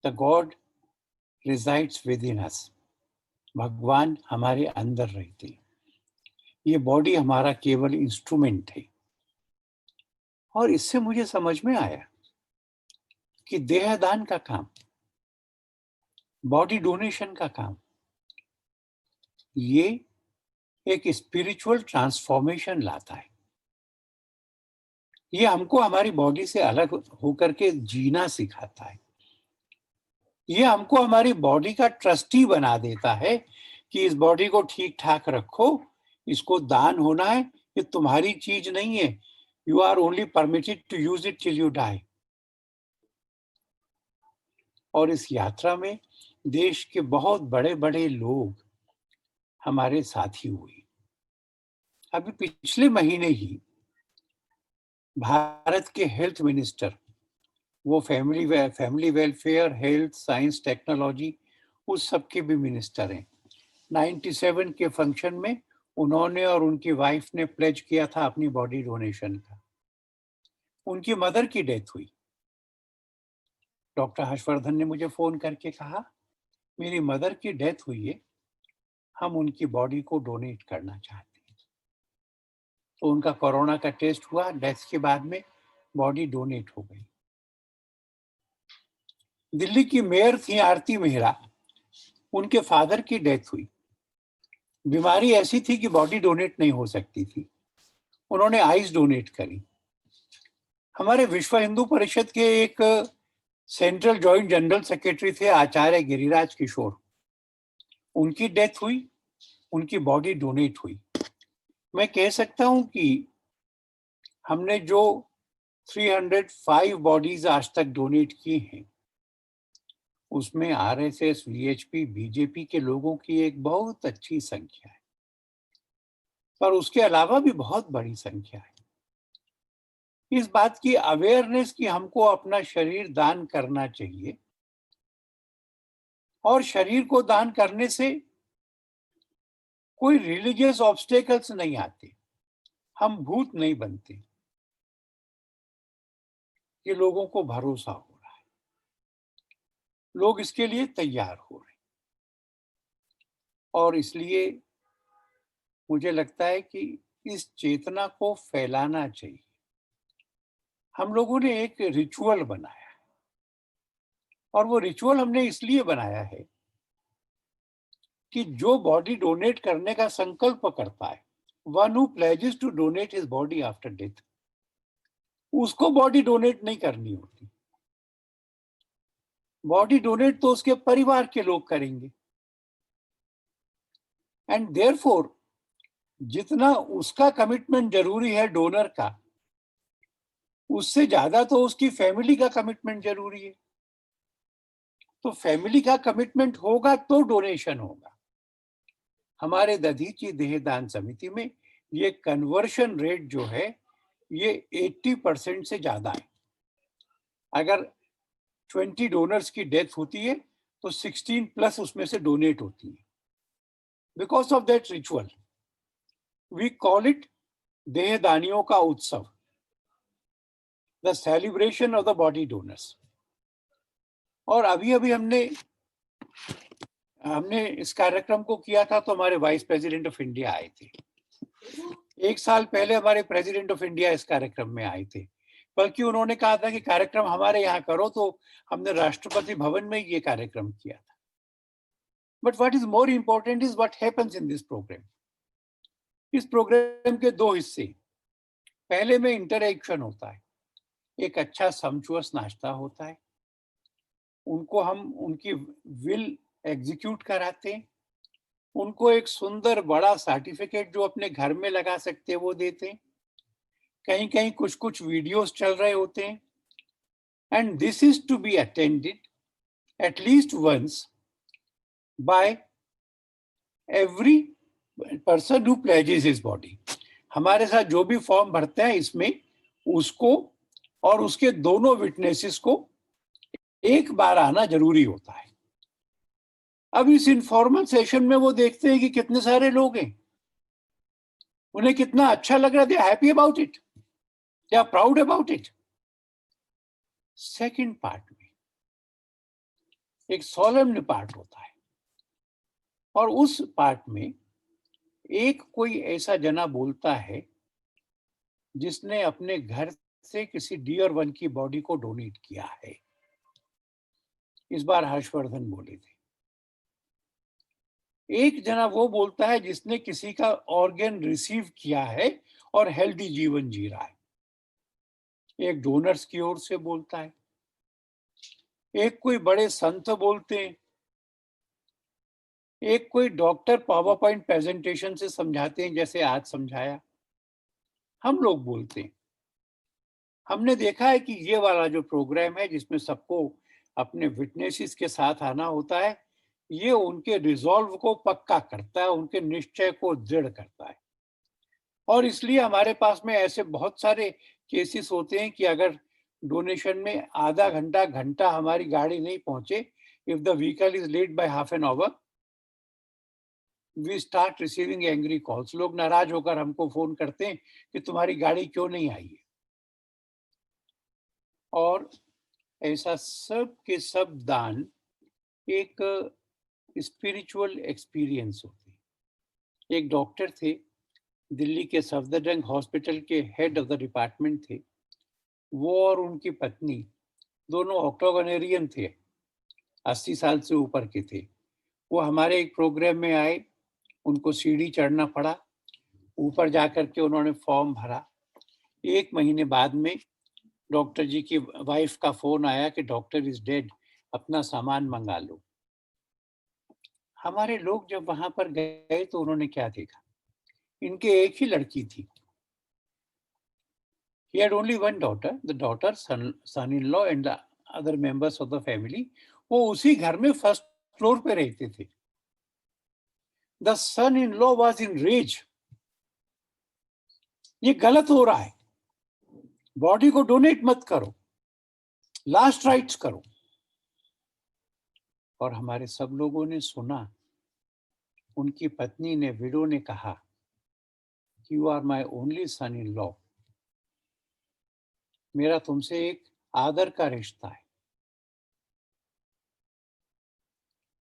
The God resides within us. भगवान हमारे अंदर रहते हैं। ये बॉडी हमारा केवल इंस्ट्रूमेंट है। और इससे मुझे समझ में आया कि देहदान का काम, बॉडी डोनेशन का काम, ये एक स्पिरिचुअल ट्रांसफॉर्मेशन लाता है। ये हमको हमारी बॉडी से अलग होकर के जीना सिखाता है। ये हमको हमारी बॉडी का ट्रस्टी बना देता है कि इस बॉडी को ठीक ठाक रखो, इसको दान होना है, ये तुम्हारी चीज नहीं है। You are only permitted to use it till you die. और इस यात्रा में देश के बहुत बड़े बड़े लोग हमारे साथी हुए। अभी पिछले महीने ही भारत के हेल्थ मिनिस्टर, वो family welfare, health, science, technology, उस सब के भी मिनिस्टर हैं। 97 के फंक्शन में उन्होंने और उनकी वाइफ ने प्लेज किया था अपनी बॉडी डोनेशन का। उनकी मदर की डेथ हुई। डॉक्टर हर्षवर्धन ने मुझे फोन करके कहा, मेरी मदर की डेथ हुई है, हम उनकी बॉडी को डोनेट करना चाहते हैं। तो उनका कोरोना का टेस्ट हुआ, डेथ के बाद में बॉडी डोनेट हो गई। दिल्ली की मेयर थी आरती मेहरा, उनके फादर की डेथ हुई। बीमारी ऐसी थी कि बॉडी डोनेट नहीं हो सकती थी, उन्होंने आइस डोनेट करी। हमारे विश्व हिंदू परिषद के एक सेंट्रल जॉइंट जनरल सेक्रेटरी थे आचार्य गिरिराज किशोर, उनकी डेथ हुई, उनकी बॉडी डोनेट हुई। मैं कह सकता हूं कि हमने जो 305 बॉडीज आज तक डोनेट की हैं, उसमें आरएसएस, वीएचपी, बीजेपी के लोगों की एक बहुत अच्छी संख्या है, पर उसके अलावा भी बहुत बड़ी संख्या है। इस बात की अवेयरनेस कि हमको अपना शरीर दान करना चाहिए, और शरीर को दान करने से कोई रिलीजियस ऑब्स्टेकल्स नहीं आते, हम भूत नहीं बनते, ये लोगों को भरोसा हो रहा है, लोग इसके लिए तैयार हो रहे हैं। और इसलिए मुझे लगता है कि इस चेतना को फैलाना चाहिए। हम लोगों ने एक रिचुअल बनाया है, और वो रिचुअल हमने इसलिए बनाया है कि जो बॉडी डोनेट करने का संकल्प करता है, one who pledges to donate his body after death, उसको बॉडी डोनेट नहीं करनी होती। बॉडी डोनेट तो उसके परिवार के लोग करेंगे, एंड देयरफॉर जितना उसका कमिटमेंट जरूरी है डोनर का, उससे ज्यादा तो उसकी फैमिली का कमिटमेंट जरूरी है। तो फैमिली का कमिटमेंट होगा तो डोनेशन होगा। हमारे दधीची देहदान समिति में ये कन्वर्शन रेट जो है ये 80% से ज्यादा है। अगर 20 डोनर्स की डेथ होती है तो 16 प्लस उसमें से डोनेट होती है। Because of that ritual we call it देहदानियों का उत्सव, the celebration of the body donors. और अभी अभी हमने हमने इस कार्यक्रम को किया था तो हमारे वाइस प्रेसिडेंट ऑफ इंडिया आए थे। 1 साल पहले हमारे प्रेसिडेंट ऑफ इंडिया इस कार्यक्रम में आए थे, बल्कि उन्होंने कहा था कि कार्यक्रम हमारे यहाँ करो, तो हमने राष्ट्रपति भवन में ये कार्यक्रम किया था। But what is more important is what happens in this programme. इस प्रोग्राम के 2 हिस्से, पहले में इंटरएक्शन होता है, एक अच्छा सम्चुअस नाश्ता होता है, उनको हम उनकी विल एग्जीक्यूट कराते हैं, उनको एक सुंदर बड़ा सर्टिफिकेट जो अपने घर में लगा सकते हैं वो देते हैं, कहीं कहीं कुछ कुछ वीडियोस चल रहे होते हैं, and this is to be attended at least once by every person who pledges his body. हमारे साथ जो भी फॉर्म भरते हैं इसमें उसको और उसके दोनों विटनेसेस को एक बार आना जरूरी होता है। अब इस इनफॉर्मल सेशन में वो देखते हैं कि कितने सारे लोग हैं, उन्हें कितना अच्छा लग रहा है, they are happy about it, they are proud about it. Second part में एक सोलेम्न पार्ट होता है, और उस पार्ट में एक कोई ऐसा जना बोलता है जिसने अपने घर से किसी डियर वन की बॉडी को डोनेट किया है। इस बार हर्षवर्धन बोले थे। एक जना वो बोलता है जिसने किसी का ऑर्गन रिसीव किया है और हेल्दी जीवन जी रहा है, एक डोनर्स की ओर से बोलता है, एक कोई बड़े संत बोलते हैं, एक कोई डॉक्टर पावर पॉइंट प्रेजेंटेशन से समझाते हैं जैसे आज समझाया, हम लोग बोलते हैं। हमने देखा है कि ये वाला जो प्रोग्राम है जिसमें सबको अपने विटनेसेस के साथ आना होता है, ये उनके रिजॉल्व को पक्का करता है, उनके निश्चय को दृढ़ करता है। और इसलिए हमारे पास में ऐसे बहुत सारे केसेस होते हैं कि अगर डोनेशन में आधा घंटा घंटा हमारी गाड़ी नहीं पहुंचे, if the vehicle is late by half an hour, we start receiving angry calls. लोग नाराज होकर हमको फोन करते हैं कि तुम्हारी गाड़ी क्यों नहीं आई है। और ऐसा सब के सब दान एक स्पिरिचुअल एक्सपीरियंस होती है। एक डॉक्टर थे, दिल्ली के सफदरजंग हॉस्पिटल के हेड ऑफ द डिपार्टमेंट थे, वो और उनकी पत्नी दोनों ऑक्टोगोनेरियन थे, 80 साल से ऊपर के थे। वो हमारे एक प्रोग्राम में आए, उनको सीढ़ी चढ़ना पड़ा, ऊपर जाकर के उन्होंने फॉर्म भरा। 1 महीने बाद में डॉक्टर जी की वाइफ का फोन आया कि डॉक्टर इज डेड, अपना सामान मंगा लो। हमारे लोग जब वहां पर गए तो उन्होंने क्या देखा, इनके एक ही लड़की थी। He had only one daughter, the daughter, son-in-law and the other members of the family. वो उसी घर में फर्स्ट फ्लोर पे रहते थे। The son-in-law was in rage. ये गलत हो रहा है, बॉडी को डोनेट मत करो, लास्ट राइट्स करो। और हमारे सब लोगों ने सुना। उनकी पत्नी ने, विडो ने कहा, you are my only son in law, मेरा तुमसे एक आदर का रिश्ता है।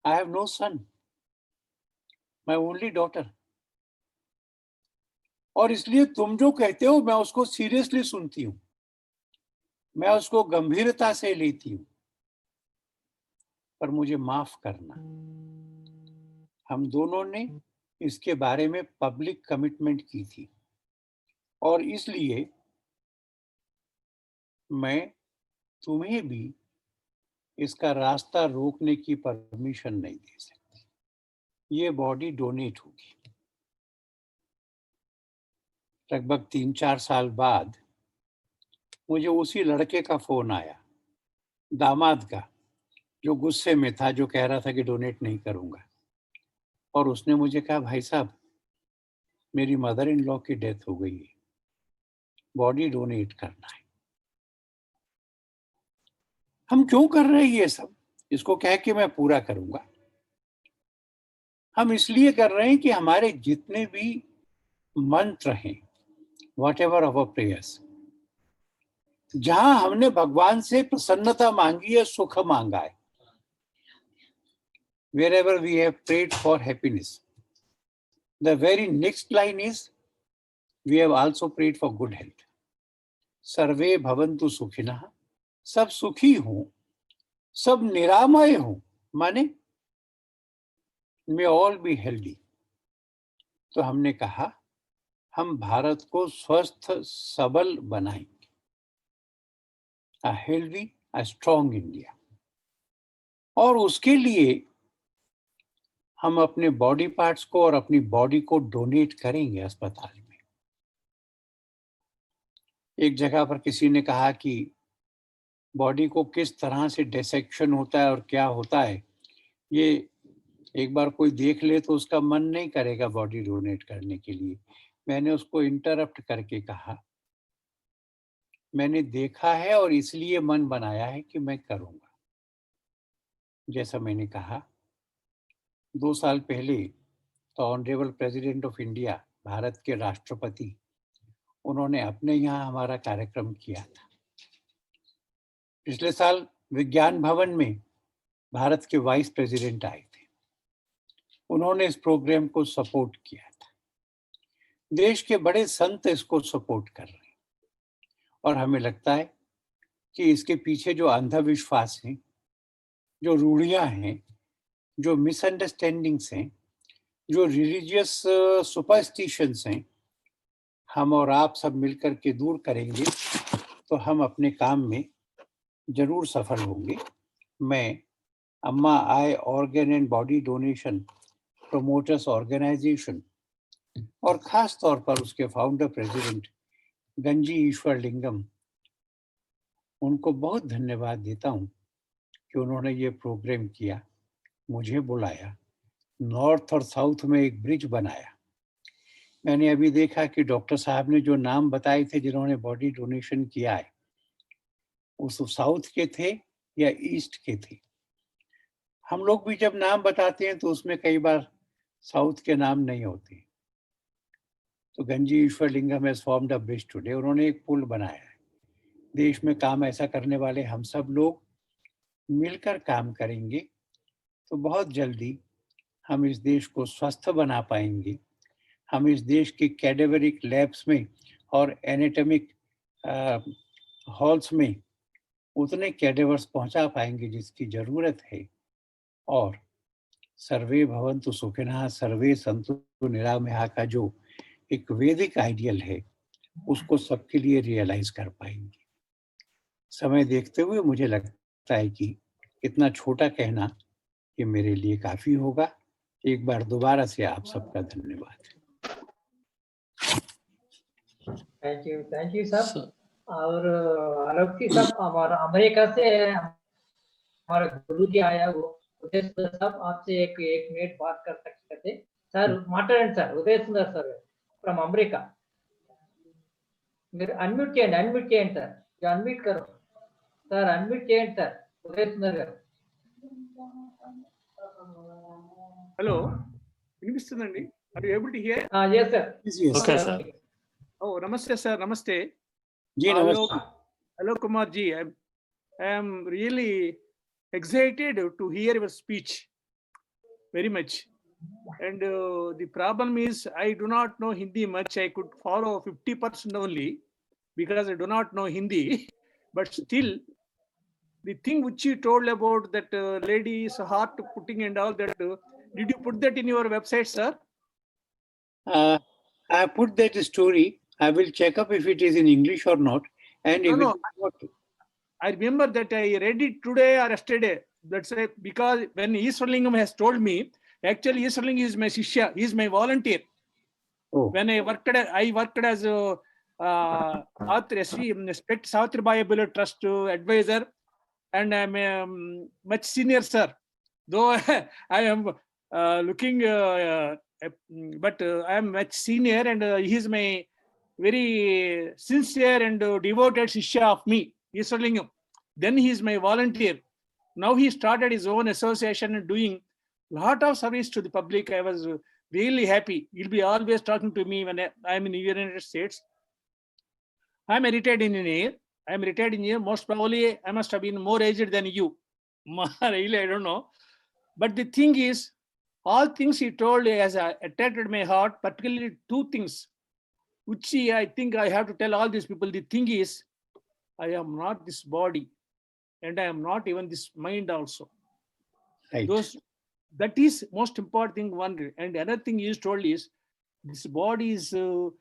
I have no son, my only daughter. और इसलिए तुम जो कहते हो मैं उसको सीरियसली सुनती हूं, मैं उसको गंभीरता से लेती हूं, पर मुझे माफ करना। हम दोनों ने इसके बारे में पब्लिक कमिटमेंट की थी, और इसलिए मैं तुम्हें भी इसका रास्ता रोकने की परमिशन नहीं दे सकती। ये बॉडी डोनेट होगी। लगभग 3-4 साल बाद मुझे उसी लड़के का फोन आया, दामाद का, जो गुस्से में था, जो कह रहा था कि डोनेट नहीं करूंगा। और उसने मुझे कहा, भाई साहब मेरी मदर इन लॉ की डेथ हो गई है, बॉडी डोनेट करना है। हम क्यों कर रहे हैं ये सब? इसको कह के मैं पूरा करूंगा। हम इसलिए कर रहे हैं कि हमारे जितने भी मंत्र हैं, whatever our prayers, जहां हमने भगवान से प्रसन्नता मांगी है, सुख मांगा है, wherever we have prayed for happiness. The very next line is, we have also prayed for good health. सर्वे भवन्तु सुखिनः, सब सुखी हों, सब निरामय हों, माने may all be healthy. तो हमने कहा हम भारत को स्वस्थ सबल बनाएंगे, a healthy, a strong India. और उसके लिए हम अपने बॉडी पार्ट्स को और अपनी बॉडी को डोनेट करेंगे अस्पताल में. एक जगह पर किसी ने कहा कि बॉडी को किस तरह से डिसेक्शन होता है और क्या होता है, ये एक बार कोई देख ले तो उसका मन नहीं करेगा बॉडी डोनेट करने के लिए. मैंने उसको इंटरप्ट करके कहा, मैंने देखा है और इसलिए मन बनाया है कि मैं करूंगा. जैसा मैंने कहा, 2 साल पहले तो honourable president of India, Bharat के राष्ट्रपति, उन्होंने अपने यहाँ हमारा कार्यक्रम किया था. पिछले साल विज्ञान भवन में भारत के वाइस प्रेसिडेंट आए थे, उन्होंने इस प्रोग्राम को सपोर्ट किया था. देश के बड़े संत इसको सपोर्ट कर रहे हैं और हमें लगता है कि इसके पीछे जो अंधविश्वास हैं, जो रूढ़ियां हैं, जो मिसअंडरस्टैंडिंग्स हैं, जो रिलीजियस सुपरस्टिशंस हैं, हम और आप सब मिलकर के दूर करेंगे तो हम अपने काम में जरूर सफल होंगे. मैं Amma eye organ and body donation promoters organization और खास तौर पर उसके फाउंडर प्रेसिडेंट गंजी ईश्वर लिंगम, उनको बहुत धन्यवाद देता हूं कि उन्होंने ये प्रोग्राम किया, मुझे बुलाया, नॉर्थ और साउथ में एक ब्रिज बनाया. मैंने अभी देखा कि डॉक्टर साहब ने जो नाम बताए थे जिन्होंने बॉडी डोनेशन किया है, उस साउथ के थे या ईस्ट के थे. हम लोग भी जब नाम बताते हैं तो उसमें कई बार साउथ के नाम नहीं होते. तो Ganji Eshwar Lingam has formed a bridge today. उन्होंने एक पुल बनाया है. देश में काम ऐसा करने वाले हम सब लोग मिलकर काम करेंगे तो बहुत जल्दी हम इस देश को स्वस्थ बना पाएंगे. हम इस देश के कैडेवरिक लैब्स में और एनाटॉमिक हॉल्स में उतने कैडेवर्स पहुंचा पाएंगे जिसकी जरूरत है. और सर्वे भवन्तु सुखिनः सर्वे सन्तु निरामयाः का जो एक वैदिक आइडियल है, उसको सबके लिए रियलाइज कर पाएंगे. समय देखते हुए मुझे लगता है कि इतना छोटा कहना ये मेरे लिए काफी होगा. एक बार दोबारा से आप सबका धन्यवाद. Thank you sir. और आलोक जी साहब, हमारा अमेरिका से हमारा गुरु जी आया, वो उदय सुंदर साहब, आपसे एक मिनट बात कर सकते थे सर. माట్లాడండి sir. Udaya Sundar sir from America. మీరు అన్మ్యూట్ చేయండి సార్. అన్మ్యూట్ కరో సార్, అన్మ్యూట్ చేయండి సార్. ఉదయ సుందర్ గారు. హలో, వినిపిస్తుందండి? Are you able to hear? yes sir. Okay sir. Oh, namaste sir, namaste. जी नमस्ते. Hello Kumar ji, I am really excited to hear your speech very much. And the problem is I do not know Hindi much. I could follow 50% only because I do not know Hindi. But still, the thing which you told about that lady's heart putting and all that, did you put that in your website, sir? I put that story. I will check up if it is in English or not. And if No, it is not, I remember that I read it today or yesterday. That's why, because when Iswarlingam has told me, actually Iswarlingam is my shishya, he is my volunteer. oh, When I worked as a Savitribai Abula Trust advisor, and I am much senior, sir. Though I am looking, but I am much senior, and he is my very sincere and devoted shishya of me, Iswarlingam. Then he is my volunteer. Now he started his own association and doing lot of service to the public. I was really happy. He'll be always talking to me when I am in the United States. I am a retired engineer. Most probably I must have been more aged than you. Really, I don't know. But the thing is, all things he told has attracted my heart, particularly two things, which I think I have to tell all these people. The thing is, I am not this body, and I am not even this mind also. Right. That is most important thing. One, and another thing he is told is, this body is to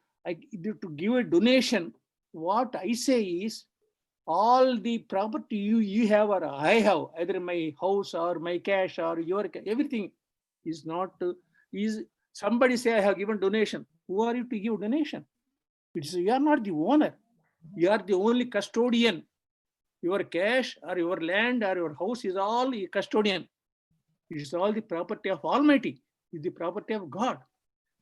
give a donation. What I say is, all the property you have or I have, either my house or my cash or your everything, is not is somebody say I have given donation. Who are you to give donation? It's you are not the owner. You are the only custodian. Your cash or your land or your house is all a custodian. It is all the property of Almighty. It is the property of God.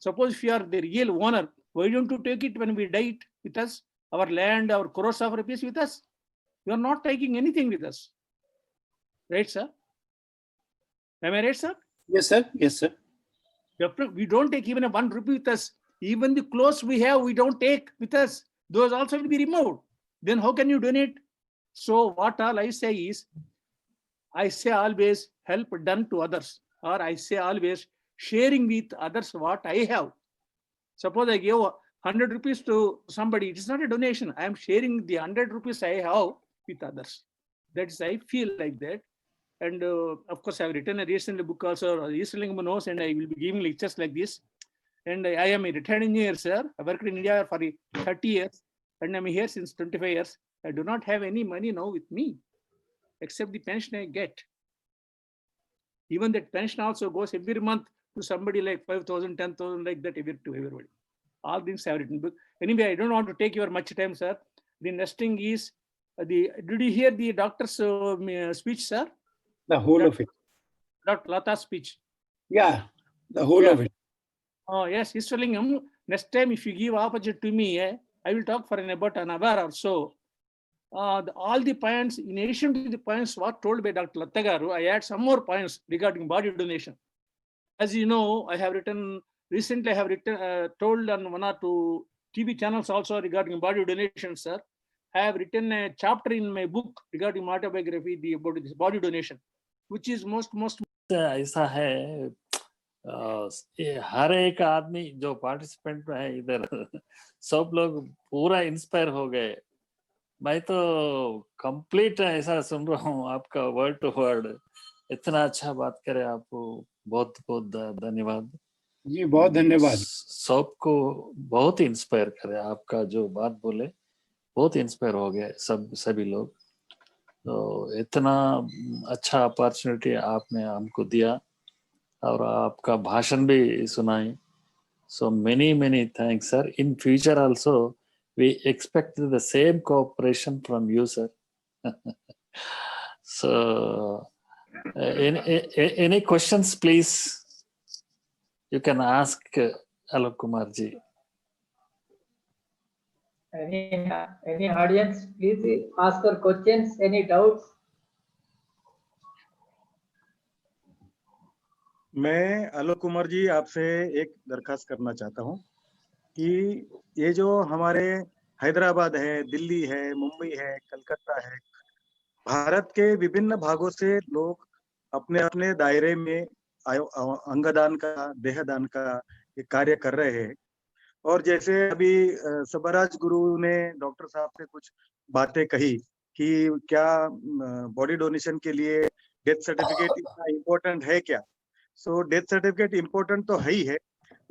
Suppose if you are the real owner, why don't you take it when we die with us? Our land, our crores of rupees with us. You are not taking anything with us. Right, sir? Am I right, sir? Yes, sir. Yes, sir. We don't take even a 1 rupee with us. Even the clothes we have, we don't take with us. Those also will be removed. Then how can you donate? So what all I say is, I say always help done to others, or I say always sharing with others what I have. Suppose I give 100 rupees to somebody, it is not a donation. I am sharing the 100 rupees I have with others. That's I feel like that. And of course, I have written a recent book also, Eastlingam knows, and I will be giving lectures like this. And I am a retired engineer, sir. I worked in India for 30 years, and I'm here since 25 years. I do not have any money now with me, except the pension I get. Even that pension also goes every month to somebody like 5,000, 10,000, like that, to everybody. All things I have written book. Anyway, I don't want to take your much time, sir. The next thing is, did you hear the doctor's speech, sir? The whole of it. Dr. Lata's speech. Yeah, the whole of it. Oh, yes, he's telling him, next time if you give opportunity to me, I will talk for about an hour or so. All the points, in addition to the points what told by Dr. Lattagaru, I add some more points regarding body donation. As you know, I have written, recently I have written, told on 1 or 2 TV channels also regarding body donation, sir. I have written a chapter in my book regarding my autobiography about this body donation, which is most ऐसा है हर एक आदमी जो participant है इधर सब लोग पूरा इंस्पायर हो गए. मैं तो कंप्लीट ऐसा सुन रहा हूँ आपका वर्ड टू वर्ड. इतना अच्छा बात करे आपको बहुत बहुत धन्यवाद जी. बहुत धन्यवाद. सबको बहुत इंस्पायर करे आपका जो बात बोले, बहुत इंस्पायर हो गए सभी लोग. तो इतना अच्छा अपॉर्चुनिटी आपने हमको दिया और आपका भाषण भी सुनाई. So many thanks, sir. In future also, we expect the same cooperation from you, sir. So, any questions, please? You can ask Alok Kumar ji. Any audience, please ask your questions. Any doubts? मैं आलोक कुमार जी आपसे एक दरखास्त करना चाहता हूं कि ये जो हमारे हैदराबाद है, दिल्ली है, मुंबई है, कलकत्ता है, भारत के विभिन्न भागों से लोग अपने अपने दायरे में अंगदान का, देहदान का ये कार्य कर रहे हैं. और जैसे अभी सबराज गुरु ने डॉक्टर साहब से कुछ बातें कही कि क्या बॉडी डोनेशन के लिए डेथ सर्टिफिकेट इतना इम्पोर्टेंट है क्या. सो डेथ सर्टिफिकेट इम्पोर्टेंट तो है ही है,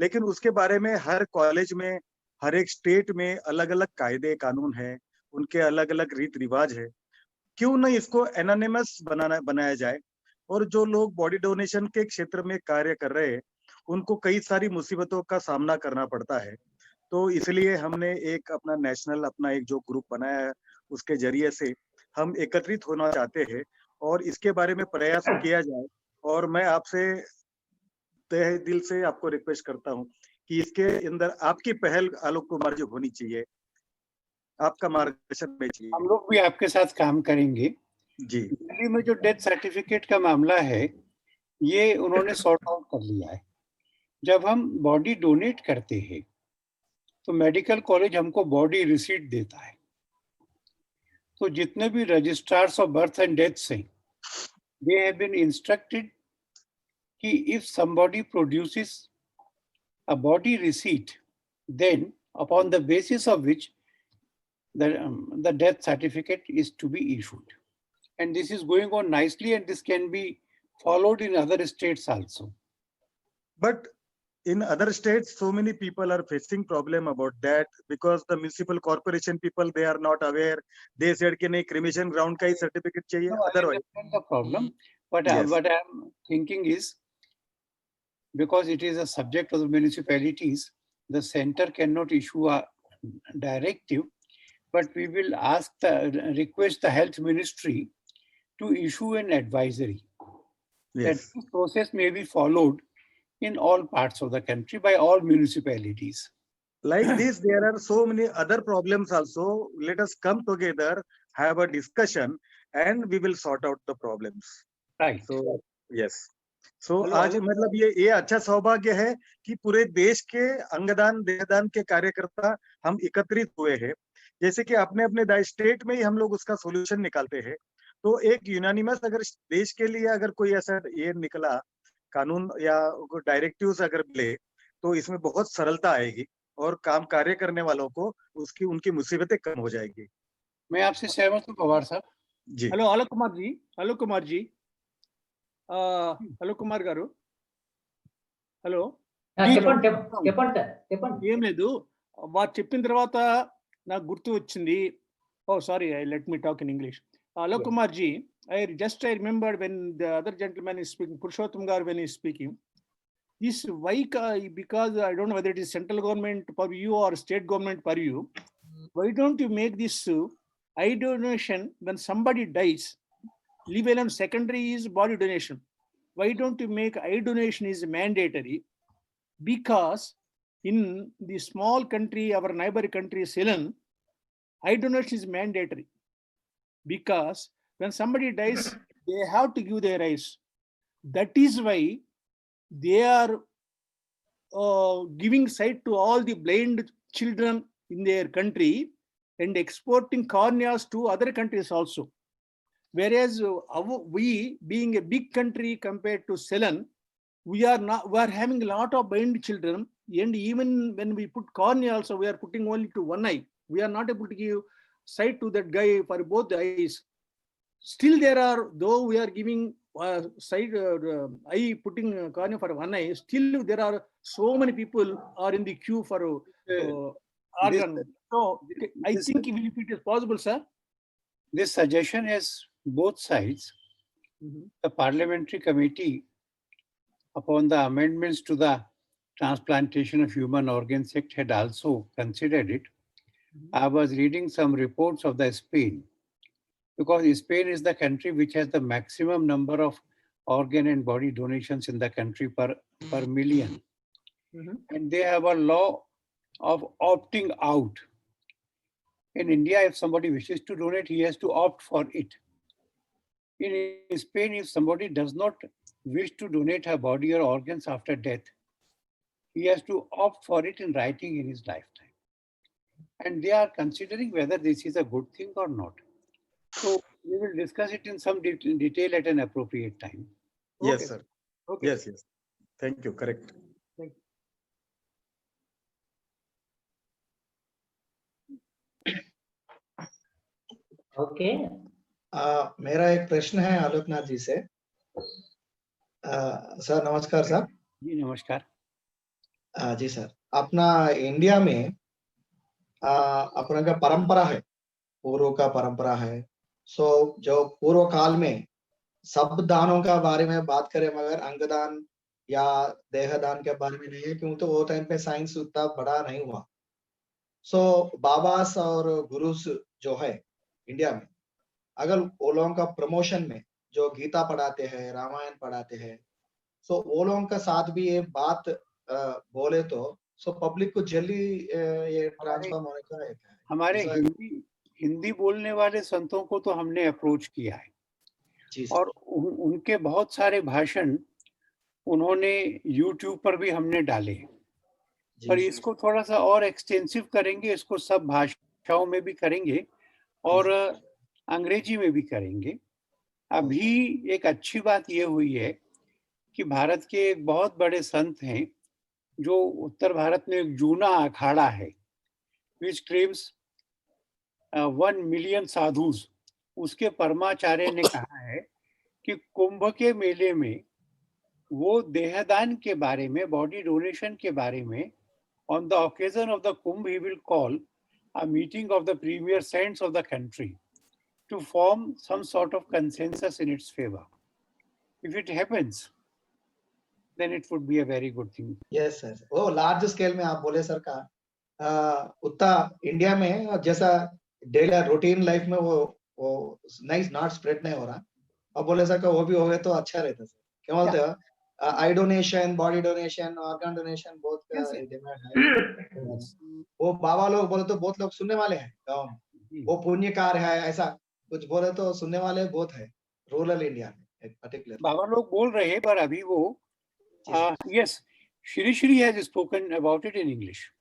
लेकिन उसके बारे में हर कॉलेज में, हर एक स्टेट में अलग अलग कायदे कानून है, उनके अलग अलग रीत रिवाज है. क्यों नहीं इसको एनोनिमस बनाया जाए. और जो लोग बॉडी डोनेशन के क्षेत्र में कार्य कर रहे हैं उनको कई सारी मुसीबतों का सामना करना पड़ता है. तो इसलिए हमने एक अपना नेशनल अपना एक जो ग्रुप बनाया है, उसके जरिए से हम एकत्रित होना चाहते हैं और इसके बारे में प्रयास किया जाए. और मैं आपसे तहे दिल से आपको रिक्वेस्ट करता हूं कि इसके अंदर आपकी पहल आलोक कुमार जी होनी चाहिए, आपका मार्गदर्शन में चाहिए. हम लोग भी आपके साथ काम करेंगे जी. दिल्ली में जो डेथ सर्टिफिकेट का मामला है ये उन्होंने सॉर्ट आउट कर लिया है. जब हम बॉडी डोनेट करते हैं तो मेडिकल कॉलेज हमको बॉडी रिसीट देता है. तो जितने भी registrars of birth and deaths हैं, they have been instructed if somebody produces a body receipt, then upon the basis of which the death certificate is to be issued. And this is going on nicely, and this can be followed in other states also. But in other states, so many people are facing problem about that because the municipal corporation people, they are not aware. They said कि नहीं cremation ground का ही certificate चाहिए. No, I Otherwise, understand the problem, but Yes. what I'm thinking is, because it is a subject of the municipalities, the center cannot issue a directive, but we will request the health ministry to issue an advisory that yes. this process may be followed in all parts of the country by all municipalities. Like this, there are so many other problems also. Let us come together, have a discussion, and we will sort out the problems. Right. So yes. So Hello, आज hello. मतलब ये अच्छा सौभाग्य है कि पूरे देश के अंगदान देहदान के कार्यकर्ता हम एकत्रित हुए हैं. जैसे कि अपने अपने स्टेट में ही हम लोग उसका सॉल्यूशन निकालते हैं. तो एक यूनानिमस अगर देश के लिए अगर कोई ऐसा ये निकला कानून या डायरेक्टिव्स अगर मिले तो इसमें बहुत सरलता आएगी और काम कार्य करने वालों को उनकी मुसीबतें कम हो जाएगी. मैं आपसे सहमत हूँ पवार साहब. जी. హలో అలోక్ కుమార్ జీ, అలోక్ కుమార్ జీ, అలోక్ కుమార్ గారు, హలో. చెప్పండి చెప్పండి సార్ చెప్పండి. ఏం లేదు, వారు చెప్పిన తర్వాత నాకు గుర్తు వచ్చింది. Oh sorry, let me talk in English. Alok Kumar ji, I remembered when the other gentleman is speaking, Purushottam Gar, when he is speaking, this why, because I don't know whether it is central government purview or state government purview, why don't you make this eye donation when somebody dies, leave alone secondary is body donation. Why don't you make eye donation is mandatory? Because in the small country, our neighbor country, Ceylon, eye donation is mandatory. Because when somebody dies, they have to give their eyes. That is why they are giving sight to all the blind children in their country and exporting corneas to other countries also. Whereas we, being a big country compared to Ceylon, we are having a lot of blind children, and even when we put cornea also, we are putting only to one eye. We are not able to give sight to that guy for both the eyes. Still there are, though we are giving eye putting cornea for one eye, still there are so many people are in the queue for organ. So I think if it is possible, sir. This suggestion has both sides. The parliamentary committee upon the amendments to the Transplantation of Human Organs Act had also considered it. I was reading some reports of the Spain, because Spain is the country which has the maximum number of organ and body donations in the country per million. And they have a law of opting out. In India, if somebody wishes to donate, he has to opt for it. In Spain, if somebody does not wish to donate her body or organs after death, he has to opt for it in writing in his lifetime. And they are considering whether this is a good thing or not. So we will discuss it in some detail at an appropriate time. Yes, Okay. sir. Okay. Yes, yes. Thank you. Correct. Thank you. Okay. मेरा एक प्रश्न है आलोकनाथ जी से. Sir नमस्कार sir. जी नमस्कार. जी sir, अपना India में अपना का परंपरा है, पूर्व का परंपरा है. सो जो पूर्व काल में सब दानों का बारे में बात करें, मगर अंगदान या देहदान के बारे में नहीं है, क्योंकि वो टाइम पे साइंस उतना बड़ा नहीं हुआ. सो बाबास और गुरुस जो है इंडिया में, अगर वो लोगों का प्रमोशन में जो गीता पढ़ाते हैं, रामायण पढ़ाते हैं, सो वो लोगों का साथ भी ये बात बोले तो सो पब्लिक को जल्दी ये ट्रांसफॉर्म होने का है. हमारे हिंदी बोलने वाले संतों को तो हमने अप्रोच किया है. और उनके बहुत सारे भाषण उन्होंने YouTube पर भी हमने डाले हैं. पर इसको थोड़ा सा और एक्सटेंसिव करेंगे, इसको सब भाषाओं में भी करेंगे और अंग्रेजी में भी करेंगे. अभी एक अच्छी बात ये हुई है कि भारत के एक बहुत बड़े संत हैं जो उत्तर भारत में एक जूना अखाड़ा है which claims 1 million साधुज, उसके परमाचार्य ने कहा है कि कुंभ के मेले में वो देहदान के बारे में, बॉडी डोनेशन के बारे में, on the occasion of the Kumbh he will call a meeting of the premier saints of the country to form some sort of consensus in its favor. If it happens, then it would be a very good thing. Yes sir, वो large scale में आप बोले sir का उतना India में जैसा daily routine life में वो नाइस नॉट स्प्रेड नहीं हो रहा, अब बोले सर का वो भी हो गए तो अच्छा रहता सर। क्या बोलते हो, आई donation, body donation, organ donation बहुत डिमांड है। वो बाबा लोग बोले तो बहुत लोग सुनने वाले हैं गाँव में, वो पुण्य कार्य है ऐसा कुछ बोले तो सुनने वाले बहुत है रूरल इंडिया में पर्टिकुलर। बाबा लोग बोल रहे हैं पर अभी वो yes, Shri has spoken about it in English.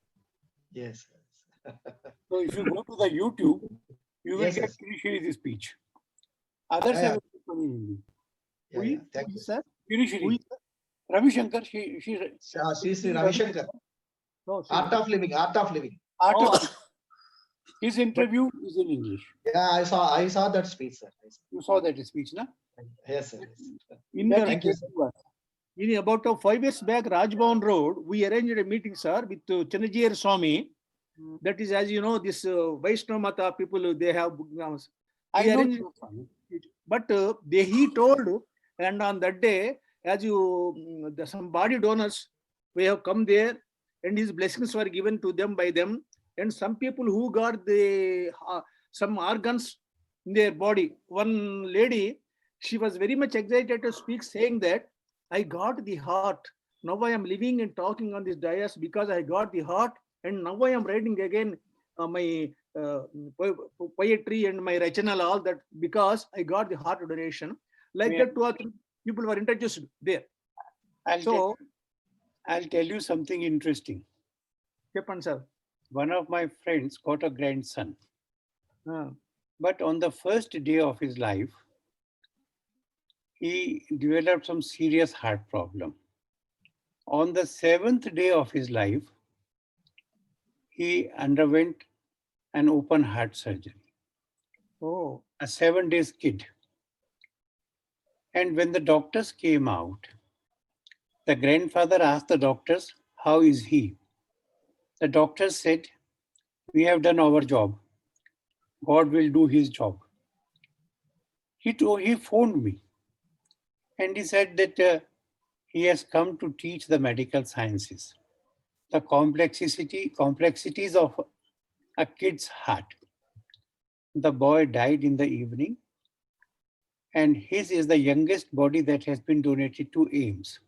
Yes. So if you go to the YouTube, you will Yes, get Shri's speech. Others have spoken in Hindi. Yeah, thank you, sir. Shri. Ravi Shankar, Shri Ravi Shankar. Art of living. His interview is in English. Yeah, I saw that speech, sir. You saw that speech, na? Yes, sir. Thank you. In about 5 years back, Rajbhavan Road, we arranged a meeting, sir, with Channajir Swami. That is, as you know, this Vaishnava Mata people, they have. I know. But he told, and on that day, as you, some body donors, we have come there, and his blessings were given to them by them. And some people who got the some organs in their body. One lady, she was very much excited to speak, saying that, I got the heart. Now I am living and talking on this dais because I got the heart, and now I am writing again my poetry and my rachana, all that because I got the heart donation. Like that, 2 or 3 people were introduced there. I'll tell you something interesting. Chepan, sir. One of my friends got a grandson, but on the first day of his life, he developed some serious heart problem. On the 7th day of his life, he underwent an open heart surgery. Oh. A 7 days kid. And when the doctors came out, the grandfather asked the doctors, how is he? The doctors said, we have done our job. God will do his job. He phoned me. And he said that he has come to teach the medical sciences, the complexities of a kid's heart. The boy died in the evening, and his is the youngest body that has been donated to AIMS.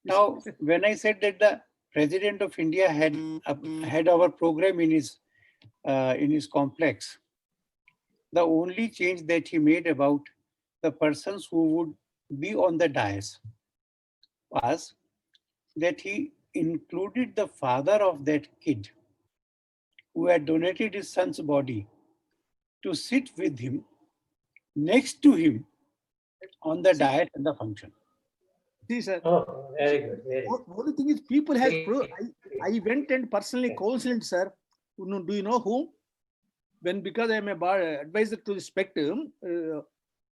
Now, when I said that the President of India had our program in his complex, the only change that he made about the persons who would be on the dais was that he included the father of that kid who had donated his son's body to sit with him, next to him, on the dais and the function. See, sir. Oh, very good. Very good. Only thing is, people have. I went and personally counseled, sir. Do you know whom? Because I am a advisor to the Spectrum,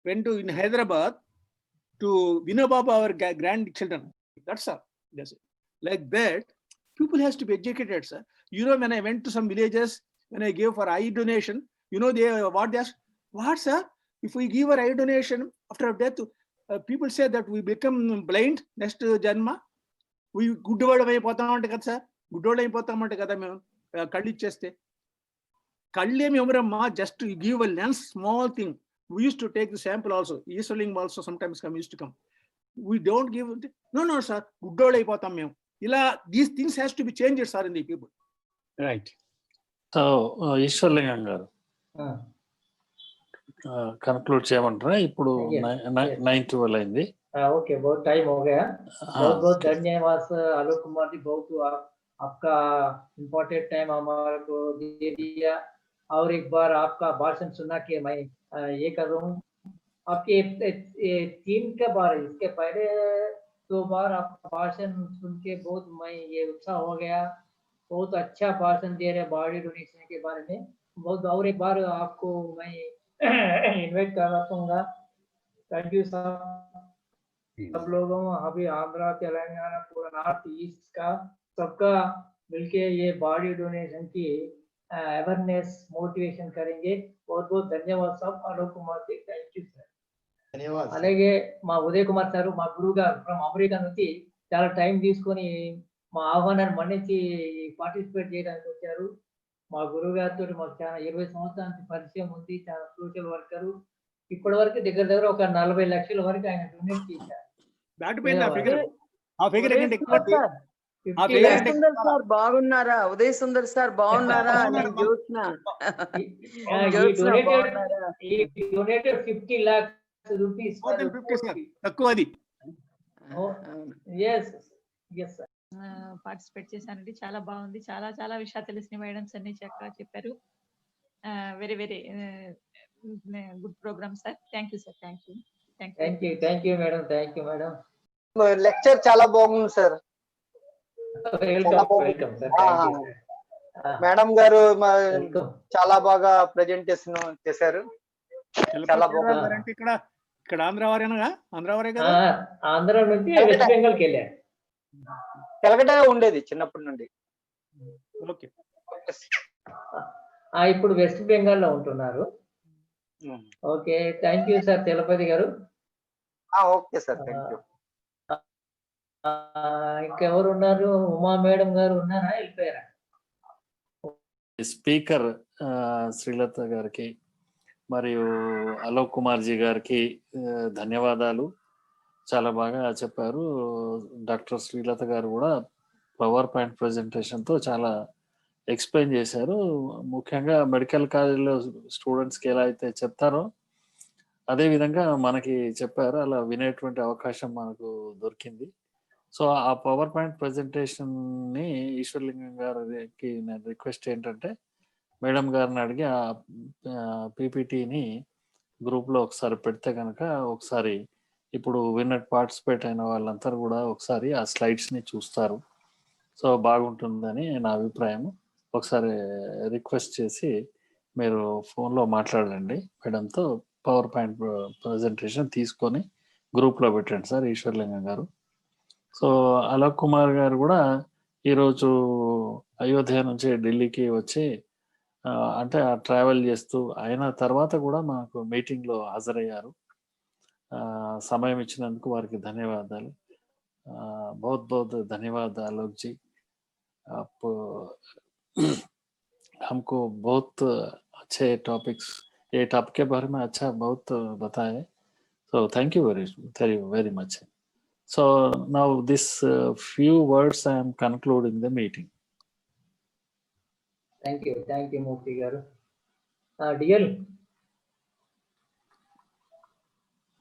went to in Hyderabad to Vinobaba, our grandchildren. That's all. That's it. Like that, people has to be educated, sir. You know, when I went to some villages, when I gave for eye donation, you know, they asked, what, sir? If we give our eye donation after death, people say that we become blind next janma. We good word అయిపోతామంట sir. Good word అయిపోతామంట కదా మేము కళ్ళు ఇచ్చేస్తే. కళ్ళేమి ఎవరమ్మా, just to give a lens, small thing. We used to take the sample also. Easterling also sometimes used to come. We don't give. No, sir. Good word అయిపోతాం మేము. ఇలా these things has to be changed, sir, in the people. Right. So, Eswarlingam గారు conclude చేయమంటారా? ఇప్పుడు 9:12 అయింది. Okay, बहुत time हो गया. बहुत बहुत धन्यवाद आलोक कुमार जी, बहुत आपका इम्पोर्टेंट टाइम हमारे को दे दिया और एक बार आपका भाषण सुना के मैं ये कर रहा हूँ. आपके ये 3 का बार है, इसके पहले 2 बार आपका भाषण सुन के बहुत मैं ये उत्साह हो गया, बहुत अच्छा भाषण दे रहे बॉडी डोनेशन के बारे में। बहुत और एक बार आपको मैं इनवाइट करवाऊंगा। थैंक यू सब लोगों, अभी आंध्रा, तेलंगाना, पूरा नॉर्थ ईस्ट का सबका मिलके ये बॉडी डोनेशन की अवेयरनेस मोटिवेशन करेंगे। बहुत बहुत धन्यवाद सब। Alok Kumar ji, thank you sir. ధన్యవాదాలు. అలాగే మా ఉదయ్ కుమార్ సార్, మా గురువు గారు ఫ్రమ్ అమెరికా నుంచి చాలా టైం తీసుకొని మా ఆహ్వానాన్ని మన్నించి పార్టిసిపేట్ చేయడానికి వచ్చారు. మా గురువు గారితో మాకు చాలా 20 సంవత్సరాల నుంచి పరిచయం ఉంది. చాలా సోషల్ వర్కరు. ఇప్పటి వరకు దగ్గర దగ్గర ఒక 40 లక్షల వరకు ఆయన డొనేట్ చేశారు. దాటిపోయింది ఆ ఫిగర్. ఆ ఫిగర్ ఉదయ్ ఏంటి సుందర్ ఎక్కువ? సార్, ఆ ఫిఫ్టీ ఫిగర్ ఉదయ్ ఏంటి సుందర్ ఎక్కువ? సార్ బాగున్నారా? ఉదయ్ సుందర్ సార్ బాగున్నారా? నేను జ్యోత్స్న బాగున్నారా? Donated 50 lakhs rupees. More than 50 sir, తక్కువ అది. Yes, yes sir. పార్టిసిపేట్ చేశానండి. చాలా బాగుంది. చాలా చాలా విషయాలు తెలిసిన మేడమ్స్ అన్ని చక్కగా చెప్పారు. Very very good programme sir. Thank you sir. Thank you. Thank you madam. Thank you madam. Lecture చాలా బాగుంది sir. Welcome sir. Thank you sir. Madam garu Welcome. చాలా బాగా ప్రెజెంటేషన్ చేశారు. చాలా బాగుంది. అంటే ఇక్కడ ఇక్కడ ఆంధ్ర వారేనా? ఆంధ్ర వారే కదా? ఆంధ్ర నుంచి వెస్ట్ బెంగాల్కి వెళ్ళారు. కలకటా ఉండేది చిన్నప్పటి నుండి. ఓకే. ఇప్పుడు వెస్ట్ బెంగాల్లో ఉంటున్నారు. Okay, thank you sir Tirupati గారు. Okay sir, thank you. ఇంకెవరు ఉన్నారు? ఉమా మేడం గారు ఉన్నారా? వెళ్ళిపోయారా? స్పీకర్ శ్రీలత గారికి మరియు అలోక్ కుమార్ జీ గారికి ధన్యవాదాలు. చాలా బాగా చెప్పారు. డాక్టర్ శ్రీలత గారు కూడా పవర్ పాయింట్ ప్రెజెంటేషన్తో చాలా ఎక్స్ప్లెయిన్ చేశారు. ముఖ్యంగా మెడికల్ కాలేజీలో స్టూడెంట్స్కి ఎలా అయితే చెప్తారో అదే విధంగా మనకి చెప్పారు. అలా వినేటువంటి అవకాశం మనకు దొరికింది. సో ఆ పవర్ పాయింట్ ప్రెజెంటేషన్ని ఈశ్వర్లింగం గారికి నేను రిక్వెస్ట్ ఏంటంటే మేడం గారిని అడిగి ఆ పీపీటీని గ్రూప్లో ఒకసారి పెడితే కనుక ఒకసారి ఇప్పుడు పార్టిసిపేట్ అయిన వాళ్ళంతా కూడా ఒకసారి ఆ స్లైడ్స్ని చూస్తారు. సో బాగుంటుందని నా అభిప్రాయం. ఒకసారి రిక్వెస్ట్ చేసి మీరు ఫోన్లో మాట్లాడండి మేడంతో. పవర్ పాయింట్ ప్రజెంటేషన్ తీసుకొని గ్రూప్లో పెట్టండి సార్ ఈశ్వర్లింగం గారు. సో అలోక్ కుమార్ గారు కూడా ఈరోజు అయోధ్య నుంచి ఢిల్లీకి వచ్చి అంటే ట్రావెల్ చేస్తూ అయిన తర్వాత కూడా మాకు మీటింగ్లో హాజరయ్యారు. సమయం ఇచ్చినందుకు వారికి ధన్యవాదాలు. बहुत बहुत धन्यवाद आलोक जी, आप हमको बहुत अच्छे टॉपिक्स ये टॉपिक के बारे में अच्छा बहुत बताए. So thank you very much. So now this few words I am concluding the meeting. Thank you Murthy garu. DL